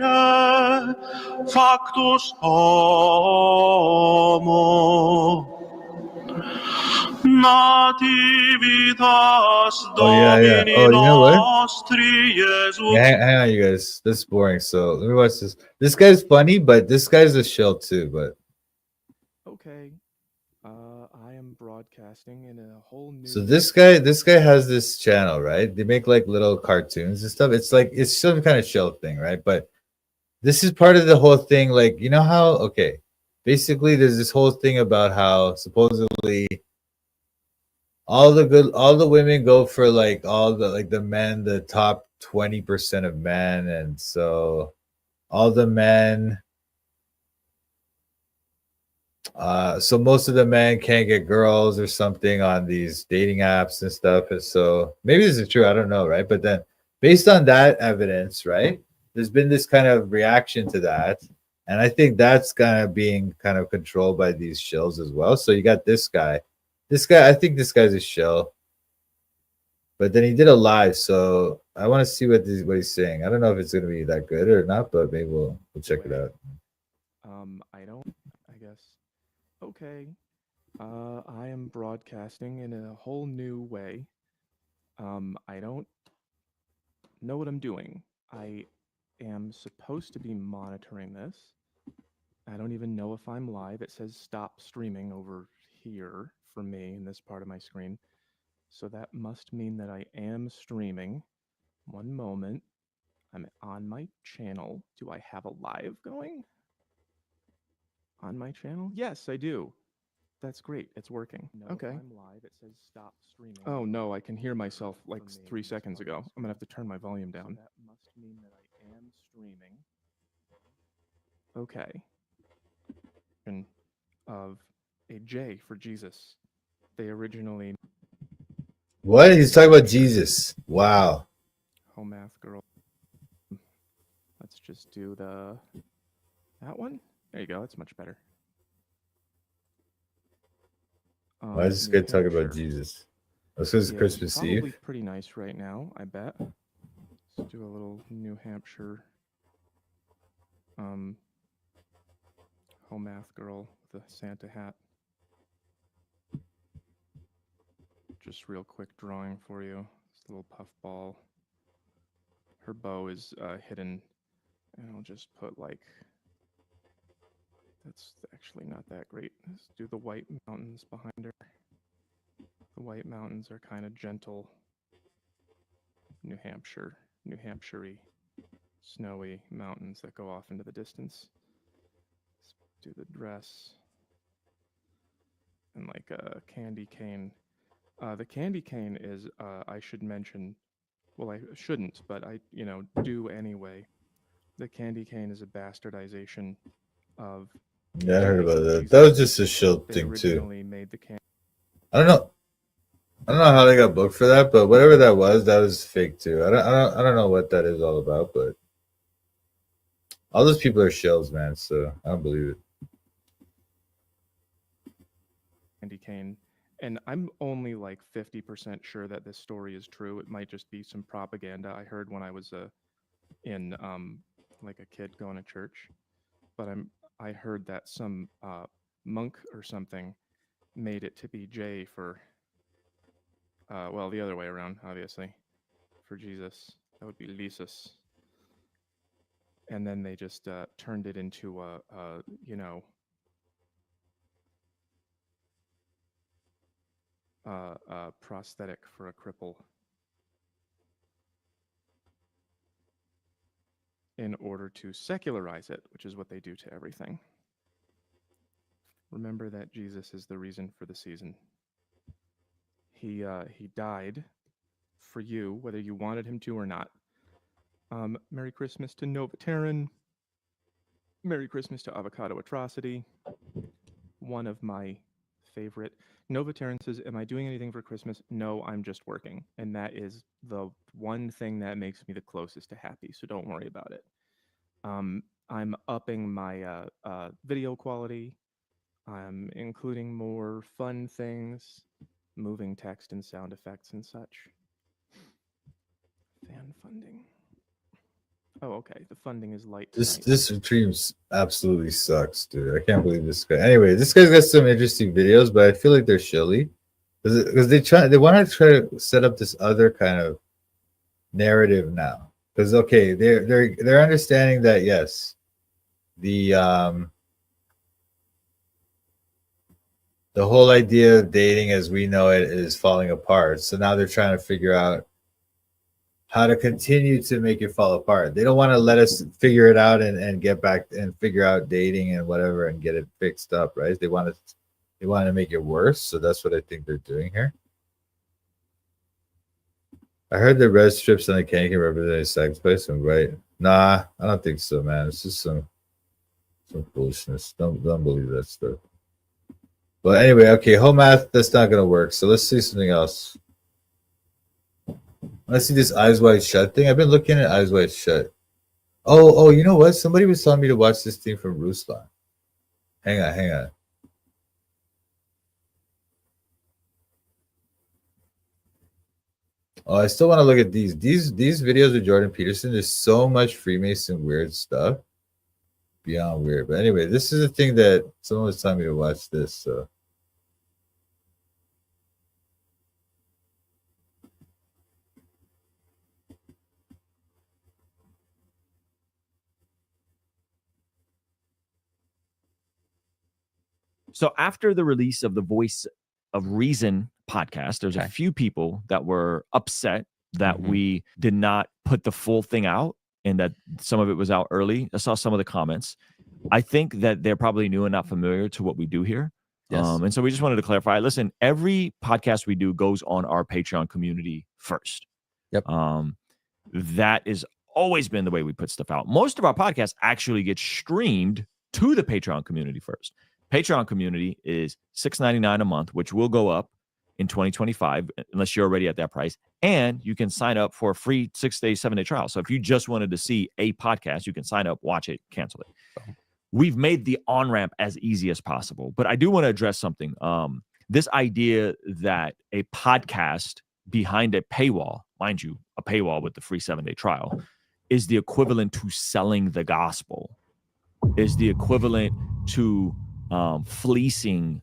factus homo. Nativitas Domini Oh, you know what? nostri Jesus. Yeah, hang on, you guys. This is boring. So let me watch this. This guy's funny, but this guy's a shill too. But okay, I am broadcasting in a whole new. so this guy has this channel, right? They make like little cartoons and stuff. It's like it's some kind of shill thing, right? But this is part of the whole thing. Like, you know how? Okay, basically, there's this whole thing about how supposedly all the women go for like all the men, the top 20% of men, and so all the men. So most of the men can't get girls or something on these dating apps and stuff. And so maybe this is true. I don't know, right? But then based on that evidence, right, there's been this kind of reaction to that. And I think that's kind of being kind of controlled by these shills as well. So you got this guy. I think this guy's a shill. But then he did a live, so I want to see what he's saying. I don't know if it's going to be that good or not, but maybe we'll check it out. I guess. Okay. I am broadcasting in a whole new way. I don't know what I'm doing. I am supposed to be monitoring this. I don't even know if I'm live. It says stop streaming over here for me in this part of my screen. So that must mean that I am streaming. One moment. I'm on my channel. Do I have a live going? On my channel? Yes, I do. That's great. It's working. Okay. I'm live. It says stop streaming. Oh no, I can hear myself like 3 seconds ago. I'm gonna have to turn my volume down. That must mean that I am streaming. Okay. And of a J for Jesus. They originally. What? He's talking about Jesus. Wow. Oh, math girl. Let's just do that one. There you go. That's much better. Why is this guy talking about Jesus? This is Christmas probably Eve. Pretty nice right now, I bet. Let's do a little New Hampshire. Home math girl with a Santa hat. Just real quick drawing for you. This little puff ball. Her bow is hidden, and I'll just put like. That's actually not that great. Let's do the white mountains behind her. The white mountains are kind of gentle. New Hampshire-y, snowy mountains that go off into the distance. Let's do the dress. And like a candy cane. The candy cane is, I should mention, well, I shouldn't, but I, do anyway. The candy cane is a bastardization of. Yeah, I heard about that. That was just a shill thing too. Made the I don't know how they got booked for that, but whatever that was fake too. I don't know what that is all about, but all those people are shills, man. So I don't believe it. Candy cane, and I'm only like 50% sure that this story is true. It might just be some propaganda I heard when I was in like a kid going to church, but I heard that some monk or something made it to be J for, well, the other way around, obviously, for Jesus. That would be Lysis. And then they just turned it into a prosthetic for a cripple. In order to secularize it, which is what they do to everything. Remember that Jesus is the reason for the season. He died for you, whether you wanted him to or not. Merry Christmas to Nova Terran. Merry Christmas to Avocado Atrocity. One of my favorite. Nova Terran says, am I doing anything for Christmas? No, I'm just working. And that is the one thing that makes me the closest to happy, so don't worry about it. I'm upping my video quality. I'm including more fun things, moving text and sound effects and such. Fan funding. Oh, okay. The funding is light. This stream absolutely sucks, dude. I can't believe this guy. Anyway, this guy's got some interesting videos, but I feel like they're shilly because they want to try to set up this other kind of narrative now. Because okay, they're understanding that yes, the whole idea of dating as we know it is falling apart. So now they're trying to figure out how to continue to make it fall apart. They don't want to let us figure it out and get back and figure out dating and whatever and get it fixed up, right? They want to make it worse. So that's what I think they're doing here. I heard the red strips on the can can represent a sex place. I'm right. Nah, I don't think so, man. It's just some foolishness. Don't believe that stuff. But anyway, okay, home math, that's not gonna work. So let's see something else. Let's see this Eyes Wide Shut thing. I've been looking at Eyes Wide Shut. Oh, you know what? Somebody was telling me to watch this thing from Ruslan. Hang on. Oh, I still want to look at these videos with Jordan Peterson. There's so much Freemason weird stuff. Beyond weird. But anyway, this is the thing that someone was telling me to watch this. So after the release of the Voice of Reason podcast, there's a few people that were upset that we did not put the full thing out and that some of it was out early. I saw some of the comments. I think that they're probably new and not familiar to what we do here. Yes. And so we just wanted to clarify, listen, every podcast we do goes on our Patreon community first. Yep. That has always been the way we put stuff out. Most of our podcasts actually get streamed to the Patreon community first. Patreon community is $6.99 a month, which will go up in 2025 unless you're already at that price. And you can sign up for a free 6-day, 7-day trial. So if you just wanted to see a podcast, you can sign up, watch it, cancel it. We've made the on-ramp as easy as possible. But I do want to address something. This idea that a podcast behind a paywall, mind you, a paywall with the free 7-day trial, is the equivalent to selling the gospel, is the equivalent to fleecing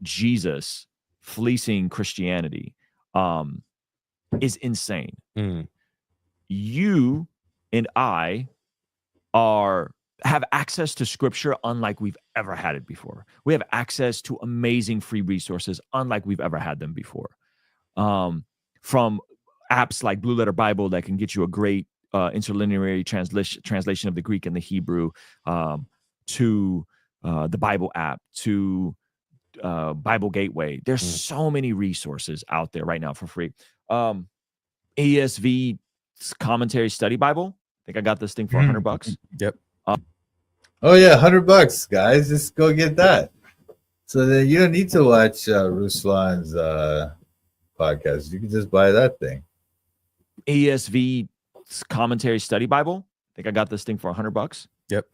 Jesus, fleecing Christianity, is insane. You and I have access to scripture unlike we've ever had it before. We have access to amazing free resources unlike we've ever had them before. From apps like Blue Letter Bible that can get you a great interlinear translation of the Greek and the Hebrew, to the Bible app, to Bible Gateway. There's so many resources out there right now for free. ESV Commentary Study Bible. I think I got this thing for $100. Yep. Oh yeah, $100, guys. Just go get that. So then you don't need to watch Ruslan's podcast. You can just buy that thing. ESV Commentary Study Bible. I think I got this thing for $100. Yep.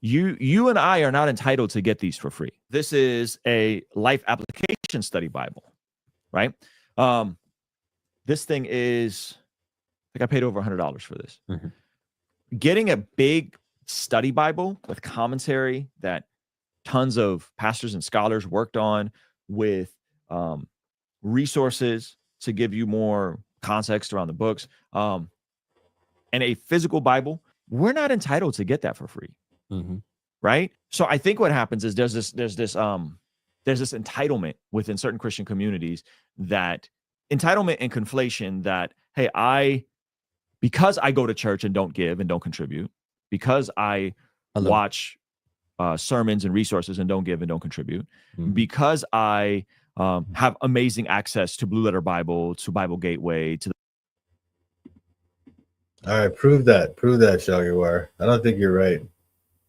You and I are not entitled to get these for free. This is a life application study Bible, right? This thing is, I think I paid over $100 for this. Getting a big study Bible with commentary that tons of pastors and scholars worked on, with resources to give you more context around the books, and a physical Bible, we're not entitled to get that for free. Right? So I think what happens is there's this entitlement within certain Christian communities, that entitlement and conflation that, hey, because I go to church and don't give and don't contribute, because I watch sermons and resources and don't give and don't contribute, because I have amazing access to Blue Letter Bible, to Bible Gateway, to All right, prove that, Shagiwar. I don't think you're right,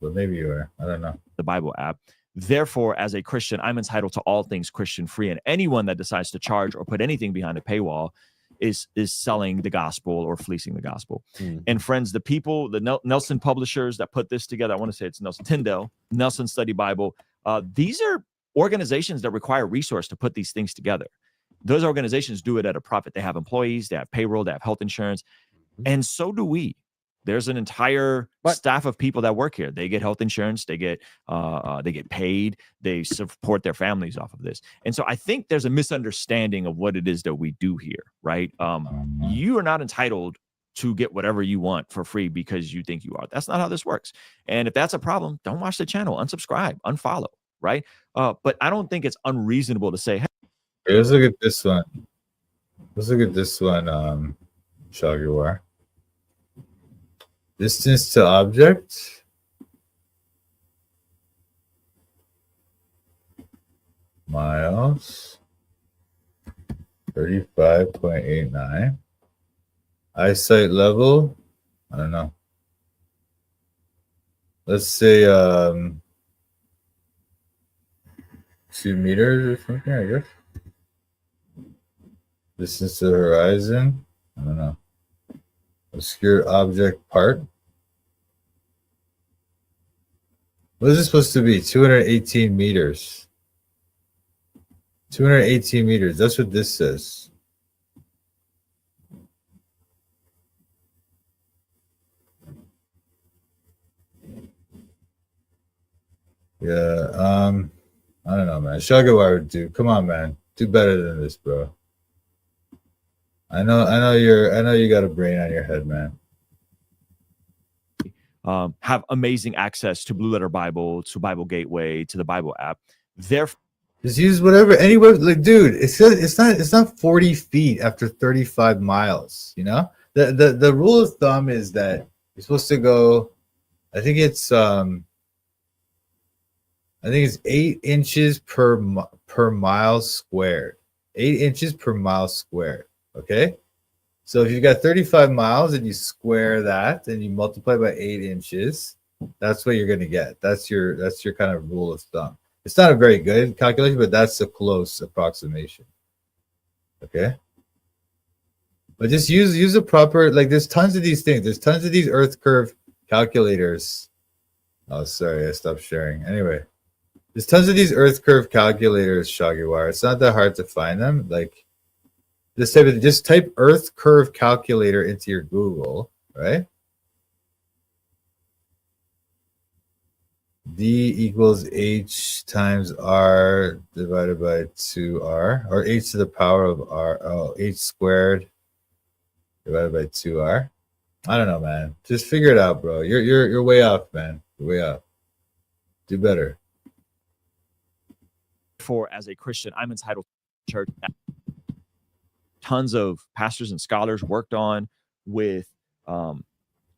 but maybe you are. I don't know. The Bible app. Therefore, as a Christian, I'm entitled to all things Christian free, and anyone that decides to charge or put anything behind a paywall is selling the gospel or fleecing the gospel. And friends, the people, the Nelson publishers that put this together, I want to say it's Nelson Tyndale, Nelson Study Bible. These are organizations that require resource to put these things together. Those organizations do it at a profit. They have employees, they have payroll, they have health insurance, and so do we. There's an entire staff of people that work here. They get health insurance. They get paid. They support their families off of this. And so I think there's a misunderstanding of what it is that we do here, right? You are not entitled to get whatever you want for free because you think you are. That's not how this works. And if that's a problem, don't watch the channel, unsubscribe, unfollow, right? But I don't think it's unreasonable to say, hey, let's look at this one. Let's look at this one, Shagiwar. Distance to object. Miles. 35.89. Eyesight level, I don't know. Let's say 2 meters or something, I guess. Distance to the horizon, I don't know. Obscure object part. What is this supposed to be? 218 meters. 218 meters. That's what this says. Yeah, I don't know, man. Shagawara, dude, come on, man. Do better than this, bro. I know you got a brain on your head, man. Have amazing access to Blue Letter Bible, to Bible Gateway, to the Bible app. Therefore, just use whatever anywhere. Like, dude, it's not 40 feet after 35 miles. You know, the rule of thumb is that you're supposed to go. I think it's 8 inches per mile squared. 8 inches per mile squared. Okay. So if you've got 35 miles and you square that and you multiply by 8 inches, that's what you're going to get. That's your kind of rule of thumb. It's not a very good calculation, but that's a close approximation. Okay. But just use a proper, like, there's tons of these things. There's tons of these earth curve calculators. Oh, sorry, I stopped sharing. Anyway, there's tons of these earth curve calculators, Shagiwara. It's not that hard to find them. Like, just type earth curve calculator into your Google, right? D equals H times R divided by 2R, or H to the power of R. Oh, H squared divided by 2R. I don't know, man. Just figure it out, bro. You're way off, man. You're way off. Do better. as a Christian, I'm entitled to church. Tons of pastors and scholars worked on with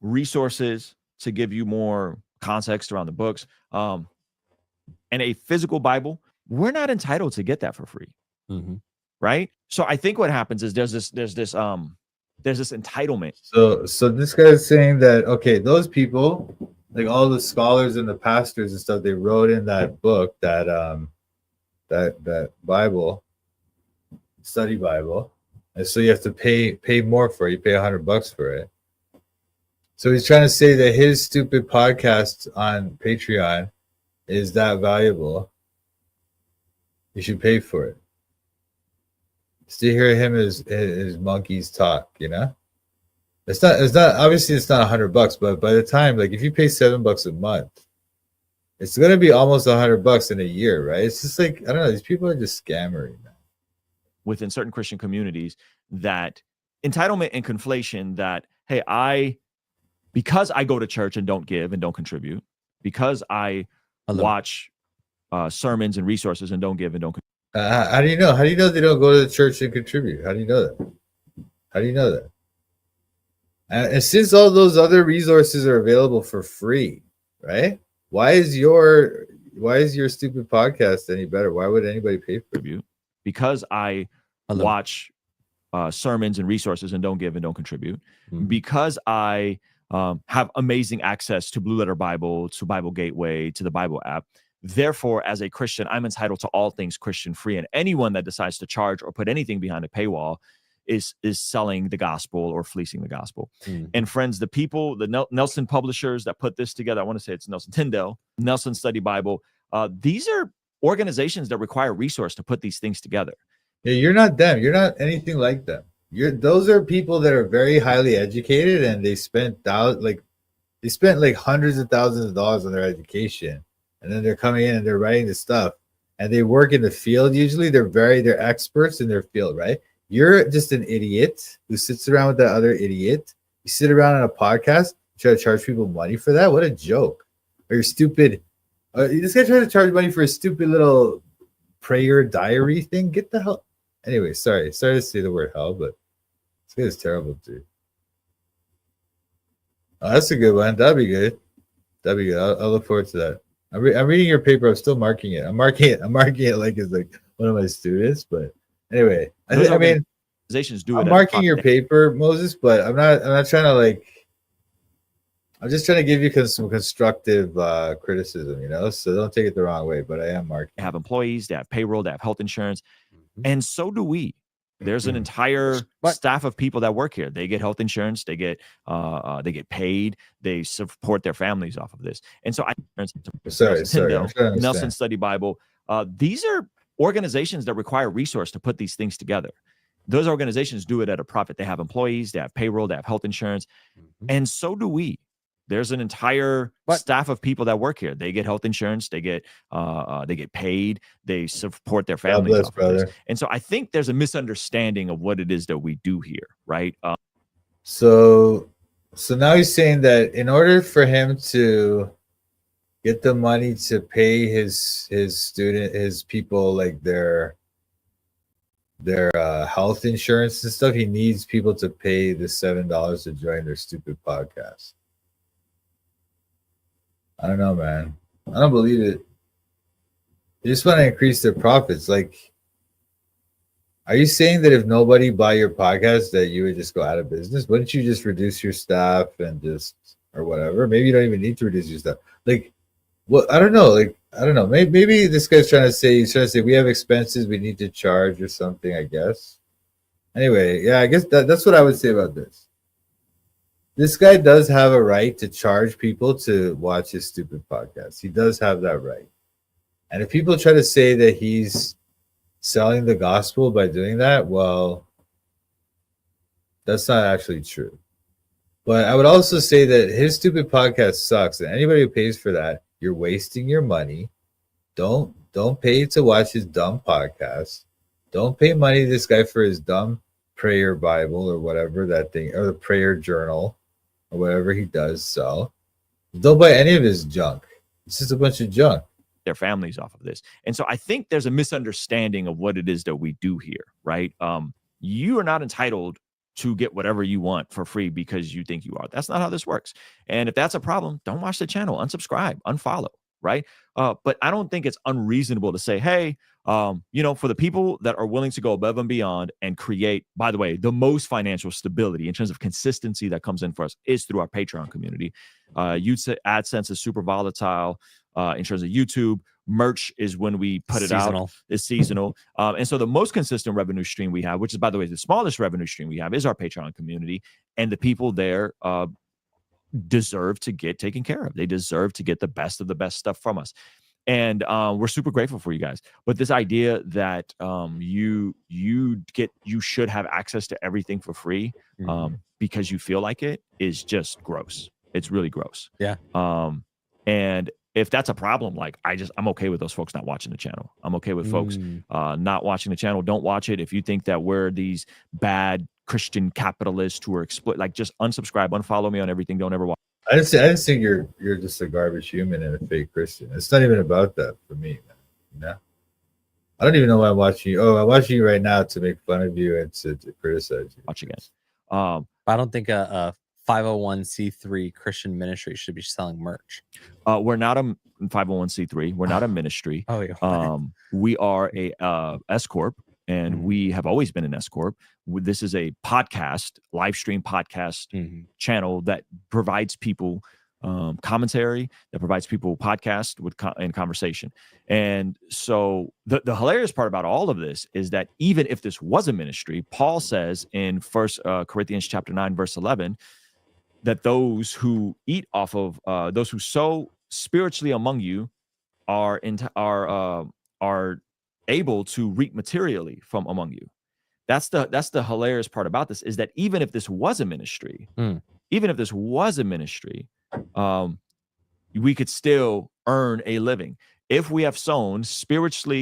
resources to give you more context around the books, and a physical Bible. We're not entitled to get that for free, right? So I think what happens is there's this entitlement. So this guy's saying that, okay, those people, like all the scholars and the pastors and stuff, they wrote in that book, that Bible, study Bible, and so you have to pay more for it. You pay $100 for it. So he's trying to say that his stupid podcast on Patreon is that valuable. You should pay for it. Just to hear him as monkeys talk, you know? It's not obviously it's not $100, but by the time, like, if you pay $7 a month, it's gonna be almost $100 in a year, right? It's just like, I don't know, these people are just scammering, man. Within certain Christian communities, that entitlement and conflation, that, hey, because I go to church and don't give and don't contribute, because I watch sermons and resources and don't give and don't contribute. How do you know? How do you know they don't go to the church and contribute? How do you know that? How do you know that? And since all those other resources are available for free, right? Why is your stupid podcast any better? Why would anybody pay for it? Because I watch sermons and resources and don't give and don't contribute. Because I have amazing access to Blue Letter Bible, to Bible Gateway, to the Bible app. Therefore, as a Christian, I'm entitled to all things Christian free. And anyone that decides to charge or put anything behind a paywall is selling the gospel or fleecing the gospel. And friends, the people, the Nelson publishers that put this together, I want to say it's Nelson Tyndale, Nelson Study Bible. These are organizations that require resource to put these things together. Yeah, you're not them. You're not anything like them. Those are people that are very highly educated, and they spent like hundreds of thousands of dollars on their education. And then they're coming in and they're writing this stuff, and they work in the field. Usually they're experts in their field, right? You're just an idiot who sits around with that other idiot. You sit around on a podcast, try to charge people money for that. What a joke. Or you're stupid. This guy trying to charge money for a stupid little prayer diary thing. Get the hell. Anyway, sorry to say the word hell, but this guy is terrible, dude. Oh, that's a good one. That'd be good. I'll look forward to that. I'm reading your paper. I'm still marking it. I'm marking it like it's like one of my students, but Anyway, Those I mean, organizations do it. I'm at a marking your profit. paper, Moses, but I'm not trying to like. I'm just trying to give you some constructive criticism, you know. So don't take it the wrong way, but I am marking. They have employees, they have payroll, they have health insurance, and so do we. There's an entire staff of people that work here. They get health insurance, they get paid, they support their families off of this. And so Sorry, I'm trying to Nelson understand. Study Bible. These are organizations that require resource to put these things together. Those organizations do it at a profit. They have employees, they have payroll, they have health insurance, and so do we. There's an entire staff of people that work here. They get health insurance. They get paid. They support their families. bless, off of this. brother. And so I think there's a misunderstanding of what it is that we do here, right? So now he's saying that in order for him to get the money to pay his people like their health insurance and stuff, he needs people to pay the $7 to join their stupid podcast. I don't know, man. I don't believe it. They just want to increase their profits. Like, are you saying that if nobody buy your podcast, that you would just go out of business? Wouldn't you just reduce your staff and just or whatever? Maybe you don't even need to reduce your staff. Like, well, I don't know. Like, I don't know. Maybe this guy's trying to say we have expenses we need to charge or something. I guess. Anyway, yeah, I guess that's what I would say about this. This guy does have a right to charge people to watch his stupid podcast. He does have that right. And if people try to say that he's selling the gospel by doing that, well, that's not actually true. But I would also say that his stupid podcast sucks. And anybody who pays for that, you're wasting your money. Don't pay to watch his dumb podcast. Don't pay money to this guy for his dumb prayer Bible or whatever that thing, or the prayer journal, or whatever he does sell. Don't buy any of his junk. It's just a bunch of junk. Their families off of this. And so I think there's a misunderstanding of what it is that we do here, right? You are not entitled to get whatever you want for free because you think you are. That's not how this works. And if that's a problem, don't watch the channel, unsubscribe, unfollow, right? But I don't think it's unreasonable to say, hey, for the people that are willing to go above and beyond and create, by the way, the most financial stability in terms of consistency that comes in for us is through our Patreon community. AdSense is super volatile in terms of YouTube. Merch is when we put it out. It's seasonal. And so the most consistent revenue stream we have, which is, by the way, the smallest revenue stream we have, is our Patreon community. And the people there deserve to get taken care of. They deserve to get the best of the best stuff from us. And we're super grateful for you guys. But this idea that you should have access to everything for free because you feel like it is just gross. It's really gross. Yeah. And if that's a problem, like I'm okay with those folks not watching the channel. I'm okay with folks not watching the channel. Don't watch it. If you think that we're these bad Christian capitalists who are like, just unsubscribe, unfollow me on everything. Don't ever watch. I just think you're just a garbage human and a fake Christian. It's not even about that for me, man. You know? I don't even know why I'm watching you. Oh, I'm watching you right now to make fun of you and to criticize you. Watch again. I don't think a 501c3 Christian ministry should be selling merch. We're not a 501c3. We're not a ministry. Oh, yeah. We are a S corp, and we have always been an S corp. This is a podcast, live stream podcast channel that provides people commentary, that provides people podcast and conversation. And so the hilarious part about all of this is that even if this was a ministry, Paul says in 1 Corinthians chapter 9, verse 11, that those who eat off of those who sow spiritually among you are able to reap materially from among you. That's the hilarious part about this, is that even if this was a ministry, we could still earn a living. If we have sown spiritual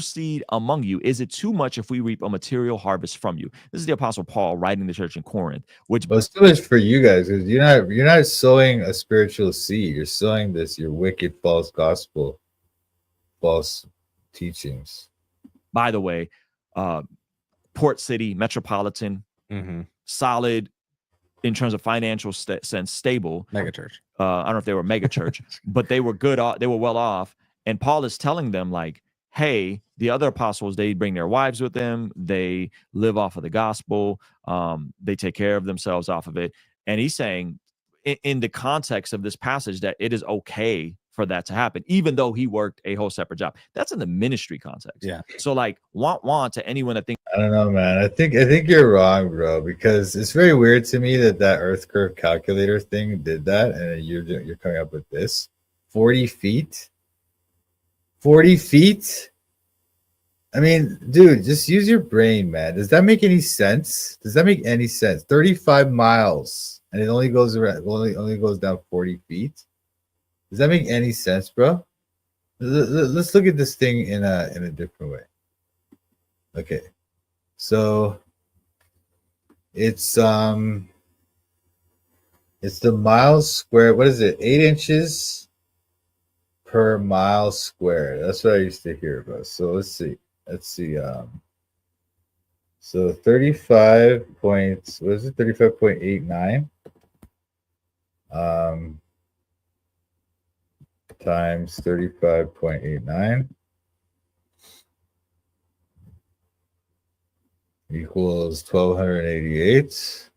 seed among you, is it too much if we reap a material harvest from you? This is the Apostle Paul writing the church in Corinth. Well, it's too much for you guys, because you're not sowing a spiritual seed. You're sowing your wicked false gospel, false teachings. By the way, Port City, metropolitan, solid in terms of financial sense, stable. Mega church. I don't know if they were mega church, but they were good. They were well off. And Paul is telling them, like, hey, the other apostles, they bring their wives with them, they live off of the gospel, they take care of themselves off of it. And he's saying in the context of this passage that it is okay for that to happen, even though he worked a whole separate job. That's in the ministry context. Yeah. So like want to anyone that thinks, I don't know, man. I think you're wrong, bro, because it's very weird to me that earth curve calculator thing did that, and you're coming up with this 40 feet. 40 feet. I mean, dude, just use your brain, man. Does that make any sense? Does that make any sense? 35 miles, and it only goes around, only goes down 40 feet. Does that make any sense, bro? Let's look at this thing in a different way. Okay, so it's the miles square. What is it? 8 inches per mile squared. That's what I used to hear about. So let's see. So 35 points. What is it? 35.89. Times 35.89 equals 1288.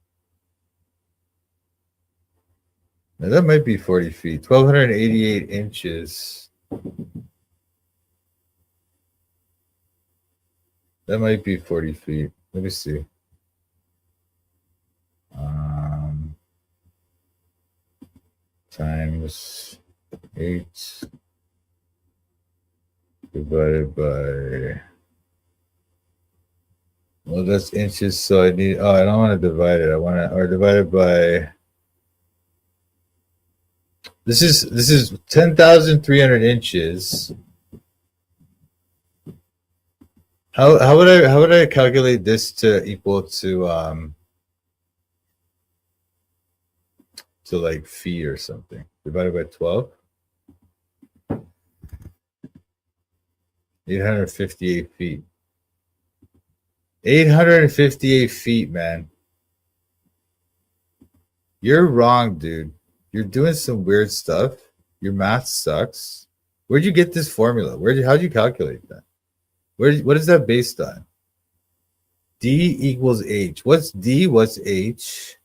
Now that might be 40 feet. 1288 inches. That might be 40 feet. Let me see. Times 8 divided by, well, that's inches, so I need, I don't want to divide it. I want to, or divided by, this is 10,300 inches. How would I calculate this to equal to like feet or something? Divided by 12. 858 feet. 858 feet, man. You're wrong, dude. You're doing some weird stuff. Your math sucks. Where'd you get this formula? How'd you calculate that? What is that based on? D equals H. What's D? What's H?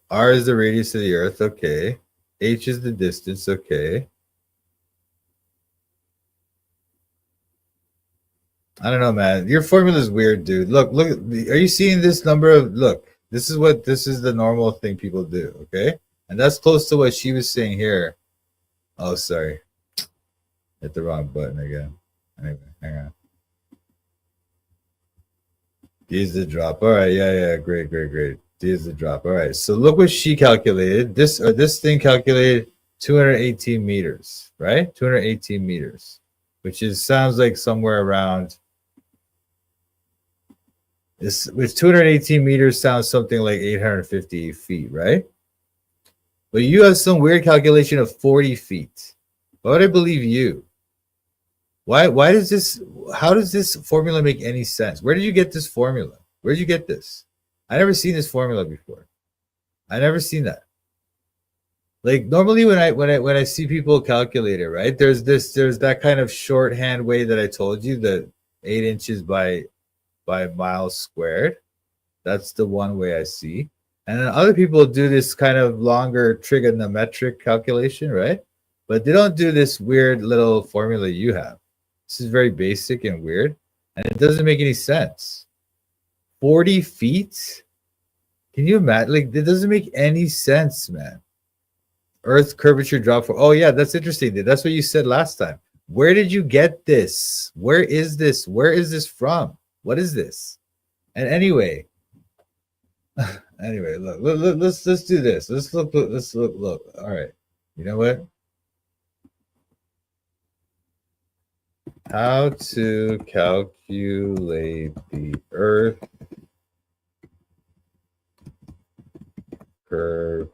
R is the radius of the earth. Okay. H is the distance. Okay. I don't know, man. Your formula is weird, dude. Look. Are you seeing this number of, look, this is the normal thing people do. Okay. And that's close to what she was saying here. Oh, sorry. Hit the wrong button again. Anyway, hang on. D is the drop. All right. Yeah. Great. D is the drop. All right. So look what she calculated. This thing calculated 218 meters, right? 218 meters, which sounds like somewhere around this. With 218 meters sounds something like 850 feet, right? But you have some weird calculation of 40 feet. Why would I believe you? Why does this, how does this formula make any sense? Where did you get this formula? Where did you get this? I never seen this formula before. I never seen that. Like normally when I see people calculate it, right? There's that kind of shorthand way that I told you, the 8 inches by miles squared. That's the one way I see. And then other people do this kind of longer trigonometric calculation, right? But they don't do this weird little formula you have. This is very basic and weird, and it doesn't make any sense. 40 feet? Can you imagine? Like, it doesn't make any sense, man. Earth curvature drop for, oh yeah, that's interesting. That's what you said last time. Where did you get this? Where is this? Where is this from? What is this? And anyway, look, let's do this. Let's look. All right. You know what? How to calculate the Earth curve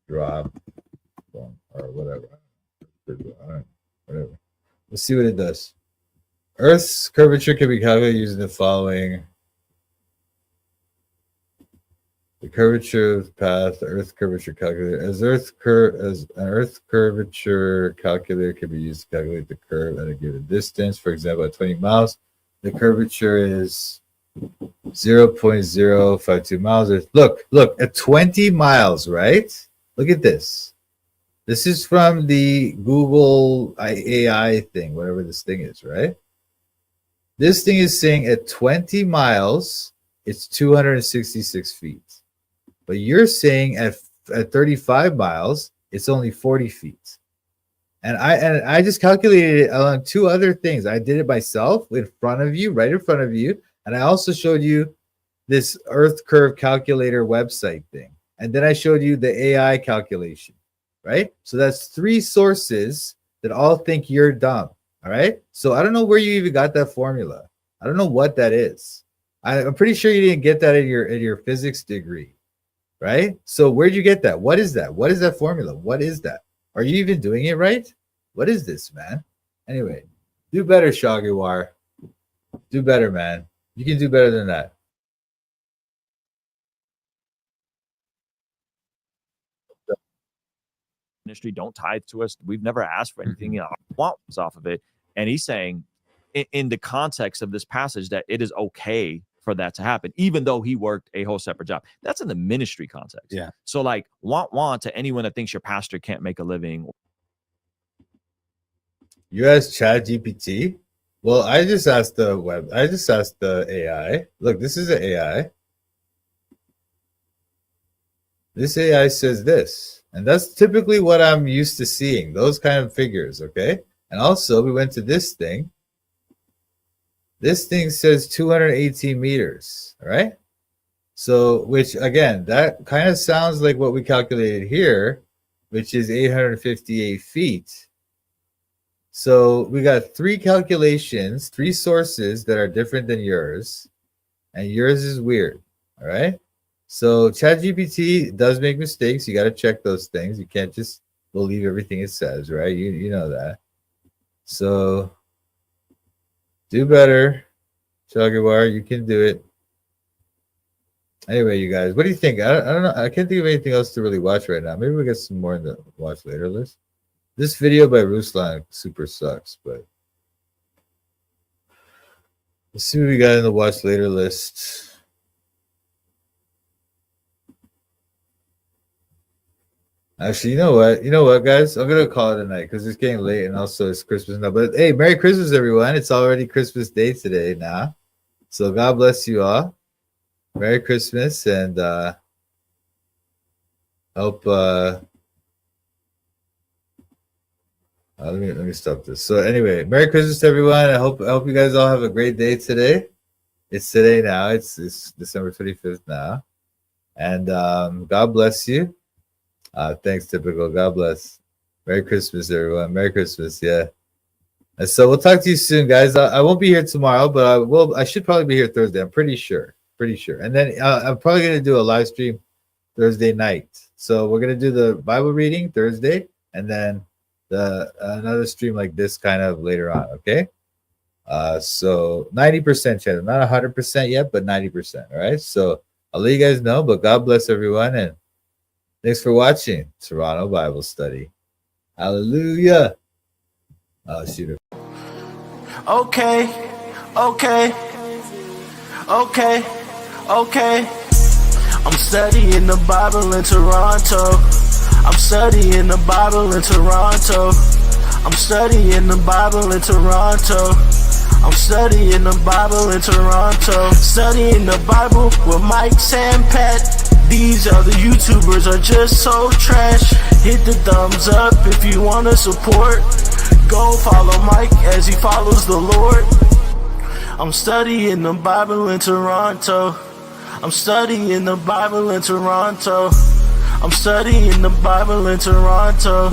drop or whatever. Whatever. Let's see what it does. Earth's curvature can be calculated using the following. The curvature of the path, the Earth curvature calculator. As an Earth curvature calculator can be used to calculate the curve at a given distance. For example, at 20 miles, the curvature is 0.052 miles. Look, at 20 miles, right? Look at this. This is from the Google AI thing, whatever this thing is, right? This thing is saying at 20 miles, it's 266 feet. But you're saying at 35 miles, it's only 40 feet. And I just calculated it on two other things. I did it myself in front of you, right in front of you. And I also showed you this Earth curve calculator website thing. And then I showed you the AI calculation, right? So that's three sources that all think you're dumb, all right? So I don't know where you even got that formula. I don't know what that is. I'm pretty sure you didn't get that in your physics degree, right? So where'd you get that? What is that? What is that formula? What is that? Are you even doing it right? What is this, man? Anyway, do better, Shagiwar. Do better, man. You can do better than that. Ministry don't tithe to us. We've never asked for anything off of it. And he's saying in the context of this passage that it is okay for that to happen, even though he worked a whole separate job. That's in the ministry context. Yeah. So like want to anyone that thinks your pastor can't make a living. You asked ChatGPT? Well, I just asked the AI. Look, this is an AI. This AI says this. And that's typically what I'm used to seeing, those kind of figures, okay? And also, we went to this thing. This thing says 218 meters, all right? So, which, again, that kind of sounds like what we calculated here, which is 858 feet. So, we got three calculations, three sources that are different than yours, and yours is weird, all right? So ChatGPT does make mistakes. You got to check those things. You can't just believe everything it says, right? You know that. So do better, Shagiwar. You can do it. Anyway, you guys, what do you think? I don't know. I can't think of anything else to really watch right now. Maybe we'll get some more in the watch later list. This video by Ruslan super sucks, but let's see what we got in the watch later list. Actually, you know what, guys? I'm gonna call it a night because it's getting late and also it's Christmas now. But hey, Merry Christmas, everyone! It's already Christmas Day today now, so God bless you all. Merry Christmas and hope. Let me stop this. So anyway, Merry Christmas, everyone! I hope you guys all have a great day today. It's today now. It's December 25th now, and God bless you. Thanks, Typical. God bless. Merry Christmas, everyone. Merry Christmas. Yeah. And so we'll talk to you soon, guys. I won't be here tomorrow, but I should probably be here Thursday. I'm pretty sure. And then I'm probably going to do a live stream Thursday night. So we're going to do the Bible reading Thursday and then another stream like this kind of later on. Okay. So 90% chance, not 100% yet, but 90%. All right. So I'll let you guys know, but God bless everyone. And thanks for watching Toronto Bible Study. Hallelujah. Oh, shoot. Okay. I'm studying the Bible in Toronto. I'm studying the Bible in Toronto. I'm studying the Bible in Toronto. I'm studying the Bible in Toronto. Studying the Bible with Mike, Sam, Pat. These other YouTubers are just so trash. Hit the thumbs up if you want to support. Go follow Mike as he follows the Lord. I'm studying the Bible in Toronto. I'm studying the Bible in Toronto. I'm studying the Bible in Toronto.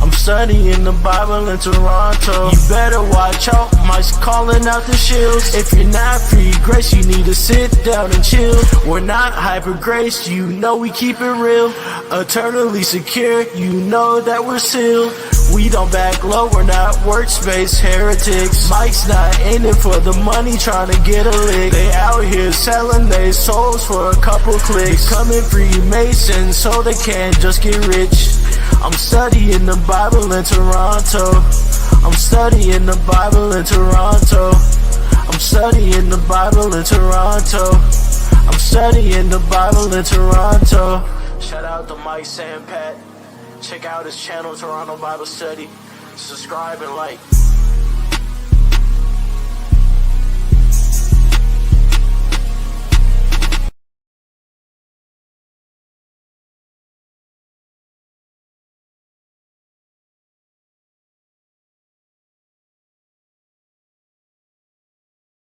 I'm studying the Bible in Toronto. You better watch watch out, Mike's calling out the shields. If you're not free grace, you need to sit down and chill. We're not hyper grace, you know we keep it real. Eternally secure, you know that we're sealed. We don't back low, we're not workspace heretics. Mike's not in it for the money, trying to get a lick. They out here selling their souls for a couple clicks. Becoming Freemasons so they can't just get rich. I'm studying the Bible in Toronto. I'm studying the Bible in Toronto. I'm studying the Bible in Toronto. I'm studying the Bible in Toronto. Shout out to Mike Sampat. Check out his channel, Toronto Bible Study. Subscribe and like.